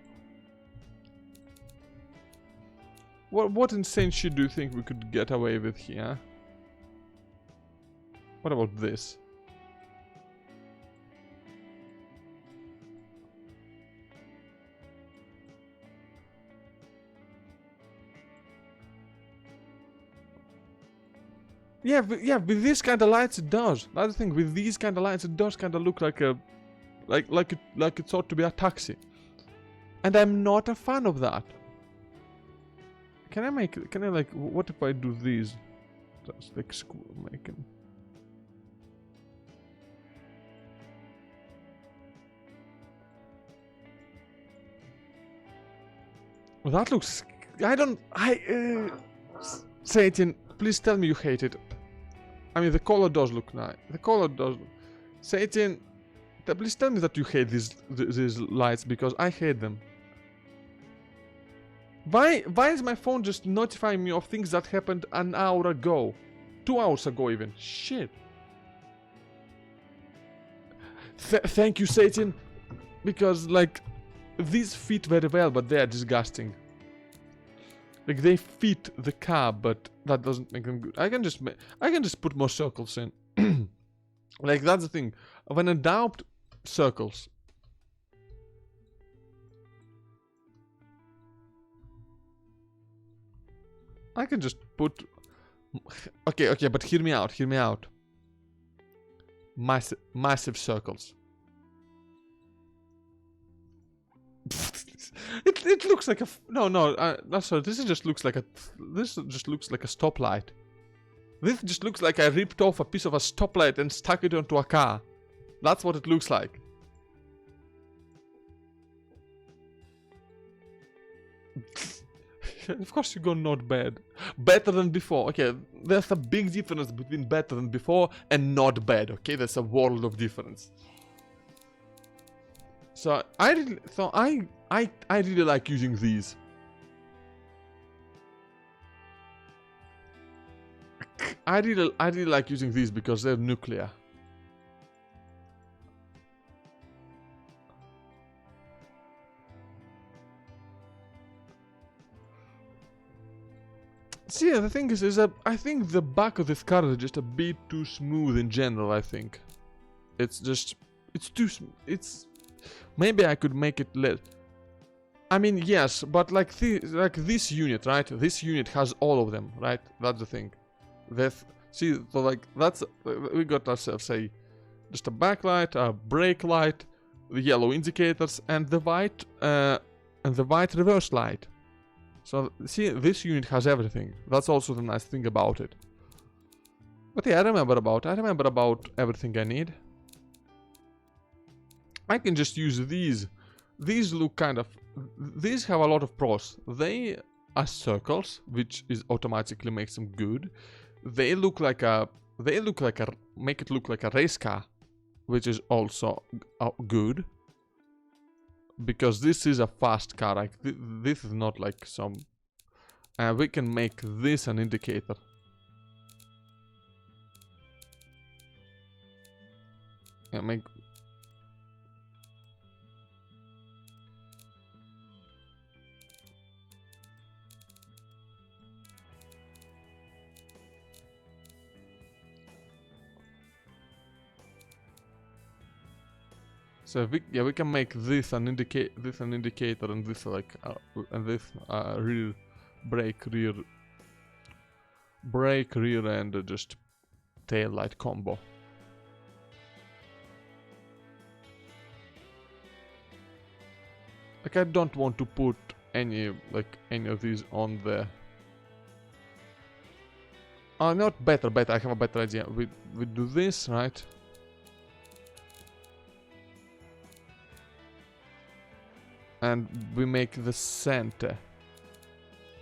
What insane shit do you think we could get away with here? What about this? Yeah, with these kind of lights it does. That's the thing, with these kind of lights it does kind of look like a... Like it ought to be a taxi. And I'm not a fan of that. Can I like, what if I do these? Just like, make them... Well, that looks... Satan, please tell me you hate it. I mean, the color does look nice. The color does. Satan, please tell me that you hate these lights, because I hate them. Why is my phone just notifying me of things that happened an hour ago? 2 hours ago even. Shit. Thank you, Satan. Because, like, these fit very well, but they are disgusting. Like, they fit the car, but that doesn't make them good. I can just put more circles in. Like, that's the thing. When I doubt circles. I can just put... Okay, but hear me out. Massive circles. It looks like a... No, sorry, this just looks like a stoplight. This just looks like I ripped off a piece of a stoplight and stuck it onto a car. That's what it looks like. Of course you go not bad. Better than before. Okay, there's a big difference between better than before and not bad, okay? There's a world of difference. So I really like using these. I really like using these because they're nuclear. See, the thing is that I think the back of this car is just a bit too smooth in general, I think. It's too smooth. Maybe I could make it less. I mean, yes, but like this unit, right? This unit has all of them, right? That's the thing. See, so like, we got ourselves just a backlight, a brake light, the yellow indicators, and the white reverse light. So, see, this unit has everything. That's also the nice thing about it. But yeah, I remember about everything I need. I can just use these. These look kind of... These have a lot of pros. They are circles, which automatically makes them good. Make it look like a race car, which is also good. Because this is a fast car, like this is not like some... we can make this an indicator. Yeah, make... So we can make this an indicator, and this like rear brake rear and just tail light combo. Like, I don't want to put any of these on the... not better. I have a better idea. We do this, right? And we make the center,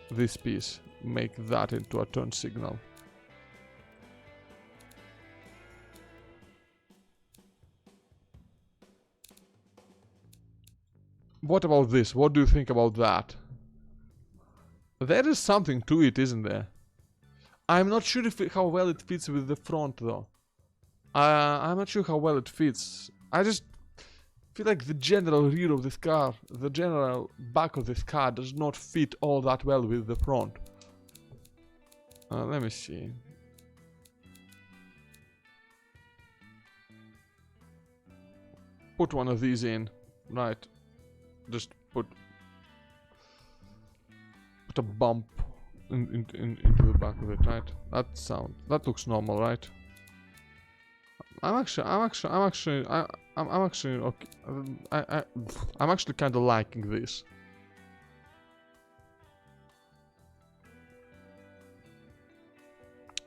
this piece, make that into a turn signal. What about this? What do you think about that? There is something to it, isn't there? I'm not sure how well it fits with the front, though. I'm not sure how well it fits. I just feel like the general rear of this car, the general back of this car does not fit all that well with the front. Let me see. Put one of these in, right? Just put a bump into the back of it, right? That looks normal, right? I'm actually okay. I'm actually kind of liking this.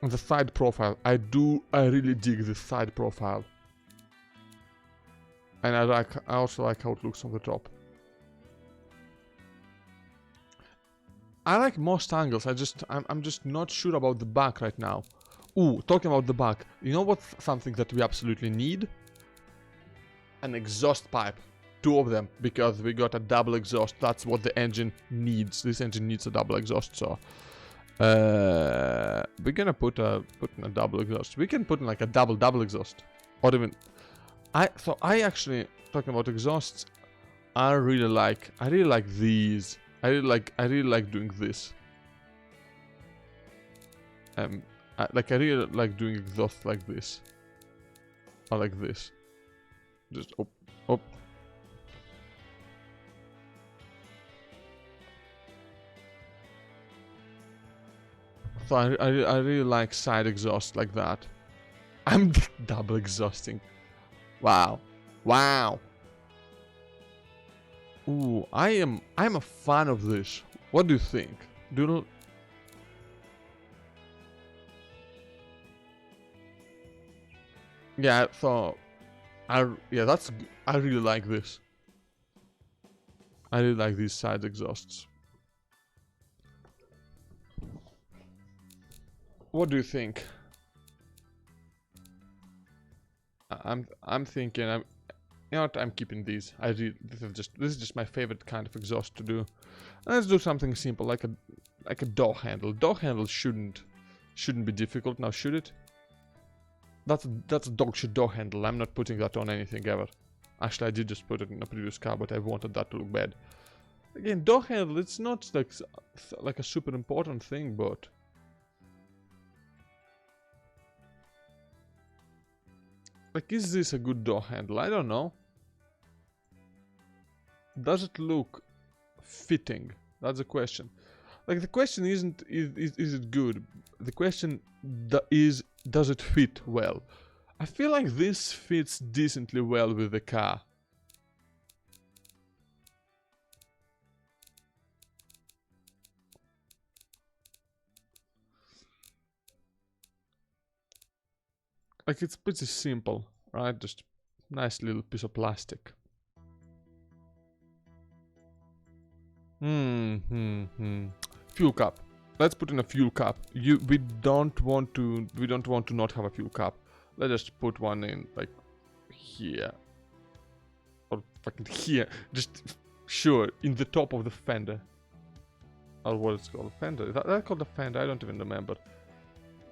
The side profile, I really dig this side profile, and I also like how it looks on the top. I like most angles. I'm just not sure about the back right now. Ooh, talking about the back. You know what's something that we absolutely need? An exhaust pipe. 2 of them, because we got a double exhaust. That's what the engine needs. This engine needs a double exhaust, so... we're gonna put in a double exhaust. We can put in like a double exhaust. Or even... So I actually, talking about exhausts, I really like these. I really like doing this. I really like doing exhaust like this. Or like this. Just up. So I really like side exhaust like that. I'm double exhausting. Wow. Ooh, I'm a fan of this. What do you think? Do you... Yeah, so I really like this. I really like these side exhausts. What do you think? I'm thinking you know what, I'm keeping these. This is just my favorite kind of exhaust to do. Let's do something simple like a door handle. Door handle shouldn't be difficult now, should it? That's a dog shit door handle. I'm not putting that on anything ever. Actually, I did just put it in a previous car, but I wanted that to look bad. Again, door handle, it's not like a super important thing, but... Like, is this a good door handle? I don't know. Does it look fitting? That's the question. Like, the question isn't, is it good? The question is, does it fit well? I feel like this fits decently well with the car. Like, it's pretty simple, right? Just nice little piece of plastic. Fuel cap. Let's put in a fuel cap. We don't want to not have a fuel cap. Let's just put one in like here. Or fucking here. Just sure, in the top of the fender. Or what it's called, fender. Is that called a fender? I don't even remember.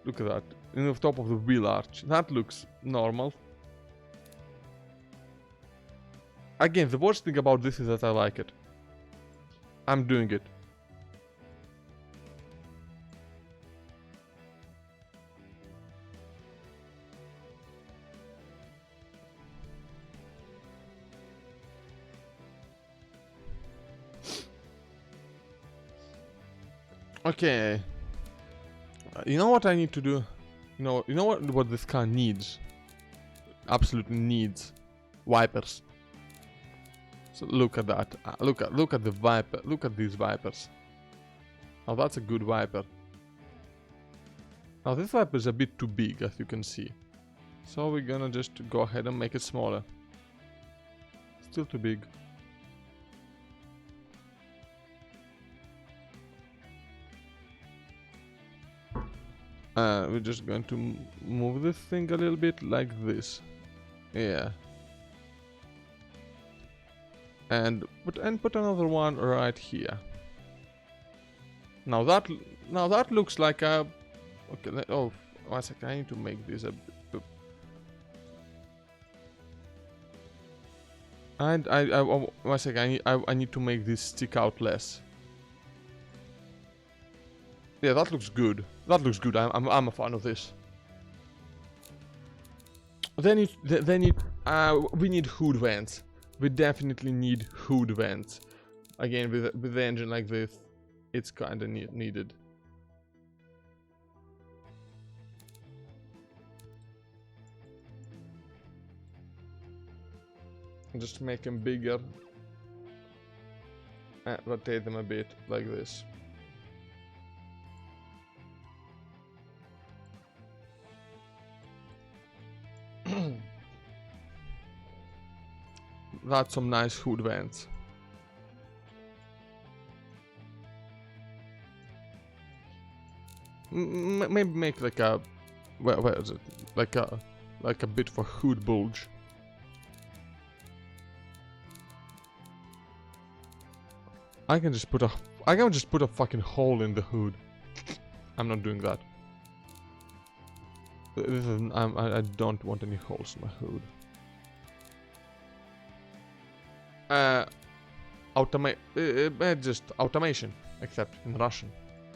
Look at that. In the top of the wheel arch. That looks normal. Again, the worst thing about this is that I like it. I'm doing it. Okay. You know what I need to do? You know what this car needs? Absolutely needs wipers. So look at that. Look at the wiper. Look at these wipers. Now that's a good wiper. Now this wiper is a bit too big, as you can see. So we're gonna just go ahead and make it smaller. Still too big. We're just going to move this thing a little bit like this. Yeah. And put another one right here. Now that looks like a... Okay, oh, one second, I need to make this a bit... And one second, I need to make this stick out less. Yeah, that looks good. That looks good. I'm a fan of this. Then we need hood vents. We definitely need hood vents. Again, with the engine like this, it's kinda needed. Just make them bigger. And rotate them a bit like this. That's some nice hood vents. Maybe make like a where is it? Like a bit of a hood bulge. I can just put a fucking hole in the hood. I'm not doing that. This is, I don't want any holes in my hood. Just automation, except in Russian.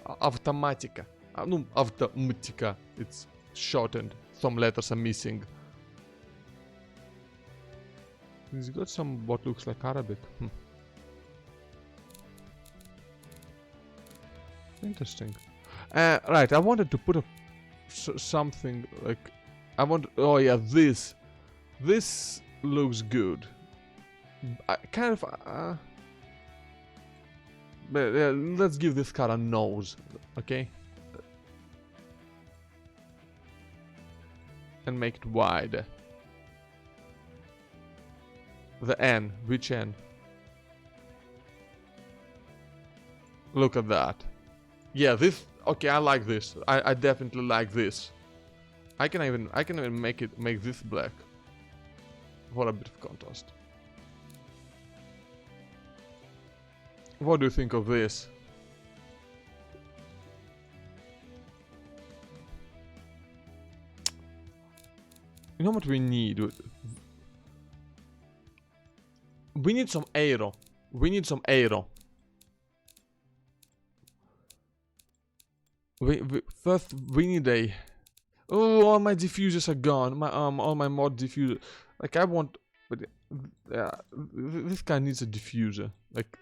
Автоматика. No, автоматика. It's shortened. Some letters are missing. It's got some what looks like Arabic. Interesting. Right, I wanted to put something like... Oh yeah, this. This looks good. Kind of... but, let's give this car a nose, okay? And make it wide. The N. Which N? Look at that. Yeah, this... Okay, I like this. I definitely like this. I can even make this black. For a bit of contrast. What do you think of this? You know what we need? We need some aero. We need some aero. First we need a... Oh, all my diffusers are gone. My all my mod diffusers. Like I want, but yeah, this guy needs a diffuser. Like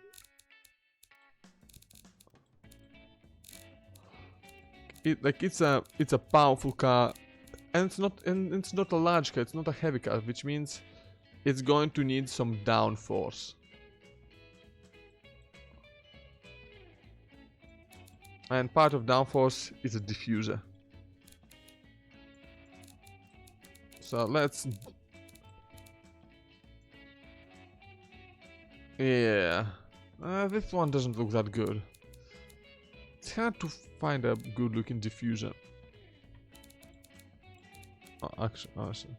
it's a powerful car, and it's not a large car. It's not a heavy car, which means it's going to need some downforce. And part of downforce is a diffuser. So let's... Yeah. This one doesn't look that good. It's hard to find a good looking diffuser. Oh, actually, awesome.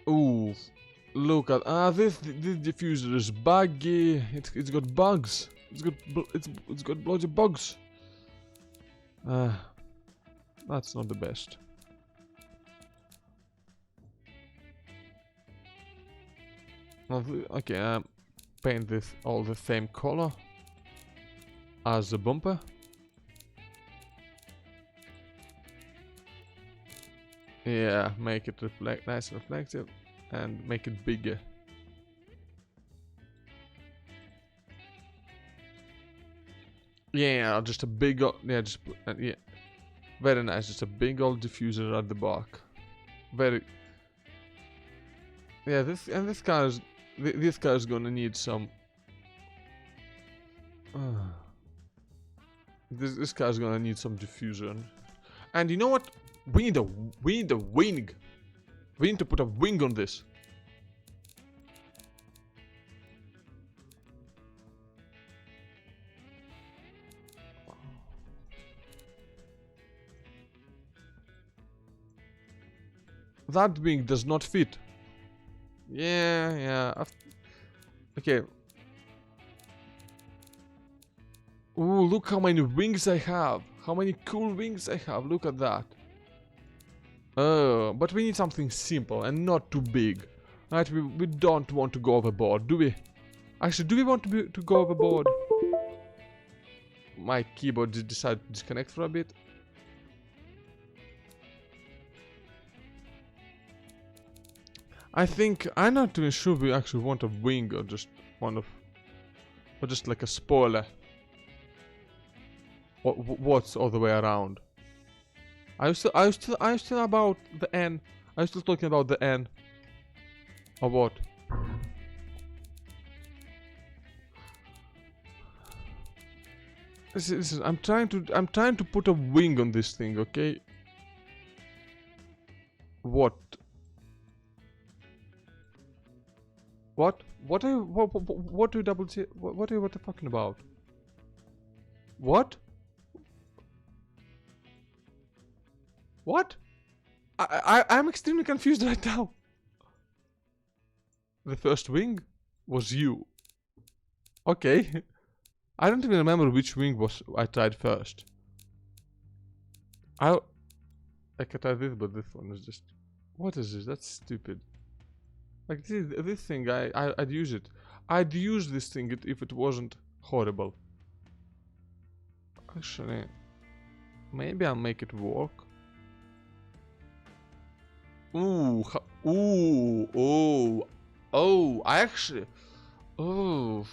Ooh, look at this diffuser is buggy. It's got bugs. It's got loads of bugs. That's not the best. Okay, paint this all the same color as the bumper. Yeah, make it nice and reflective, and make it bigger. Yeah, just a big old, yeah, just yeah, very nice. Just a big old diffuser at the back. Very. Yeah, this car is gonna need some. This car is gonna need some diffuser, and you know what? We need a wing. We need to put a wing on this. That wing does not fit. Yeah. Okay. Ooh, look how many wings I have. How many cool wings I have. Look at that. Oh, but we need something simple and not too big. Right, we don't want to go overboard, do we? Actually, do we want to go overboard? My keyboard decided to disconnect for a bit. I think I'm not even sure we actually want a wing or just or just like a spoiler. What's all the way around? I was still about the N. I was still talking about the N. Or what? Listen, I'm trying to put a wing on this thing, okay? What? What? What are you? What do you double check? What are you talking about? What? What? I'm extremely confused right now. The first wing was you. Okay. I don't even remember which wing was I tried first. I can try this, but this one is just... What is this? That's stupid. Like this thing, I'd use it. I'd use this thing if it wasn't horrible. Actually, maybe I'll make it work. Ooh, oh, I actually... Oh,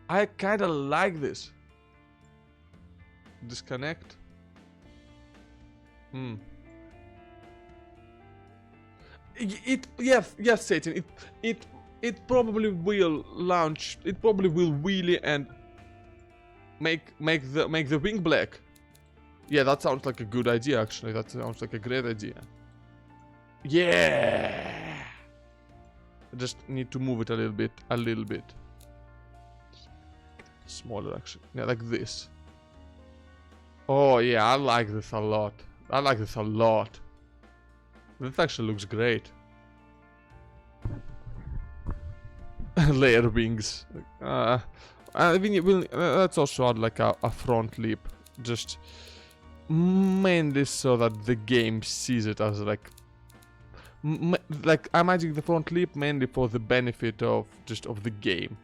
I kinda like this. Disconnect. Yes, Satan. It probably will launch. It probably will wheelie and make the wing black. Yeah, that sounds like a good idea. Actually, that sounds like a great idea. Yeah. I just need to move it a little bit. Smaller, actually. Yeah, like this. Oh yeah, I like this a lot. I like this a lot. This actually looks great. Layer wings. I mean, let's also add like a front lip. Just mainly so that the game sees it as like... like, I'm adding the front lip mainly for the benefit of the game.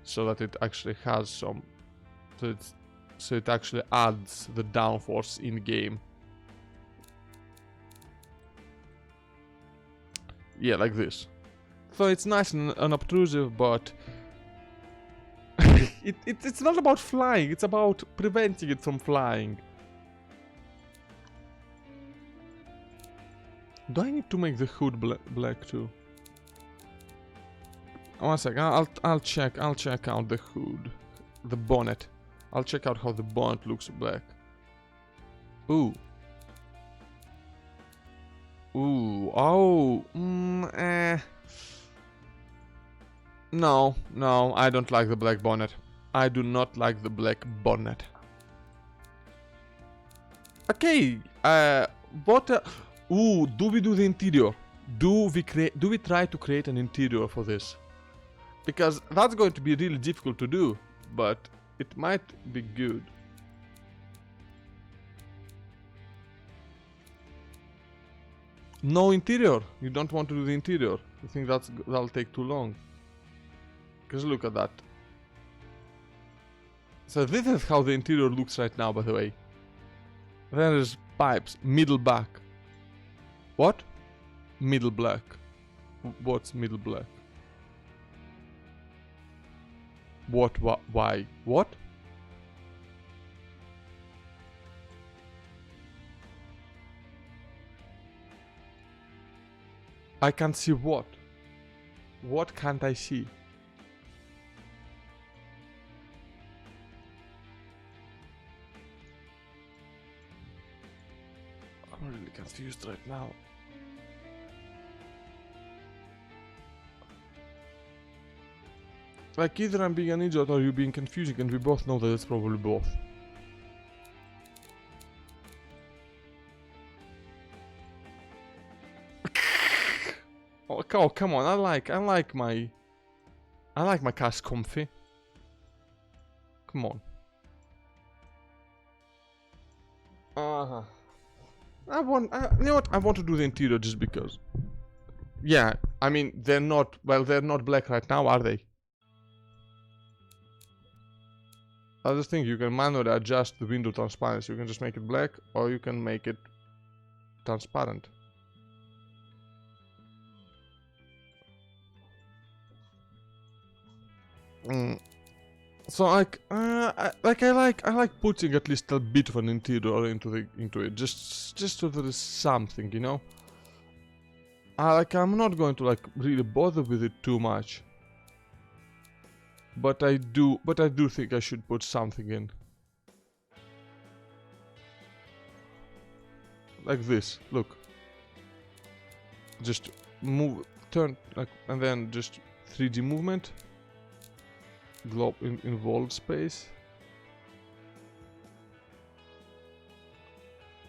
So that it actually has some... So it actually adds the downforce in game. Yeah, like this. So it's nice and unobtrusive, but it's not about flying, it's about preventing it from flying. Do I need to make the hood black too? One second, I'll check out the hood, the bonnet. I'll check out how the bonnet looks black. Ooh. Ooh, oh, No, I don't like the black bonnet. I do not like the black bonnet. Okay, what, ooh, do we do the interior? Do we try to create an interior for this? Because that's going to be really difficult to do, but it might be good. No interior. You don't want to do the interior. You think that'll take too long? Because look at that. So this is how the interior looks right now, by the way. There is pipes, middle black. What? Middle black. What's middle black? What? Why? What? I can't see what? What can't I see? I'm really confused right now. Like, either I'm being an idiot or you're being confusing, and we both know that it's probably both. Oh, come on! I like my cast comfy. Come on. You know what? I want to do the interior just because. Yeah, I mean they're not black right now, are they? I just think you can manually adjust the window transparency. You can just make it black, or you can make it transparent. So like, I like putting at least a bit of an interior into it, just so there is something, you know. I'm not going to like really bother with it too much. But I do think I should put something in. Like this, look. Just move, turn, like, and then just 3D movement. Globe involved space.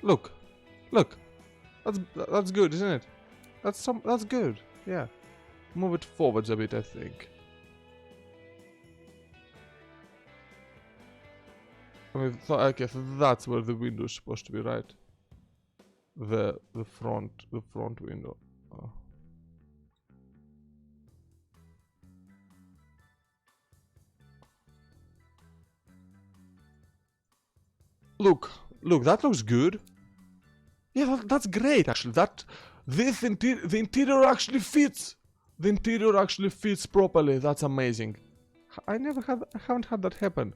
Look, look. That's good, isn't it? That's good. Yeah. Move it forwards a bit, I think. I mean, okay, so that's where the window is supposed to be, right? The front window. Oh. Look, that looks good. Yeah, that's great actually. The interior actually fits. The interior actually fits properly. That's amazing. I haven't had that happen.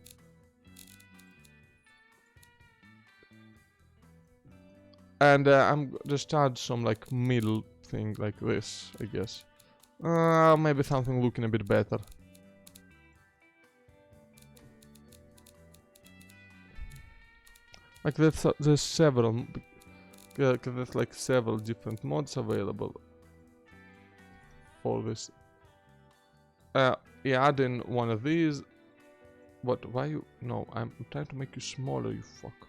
And I'm just add some like middle thing like this, I guess. Maybe something looking a bit better. Like there's several, there's like several different mods available for this. Yeah, add in one of these. What? Why you? No, I'm trying to make you smaller. You fuck.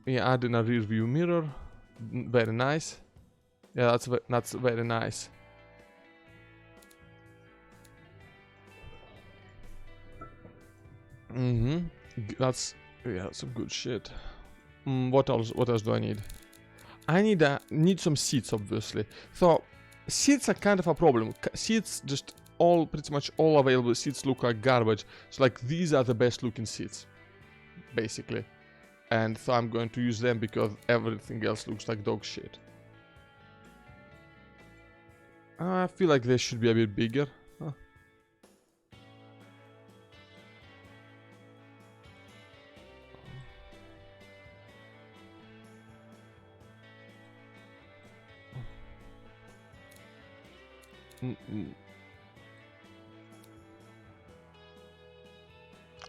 Yeah, add in a rear view mirror. Very nice. Yeah, that's very nice. That's some good shit. What else? What else do I need? I need some seats, obviously. So seats are kind of a problem. Seats, just pretty much all available seats look like garbage. So like these are the best looking seats, basically. And so I'm going to use them because everything else looks like dog shit. I feel like they should be a bit bigger. Huh.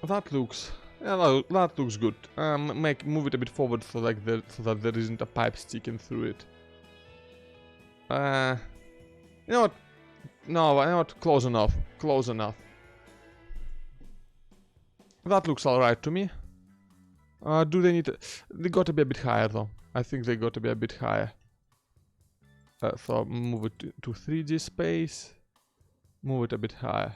That looks, yeah, that looks good. Move it a bit forward so like so that there isn't a pipe sticking through it. You know what? No, you know what? Close enough. Close enough. That looks alright to me. Do they need to... They got to be a bit higher though. I think they got to be a bit higher. So move it to 3D space. Move it a bit higher.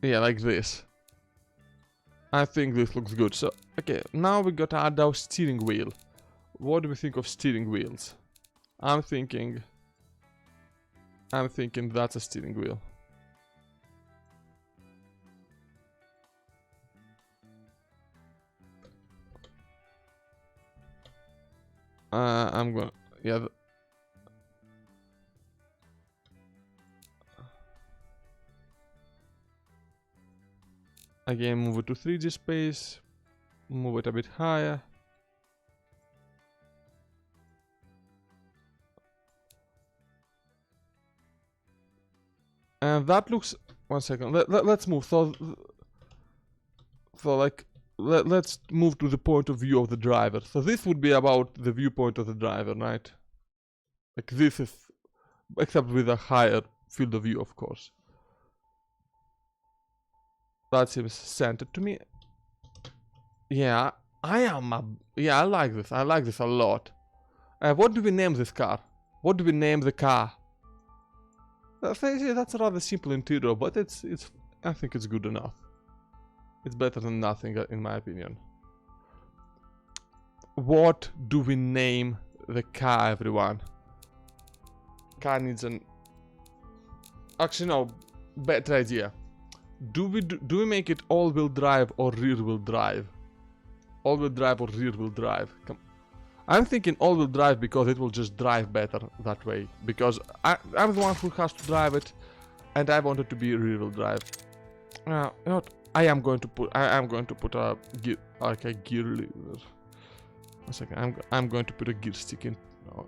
Yeah, like this. I think this looks good. So, okay, now we got to add our steering wheel. What do we think of steering wheels? I'm thinking that's a steering wheel. I'm gonna, yeah. Again, move it to 3D space. Move it a bit higher. And that looks... One second. Let's move. So like, let's move to the point of view of the driver. So this would be about the viewpoint of the driver, right? Like this is... Except with a higher field of view, of course. That seems centered to me. Yeah, yeah, I like this. I like this a lot. What do we name this car? What do we name the car? That's a rather simple interior, but I think it's good enough. It's better than nothing, in my opinion. What do we name the car, everyone? Car needs an... Actually, no. Better idea. Do we make it all-wheel drive or rear-wheel drive? All-wheel drive or rear-wheel drive? I'm thinking all-wheel drive because it will just drive better that way. Because I'm the one who has to drive it, and I want it to be rear-wheel drive. You know what? I am going to put a gear, like a gear lever. One second. I'm going to put a gear stick in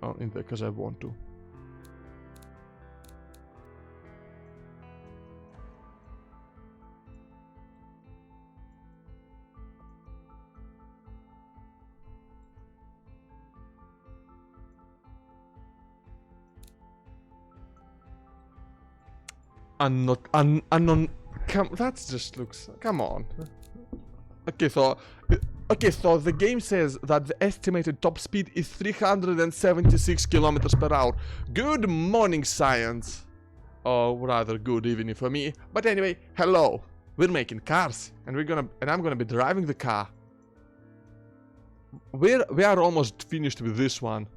there because I want to. That just looks. Come on. Okay, so the game says that the estimated top speed is 376 kilometers per hour. Good morning, science. Or rather, good evening for me. But anyway, hello. We're making cars, and I'm gonna be driving the car. We are almost finished with this one.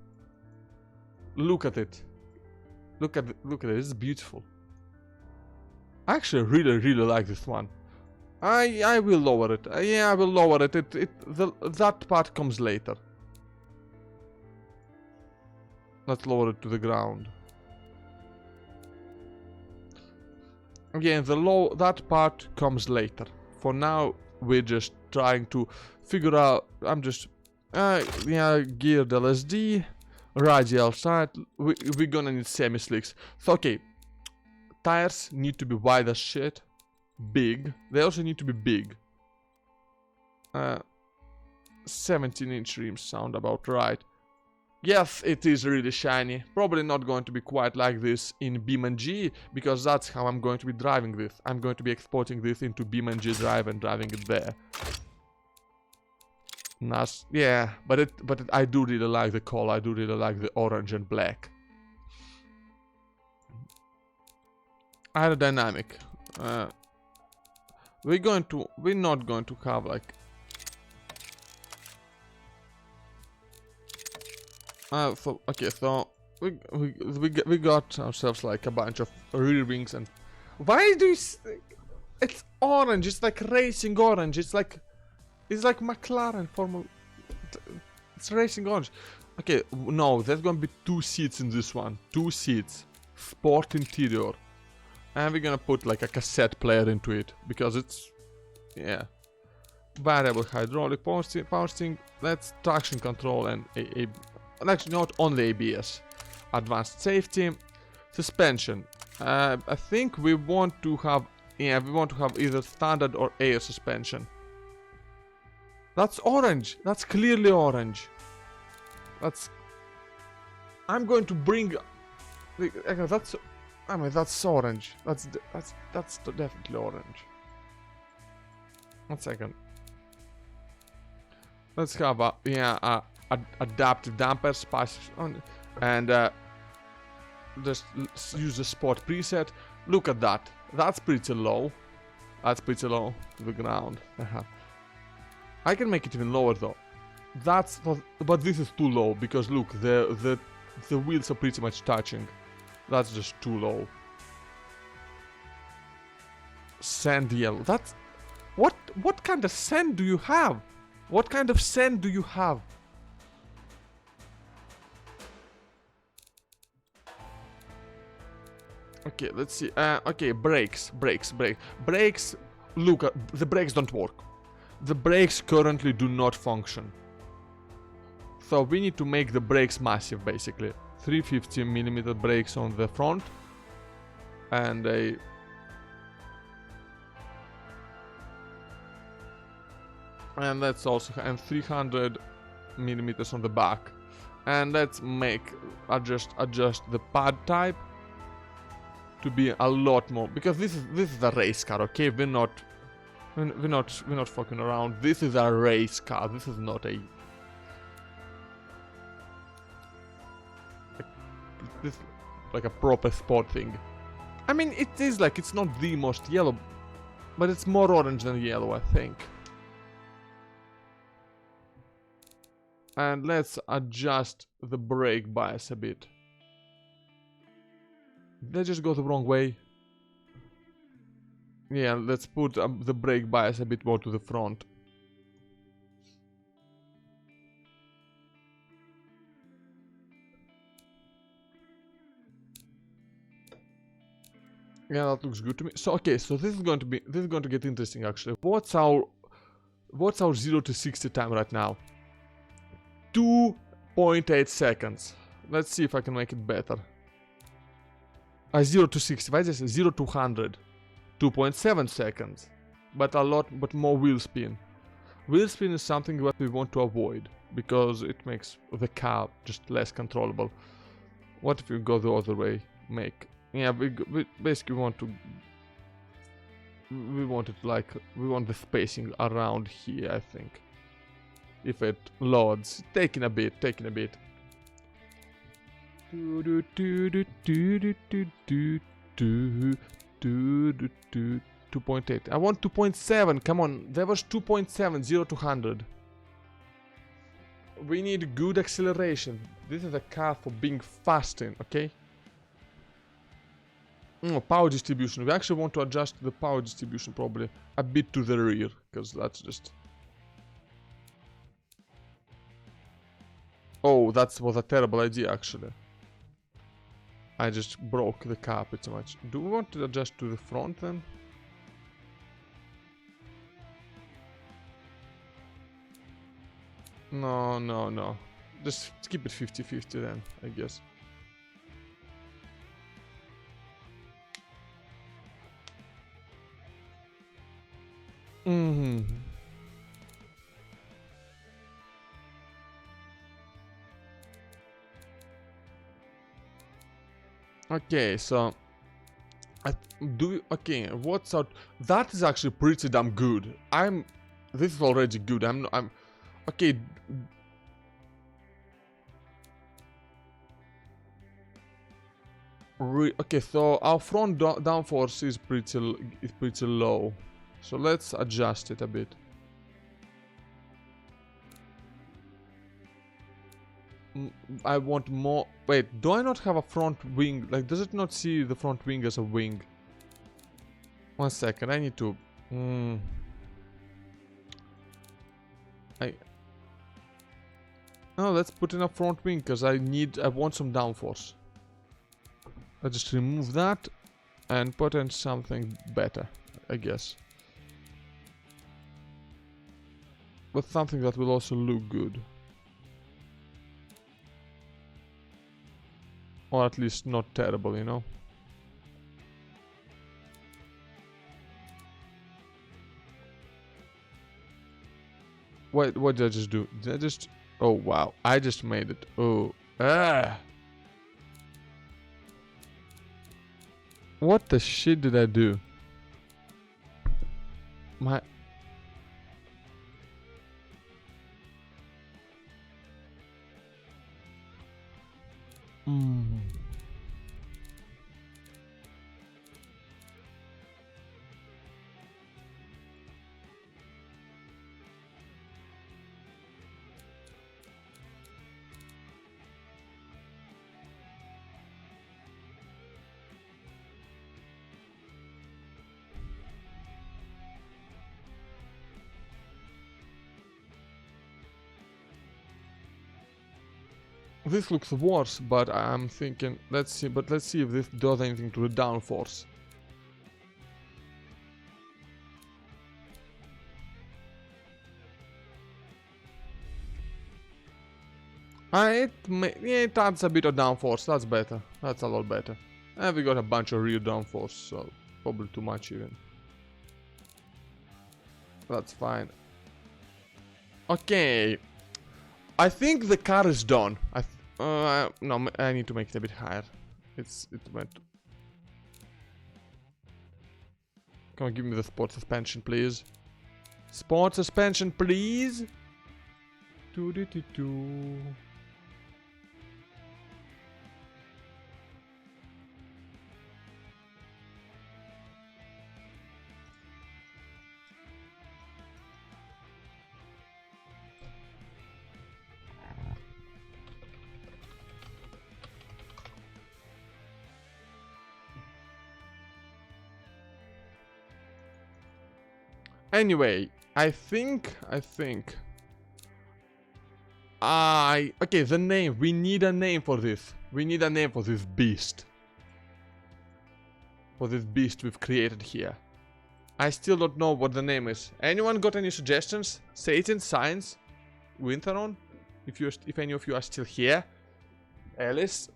Look at it. Look at it. It's beautiful. I actually really like this one. I will lower it. Yeah, I will lower it. That part comes later. Let's lower it to the ground. Again, that part comes later. For now, we're just trying to figure out. I'm just geared LSD, radial side. We're gonna need semi-slicks. So okay, tires need to be wide as shit. Big. They also need to be big. 17-inch rims sound about right. Yes, it is really shiny. Probably not going to be quite like this in BeamNG, because that's how I'm going to be driving this. I'm going to be exporting this into BeamNG Drive and driving it there. Nice. Yeah, but I do really like the color. I do really like the orange and black. Aerodynamic. We're not going to have like so we got ourselves like a bunch of rear wings. And why do you it's orange, it's like racing orange, it's like McLaren Formula. It's racing orange. Okay, no, there's gonna be 2 seats in this one. 2 seats. Sport interior. And we're gonna put like a cassette player into it, because it's, yeah. Variable hydraulic power steering, that's traction control and actually not only ABS. Advanced safety, suspension. I think we want to have, either standard or air suspension. That's orange. That's clearly orange. I'm going to bring. That's orange. That's definitely orange. 1 second. Let's have adaptive dampers, and just use the sport preset. Look at that. That's pretty low. That's pretty low to the ground. I can make it even lower though. But this is too low, because look, the wheels are pretty much touching. That's just too low. Sand yellow. That's what kind of sand do you have? What kind of sand do you have? Okay, let's see. Okay, brakes. Look, the brakes don't work. The brakes currently do not function. So we need to make the brakes massive, basically. 350mm brakes on the front, and that's also, and 300mm on the back. And let's adjust the pad type to be a lot more, because this is a race car, okay? We're not fucking around. This is a race car. This is not a like a proper sport thing. I mean, it is like, it's not the most yellow, but it's more orange than yellow, I think. And let's adjust the brake bias a bit. Did I just go the wrong way? Yeah, let's put the brake bias a bit more to the front. Yeah, that looks good to me. So okay, so this is going to get interesting actually. What's our 0 to 60 time right now? 2.8 seconds. Let's see if I can make it better. 0 to 60. Why is this 0 to 100? 2.7 seconds. But more wheel spin. Wheel spin is something that we want to avoid, because it makes the car just less controllable. What if you go the other way? Make Yeah, we basically want to. We want it like we want the spacing around here. I think. If it loads, taking a bit, taking a bit. 2.8. I want 2.7. Come on, there was 2.7, 0 to 100. We need good acceleration. This is a car for being fast in, okay? Power distribution. We actually want to adjust the power distribution probably a bit to the rear, because that's just... Oh, that was a terrible idea actually. I just broke the car pretty much. Do we want to adjust to the front then? No, no, no. Just keep it 50-50 then, I guess. Okay, so okay, what's out? That is actually pretty damn good. This is already good. Okay. Okay, so our front downforce is pretty low. So let's adjust it a bit. I want more. Wait, do I not have a front wing? Like, does it not see the front wing as a wing? 1 second, I need to. No, let's put in a front wing because I want some downforce. Let's just remove that and put in something better, I guess. But something that will also look good. Or at least not terrible, you know? What did I just do? Did I just... Oh, wow. I just made it. Oh. Ah! What the shit did I do? My... This looks worse, but I'm thinking, let's see if this does anything to the downforce. It adds a bit of downforce, that's better. That's a lot better. And we got a bunch of rear downforce, so probably too much even. That's fine. Okay. I think the car is done. No, I need to make it a bit higher. It went. Come on, give me the sport suspension, please. Sport suspension, please. Do. Anyway, I think. Okay, the name. We need a name for this. We need a name for this beast. For this beast we've created here. I still don't know what the name is. Anyone got any suggestions? Satan, Science, Winteron? If any of you are still here. Alice?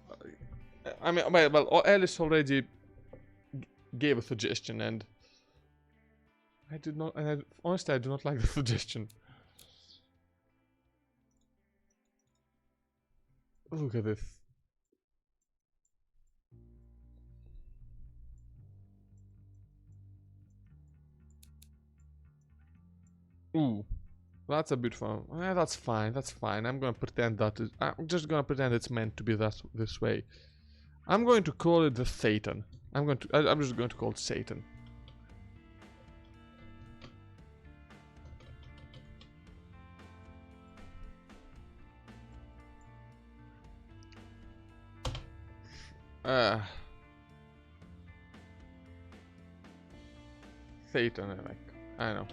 I mean, well, Alice already gave a suggestion and... honestly, I do not like the suggestion. Look at this. Ooh. That's a bit fun. That's fine. That's fine. I'm gonna pretend that I'm just gonna pretend it's meant to be this way. I'm going to call it the Satan. I'm just going to call it Satan. Satan, I don't know,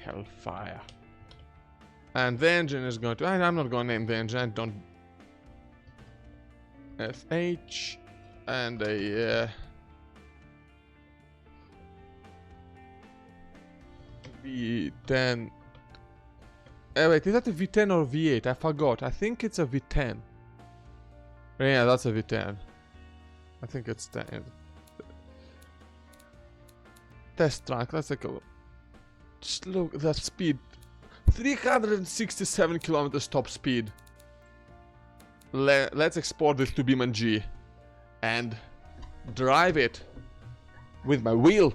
Hellfire. And the engine is going to. I'm not going to name the engine. I don't. SH and a V10. Wait, is that a V10 or V8? I forgot. I think it's a V10. Yeah, that's a V10. I think it's 10. Test track. Let's take a look. Just look at that speed. 367 kilometers top speed. Let's export this to BeamNG and drive it with my wheel.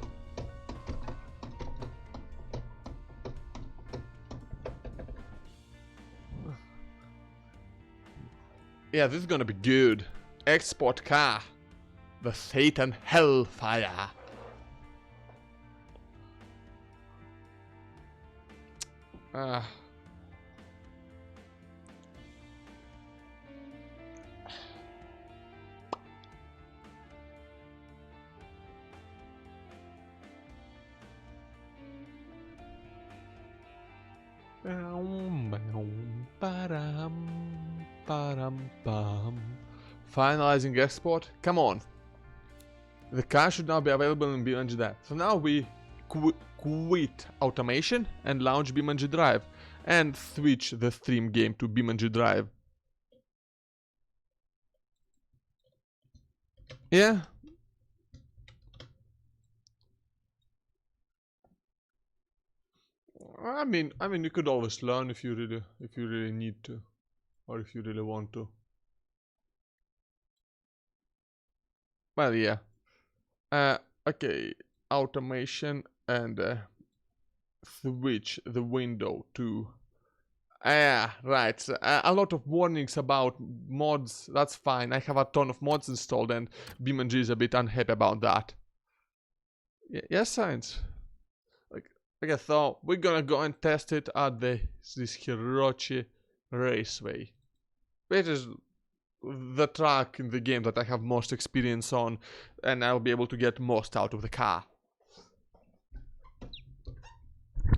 Yeah, this is gonna be good. Export car. The Satan Hellfire. Finalizing export. Come on. The car should now be available in BeamNG Drive. So now we quit automation and launch BeamNG Drive and switch the stream game to BeamNG Drive. Yeah. I mean, you could always learn if you really need to, or if you really want to. Well, yeah. Okay, automation and switch the window to. Right. So, a lot of warnings about mods. That's fine. I have a ton of mods installed, and BeamNG is a bit unhappy about that. Yes, science. Okay, so we're gonna go and test it at this Hirochi Raceway, which is the track in the game that I have most experience on, and I'll be able to get most out of the car.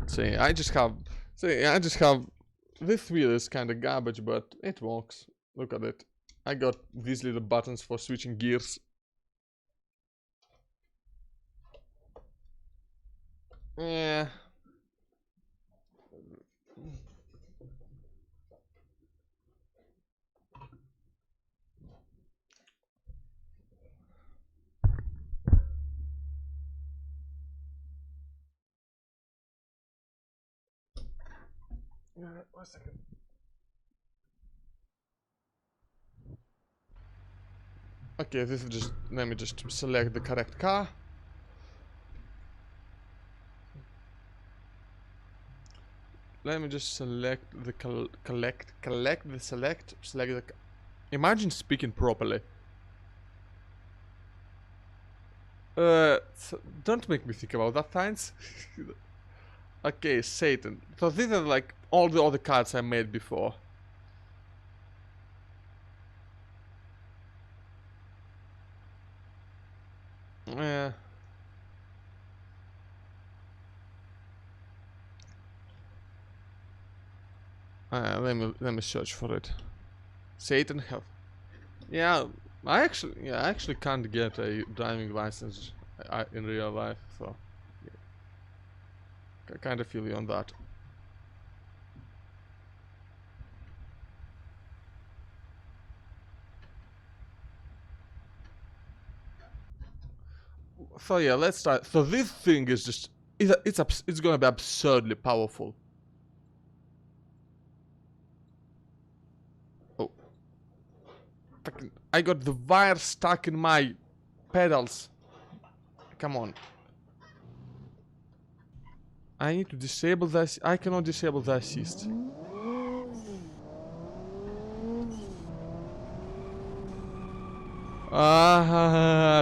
See, I just have. This wheel is kind of garbage, but it works. Look at it. I got these little buttons for switching gears. Yeah. One second. Okay, this is just. Let me just select the correct car. Let me just select the select the. Imagine speaking properly. Don't make me think about that, thanks. Okay, Satan. So these are like all the other cards I made before. Yeah. Let me search for it. Satan Health. Yeah, I actually can't get a driving license in real life, so yeah. I kind of feel you on that. So yeah, let's start. So this thing is just it's gonna be absurdly powerful. Oh, fucking! I got the wire stuck in my pedals. Come on. I need to disable this. I cannot disable the assist.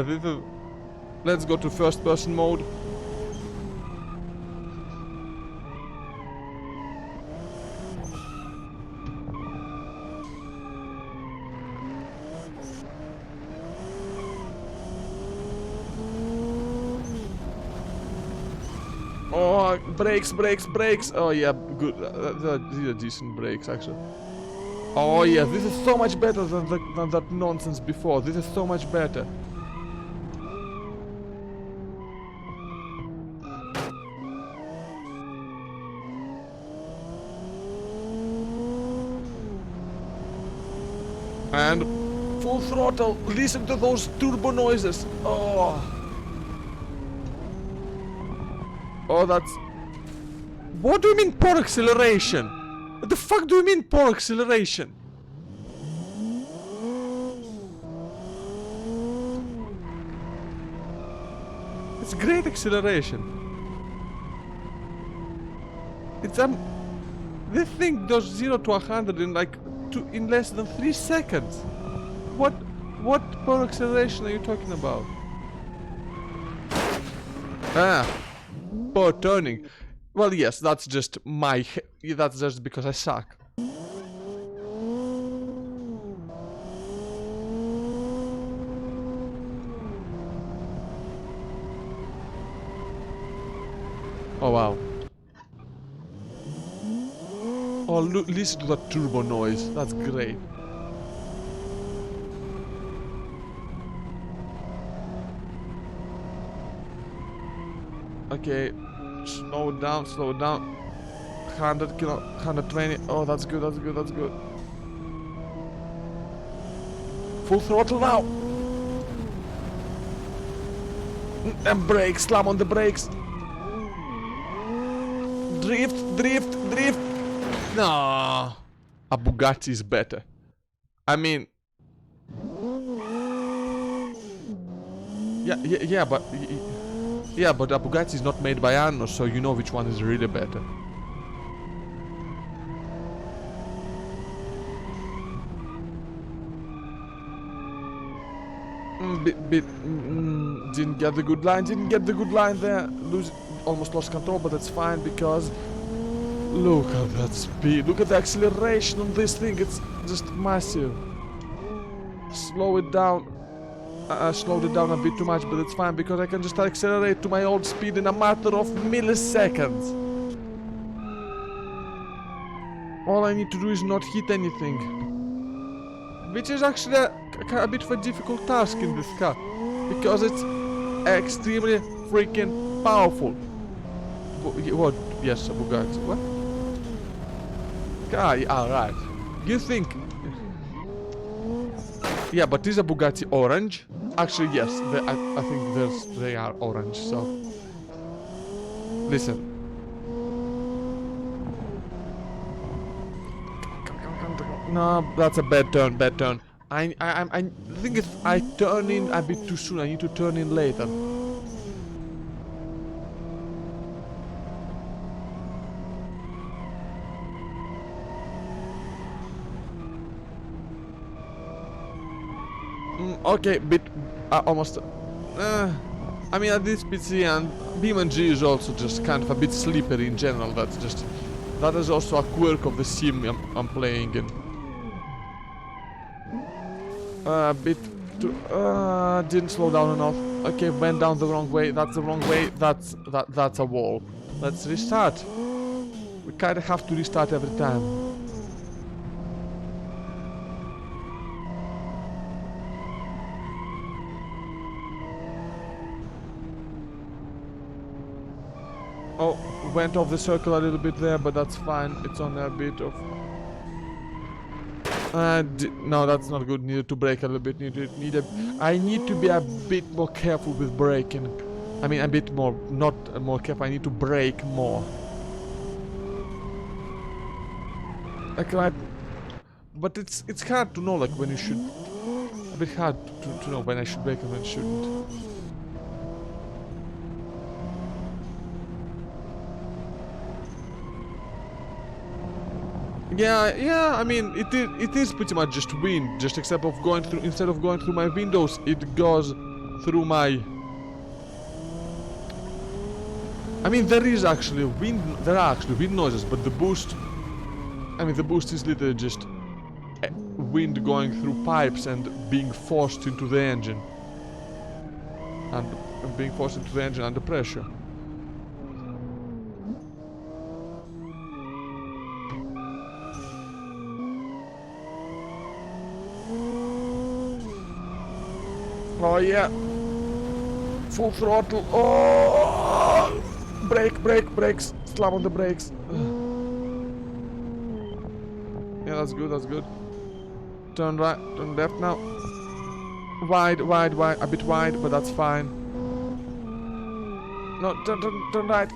This is... Let's go to first person mode. Oh, brakes, brakes, brakes. Oh yeah, good. These are decent brakes actually. Oh yeah, this is so much better than that nonsense before. This is so much better. And full throttle. Listen to those turbo noises. Oh. Oh, that's... What do you mean poor acceleration? What the fuck do you mean poor acceleration? It's great acceleration. It's this thing does 0 to 100 in like in less than 3 seconds. What poor acceleration are you talking about? Ah. Poor turning. Well, yes, that's just that's just because I suck. Oh wow. Oh, look, listen to that turbo noise. That's great. Okay, slow down, slow down. 100 kilo, 120. Oh, that's good, that's good, that's good. Full throttle now. And brake, slam on the brakes. Drift, drift, drift. No, a Bugatti is better. I mean, yeah, but. Yeah, but a Bugatti is not made by Anno, so you know which one is really better. Didn't get the good line, there. Almost lost control, but that's fine because look at that speed, look at the acceleration on this thing, it's just massive. Slow it down. I slowed it down a bit too much, but it's fine because I can just accelerate to my old speed in a matter of milliseconds. All I need to do is not hit anything. Which is actually a bit of a difficult task in this car. Because it's extremely freaking powerful. What? Yes, a Bugatti. What? Alright. You think... Yeah, but is a Bugatti orange? Actually, yes. I think they are orange. So, listen. No, that's a bad turn. Bad turn. I think if I turn in a bit too soon, I need to turn in later. Okay, bit almost. I mean, at this PC and BeamNG is also just kind of a bit slippery in general. That is also a quirk of the sim I'm playing in. A bit too. Didn't slow down enough. Okay, went down the wrong way. That's the wrong way. That's a wall. Let's restart. We kind of have to restart every time. Oh, went off the circle a little bit there, but that's fine. It's on a bit of... no, that's not good. Needed to brake a little bit. I need to be a bit more careful with braking. I mean, a bit more, not more careful. I need to brake more. But it's hard to know, like, when you should... A bit hard to know when I should brake and when I shouldn't. Yeah, I mean, it is pretty much just wind, just except of going through, instead of going through my windows, it goes through my... I mean, there are actually wind noises, but the boost... I mean, the boost is literally just wind going through pipes and being forced into the engine. And being forced into the engine under pressure. Oh yeah. Full throttle. Oh! Brakes. Slam on the brakes. Yeah, that's good. Turn right, turn left now. Wide, a bit wide, but that's fine. No, turn right.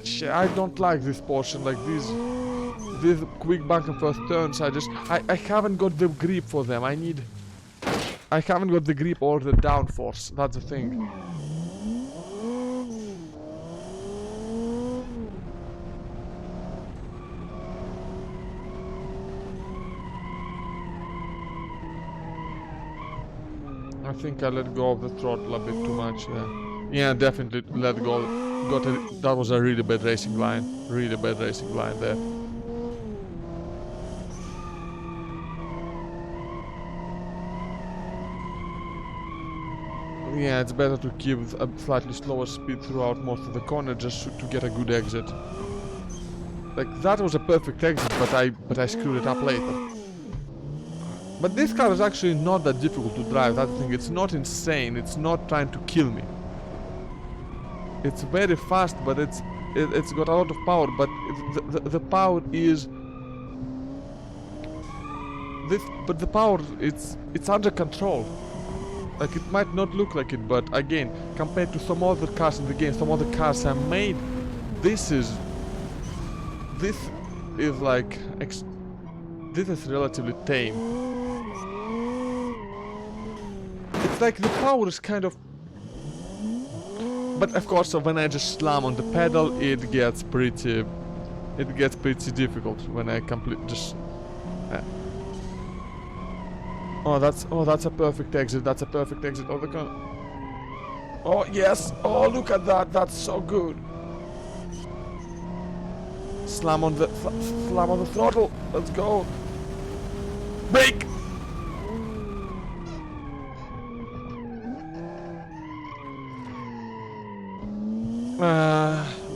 Shit, I don't like this portion, like these quick bank and first turns. I haven't got the grip for them. I haven't got the grip or the downforce. That's the thing. I think I let go of the throttle a bit too much there. Yeah, definitely let go. That was a really bad racing line. Really bad racing line there. Yeah, it's better to keep a slightly slower speed throughout most of the corner just to get a good exit. Like, that was a perfect exit, but I screwed it up later. But this car is actually not that difficult to drive, that's the thing. It's not insane, it's not trying to kill me. It's very fast, but it's got a lot of power, but the power is... But the power, it's under control. Like, it might not look like it, but again, compared to some other cars in the game, some other cars I made, this is like... This is relatively tame. It's like the power is kind of... But of course, when I just slam on the pedal, it gets pretty difficult when I just... Oh, that's a perfect exit. That's a perfect exit of the car. Oh yes! Oh, look at that! That's so good. Slam on the throttle. Let's go. Brake.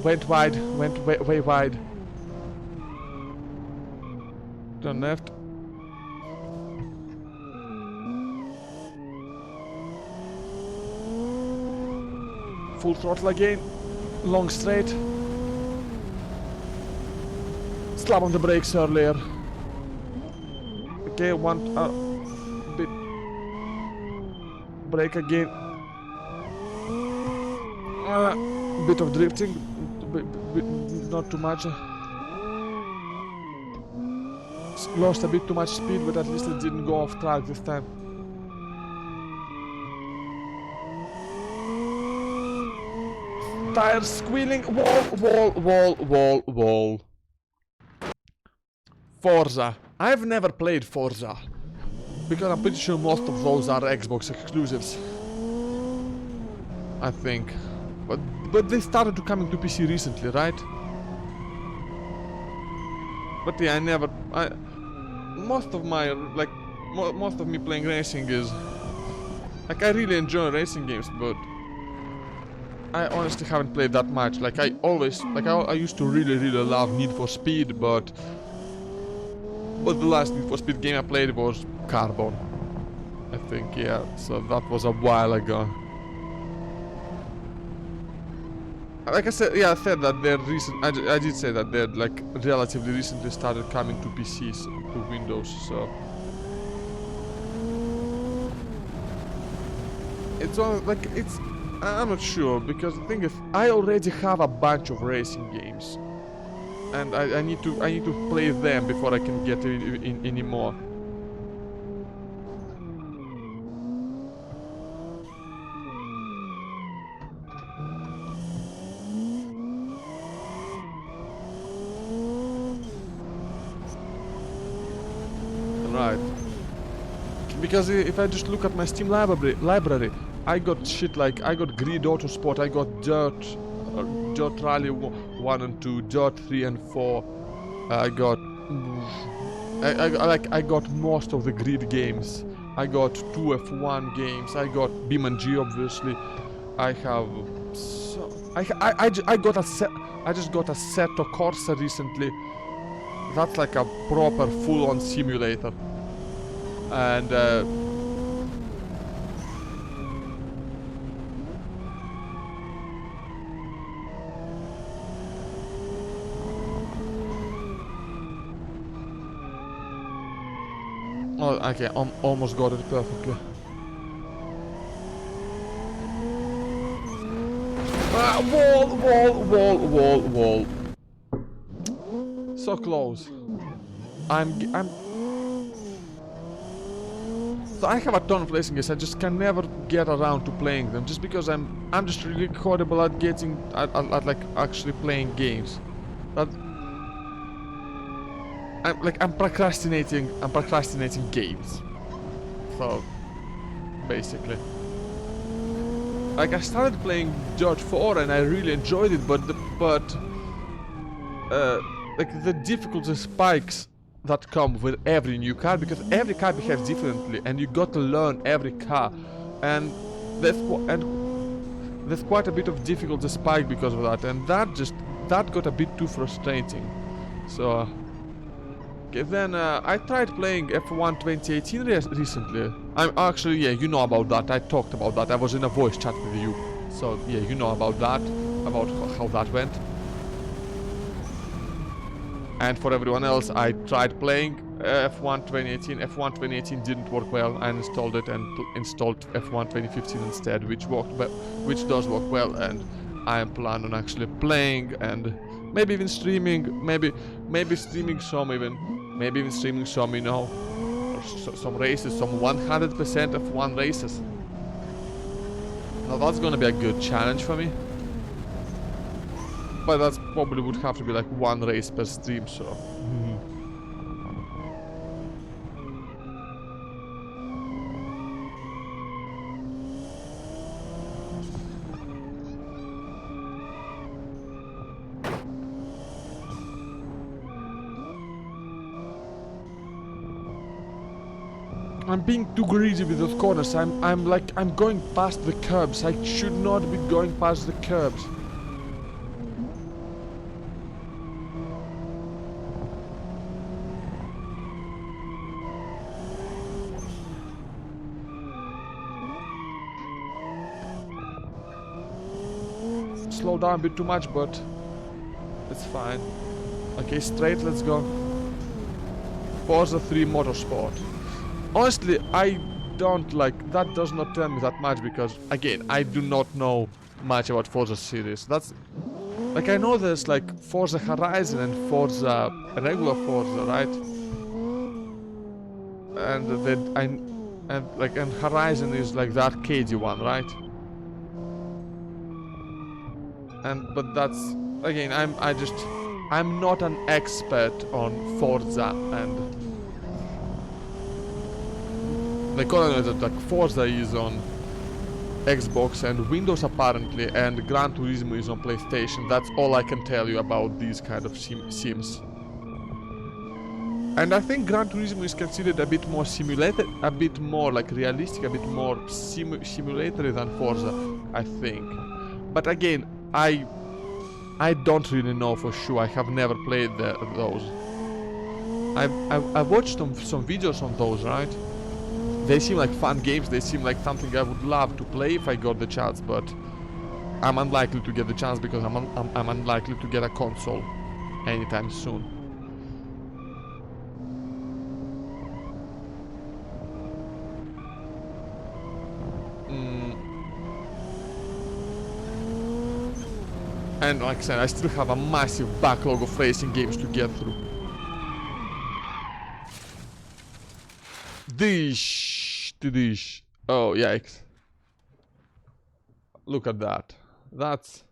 Went wide. Went way wide. Turn left. Full throttle again. Long straight. Slam on the brakes earlier. Okay, one bit. Brake again. Bit of drifting, not too much. Lost a bit too much speed, but at least it didn't go off track this time. Tires squealing. Wall. Forza. I've never played Forza, because I'm pretty sure most of those are Xbox exclusives. I think. But they started to coming to PC recently, right? But yeah, most of my, like, most of me playing racing is... Like, I really enjoy racing games, but... I honestly haven't played that much. Like, I used to really love Need for Speed, but the last Need for Speed game I played was Carbon. I think, yeah, so that was a while ago. Like I said, yeah, I said that they're recent. I did say that they're like relatively recently started coming to PCs, to Windows. So it's all like it's. I'm not sure, because the thing is, I already have a bunch of racing games, and I need to play them before I can get any more. right? Because if I just look at my Steam library, I got shit like I got Grid Autosport, I got Dirt Rally 1 and 2, Dirt 3 and 4. I got I got most of the Grid games. I got 2 F1 games. I got BeamNG obviously. I have I got a set. I just got a Assetto Corsa recently. That's like a proper full-on simulator. And oh, okay, almost got it perfectly. Wall. So close. So I have a ton of racing games. I just can never get around to playing them, just because I'm just really horrible at getting at like actually playing games. That I'm procrastinating. I'm procrastinating games. So basically, like I started playing Dirt 4 and I really enjoyed it, but like the difficulty spikes that come with every new car, because every car behaves differently and you got to learn every car, and there's quite a bit of difficulty spike because of that, and that got a bit too frustrating. So okay, then I tried playing F1 2018 recently. I'm actually, yeah, you know about that. I talked about that. I was in a voice chat with you, so yeah, you know about that, about how that went. And for everyone else, I tried playing F1 2018. F1 2018 didn't work well. I installed it and installed F1 2015 instead, which does work well, and I am planning on actually playing and maybe even streaming, maybe streaming some even, you know, some races, some 100% F1 races. Now that's gonna be a good challenge for me. But that probably would have to be like one race per stream, so. I'm being too greedy with those corners. I'm going past the curbs. I should not be going past the curbs. Slow down a bit too much, but it's fine. Okay, straight, let's go. Forza 3 Motorsport. Honestly, I don't like, that does not tell me that much, because again, I do not know much about Forza series. That's like, I know there's like Forza Horizon and Forza regular Forza, right? And then Horizon is like the arcadey one, right? But that's, again, I'm not an expert on Forza, and like all I know is that like Forza is on Xbox and Windows apparently, and Gran Turismo is on PlayStation. That's all I can tell you about these kind of sims. And I think Gran Turismo is considered a bit more simulated, a bit more like realistic, a bit more simulatory than Forza, I think. But again, I don't really know for sure. I have never played those. I watched some videos on those, right? They seem like fun games. They seem like something I would love to play if I got the chance, but I'm unlikely to get the chance because I'm unlikely to get a console anytime soon. And like I said, I still have a massive backlog of racing games to get through. Dish. Oh, yikes. Look at that. That's...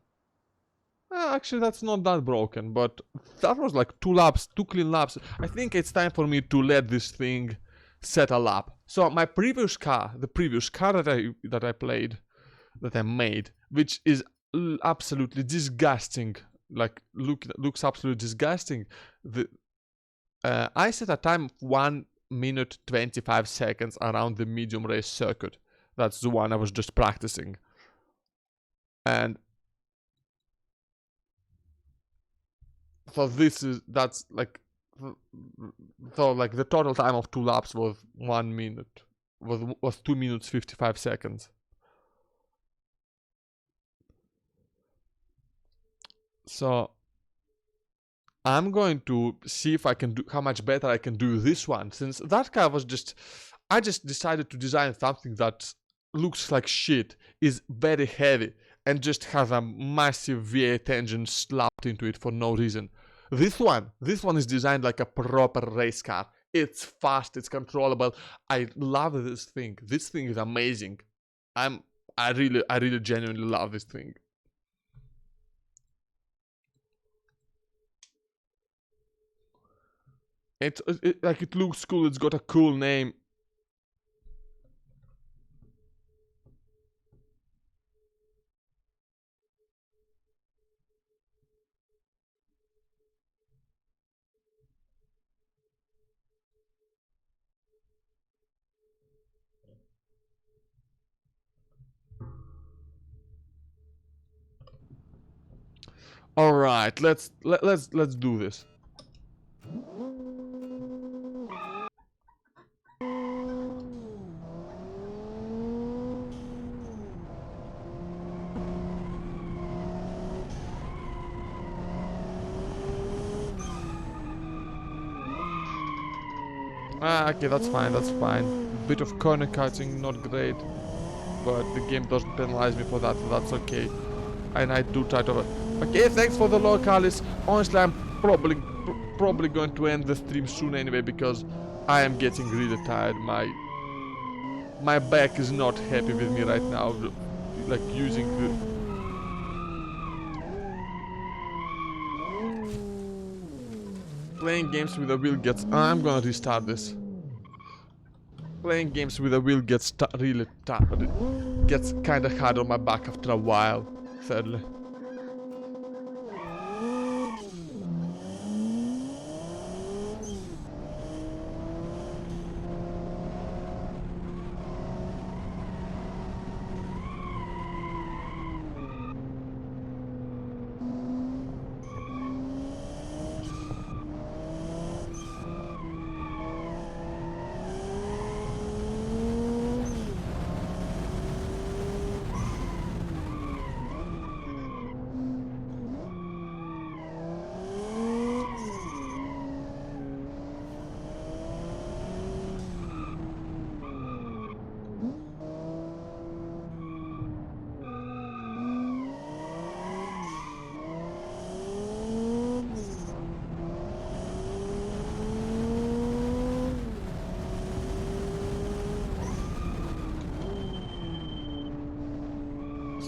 actually, that's not that broken, but that was like 2 laps, 2 clean laps. I think it's time for me to let this thing set a lap. So my previous car, the previous car that I played, that I made, which is absolutely disgusting, like looks absolutely disgusting. I set a time of 1 minute 25 seconds around the medium race circuit. That's the one I was just practicing. And so that's like, so like the total time of 2 laps was 1 minute, was 2 minutes 55 seconds. So I'm going to see if I can do, how much better I can do this one, since that car was just, I just decided to design something that looks like shit, is very heavy, and just has a massive V8 engine slapped into it for no reason. This one is designed like a proper race car. It's fast, it's controllable. I love this thing. This thing is amazing. I really genuinely love this thing. It looks cool. It's got a cool name. All right, let's do this. Okay, that's fine, that's fine. Bit of corner cutting, not great, but the game doesn't penalize me for that, so that's okay. And I do try to... Okay, thanks for the log, Alice. Honestly, I'm probably going to end the stream soon anyway, because I am getting really tired. My back is not happy with me right now, like using the... Playing games with a wheel gets... I'm gonna restart this. Playing games with a wheel gets really tough. It gets kinda hard on my back after a while, sadly.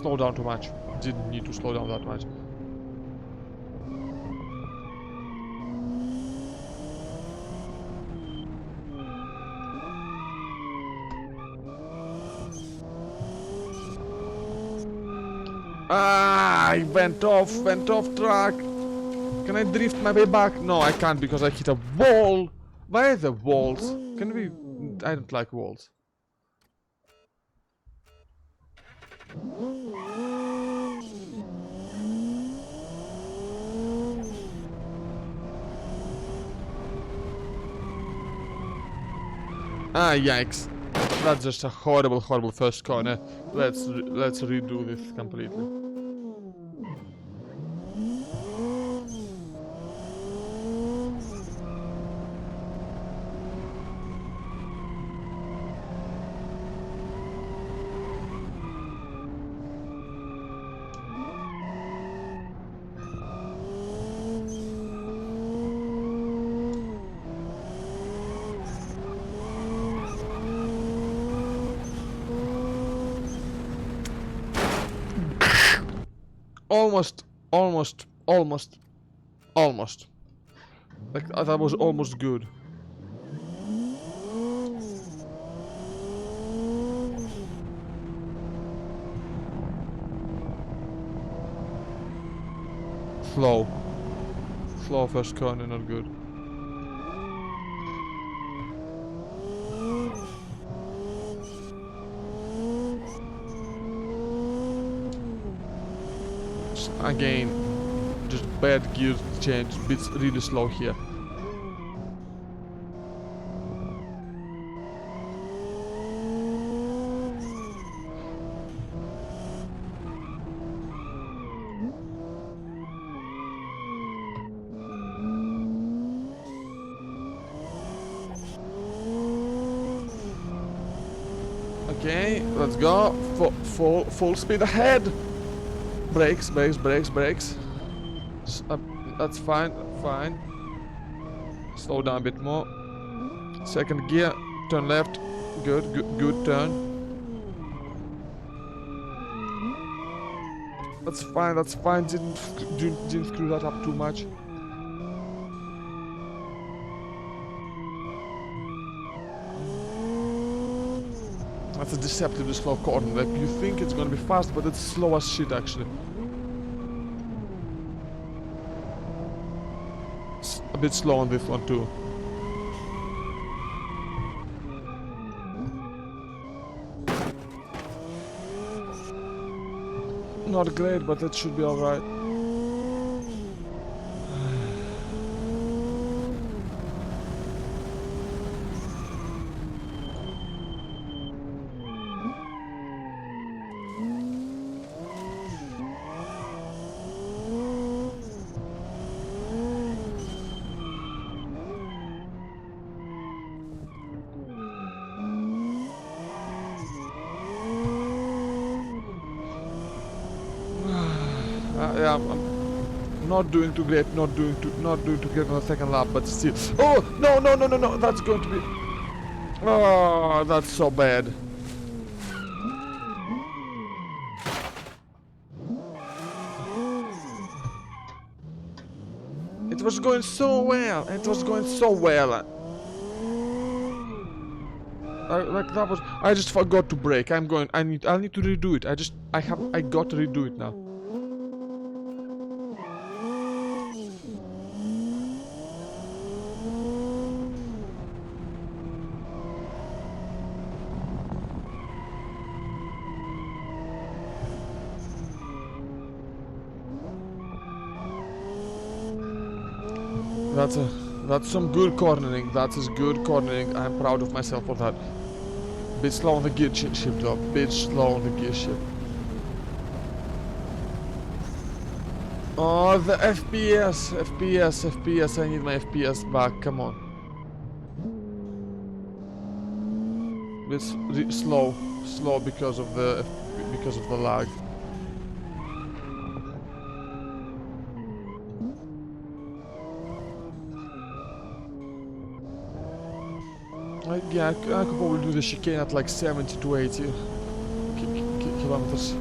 Slow down too much. Didn't need to slow down that much. I went off track. Can I drift my way back? No, I can't because I hit a wall. Why are the walls? Can we... I don't like walls. Yikes. That's just a horrible first corner. Let's redo this completely. Almost. Like, that was almost good. Slow. Slow first corner, not good. Again, just bad gear change, bits really slow here. Okay, let's go. Full speed ahead. Brakes. That's fine. Slow down a bit more. Second gear. Turn left. Good turn. That's fine. Didn't screw that up too much. That's a deceptively slow corner. Like, you think it's gonna be fast, but it's slow as shit actually. It's a bit slow on this one too. Not great, but it should be alright. Yeah, I'm not doing too great, not doing too great on the second lap, but still. Oh no! That's going to be. Oh, that's so bad. It was going so well. Like that was. I just forgot to brake. I need to redo it. I got to redo it now. That's some good cornering. That is good cornering. I'm proud of myself for that. Bit slow on the gear shift though. Bit slow on the gear shift. Oh, the FPS. I need my FPS back. Come on. Bit slow because of the lag. Yeah, I could probably do the chicane at like 70 to 80 kilometers.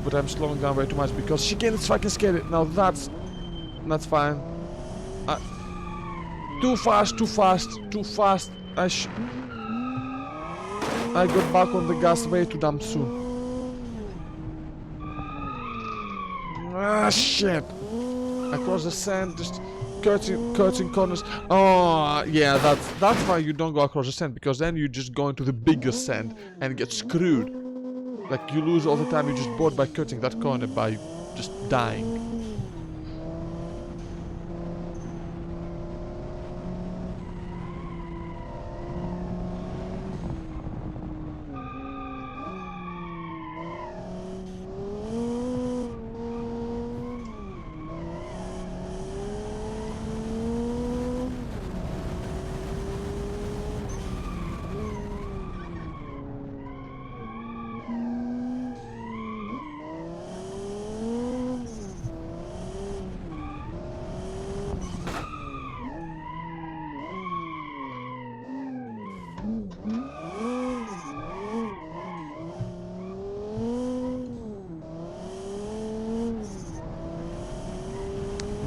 But I'm slowing down way too much because chicane is fucking scary. Now that's fine. Too fast. I got back on the gas way too damn soon. Ah, shit. Across the sand, just cutting corners. Oh, yeah, that's why you don't go across the sand, because then you just go into the bigger sand and get screwed. Like, you lose all the time you just bought by cutting that corner by just dying.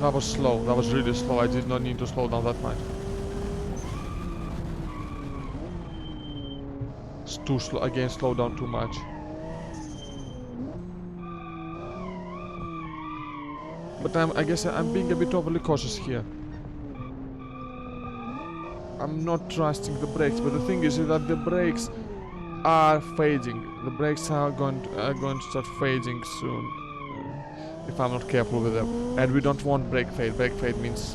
That was slow, that was really slow. I did not need to slow down that much. It's too slow, again, slow down too much. But I guess I'm being a bit overly cautious here. I'm not trusting the brakes, but the thing is that the brakes are fading. The brakes are going to start fading soon, if I'm not careful with them. And we don't want brake fade. Brake fade means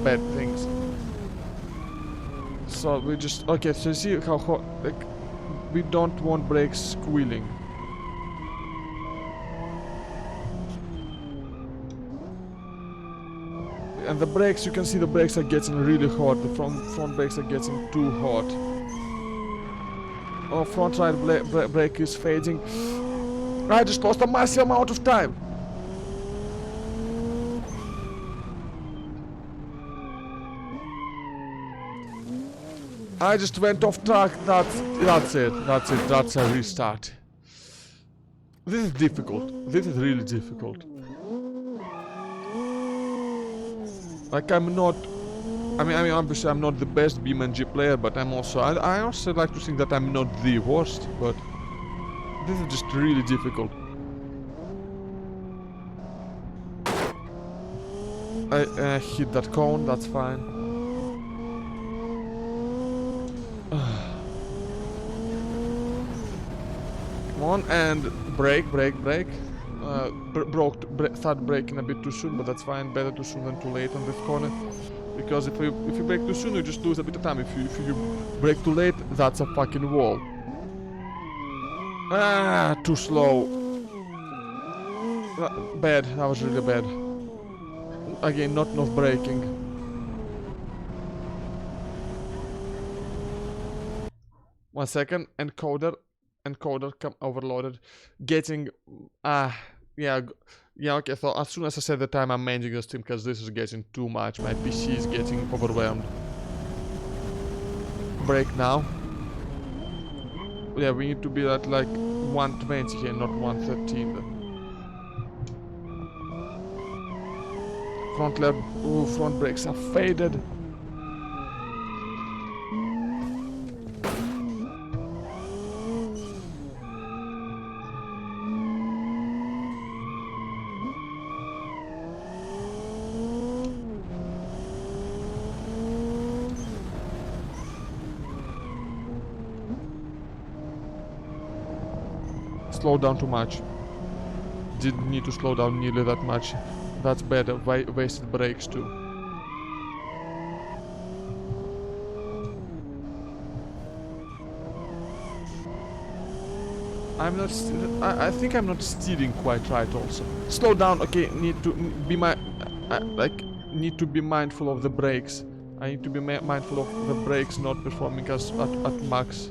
bad things. So we just so you see how hot, like, we don't want brakes squealing. And the brakes, you can see the brakes are getting really hot. The front brakes are getting too hot. Oh, front right brake is fading. I just lost a massive amount of time. I just went off track. That's it. That's it. That's a restart. This is difficult. This is really difficult. Like, I'm not... I mean, obviously I'm not the best BeamNG player, but I'm also... I also like to think that I'm not the worst, but... This is just really difficult. I hit that cone, that's fine. Come on, and brake. Start braking a bit too soon, but that's fine. Better too soon than too late on this corner. Because if you brake too soon, you just lose a bit of time. If you brake too late, that's a fucking wall. Ah, too slow. Bad. That was really bad. Again, not enough braking. One second. Encoder come overloaded. Getting yeah, okay, so as soon as I said the time, I'm managing the stream because this is getting too much. My PC is getting overwhelmed. Brake now. Yeah, we need to be at like 120 here, not 113. Front brakes are faded. Slow down too much. Didn't need to slow down nearly that much. That's better. Wasted brakes too. I'm not. I think I'm not steering quite right. Also, slow down. Okay, need to be need to be mindful of the brakes. I need to be mindful of the brakes not performing as at max.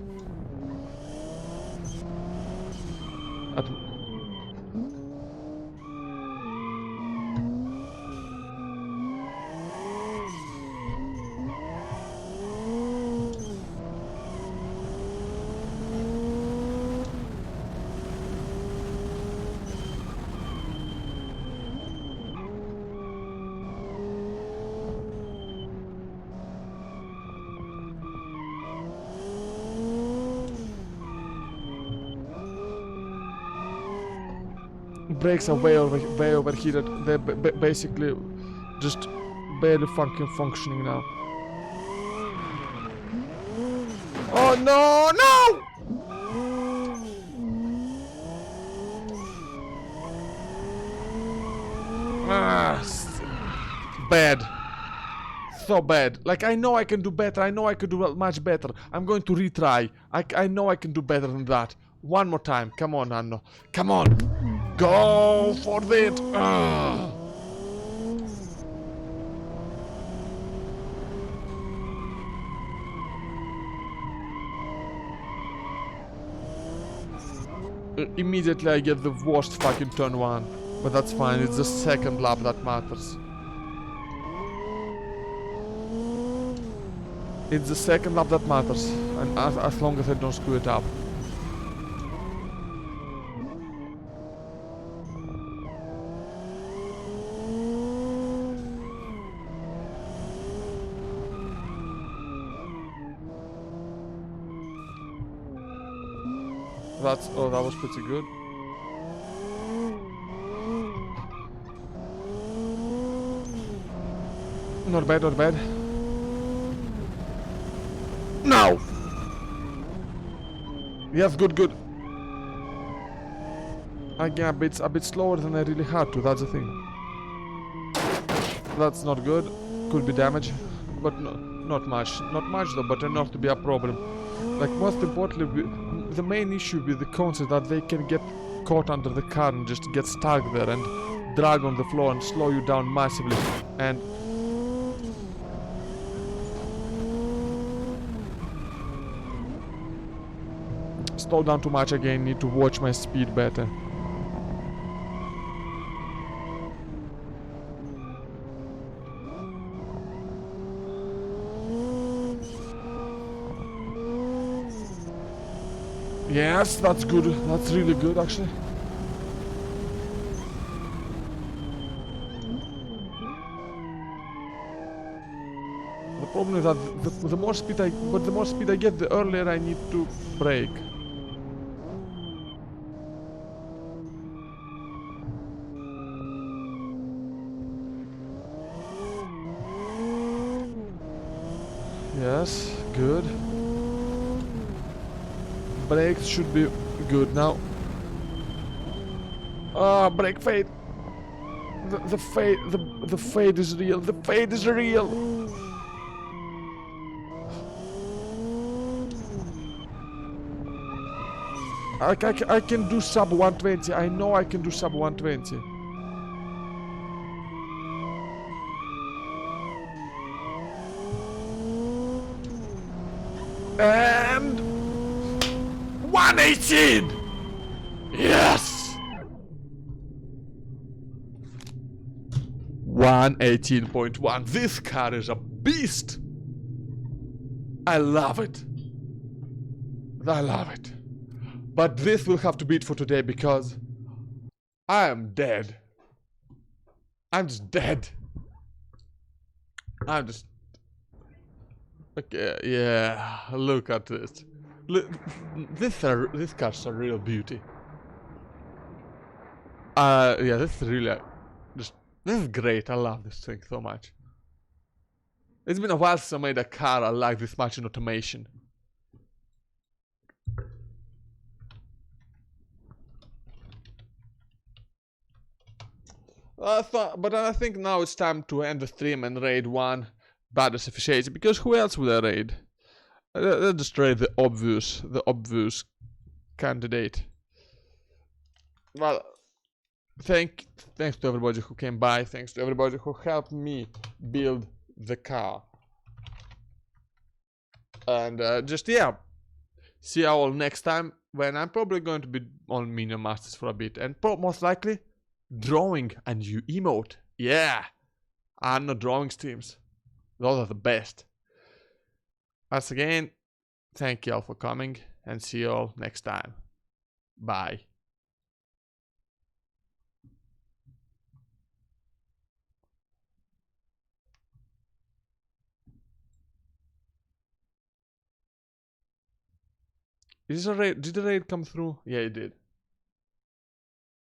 Brakes are way overheated. They're basically just barely functioning now. Oh no! Bad. So bad. Like, I know I can do better. I know I could do much better. I'm going to retry. I know I can do better than that. One more time. Come on, Anno. Come on. Go for it. Immediately I get the worst fucking turn one. But that's fine. It's the second lap that matters. It's the second lap that matters, and as long as I don't screw it up. That was pretty good. Not bad, not bad. No! Yes, good, good. Again, a bit slower than I really had to, that's the thing. That's not good. Could be damage, but not much. Not much though, but enough to be a problem. Like, most importantly, the main issue with the cones is that they can get caught under the car and just get stuck there and drag on the floor and slow you down massively. And slow down too much again, need to watch my speed better. Yes, that's good. That's really good, actually. The problem is that the more speed I get, the earlier I need to brake. Yes, good. Brakes should be good now. Ah, brake fade. The fade is real. The fade is real. I can do sub 120. I know I can do sub 120. And 118! Yes! 118.1. This car is a beast! I love it. I love it. But this will have to be it for today because I am dead. I'm just dead. I'm just... Okay, yeah, look at this. Look, this car's a real beauty. Yeah, this is really just this is great. I love this thing so much. It's been a while since I made a car I like this much in automation. But I think now it's time to end the stream and raid one Badass Efficiency, because who else would I raid? Let's just raid the obvious candidate. Well, thanks to everybody who came by. Thanks to everybody who helped me build the car. And just yeah, see you all next time when I'm probably going to be on Minion Masters for a bit, and most likely drawing a new emote. Yeah, I know drawing streams. Those are the best. Once again, thank you all for coming, and see you all next time. Bye. Is this a raid? Did the raid come through? Yeah, it did.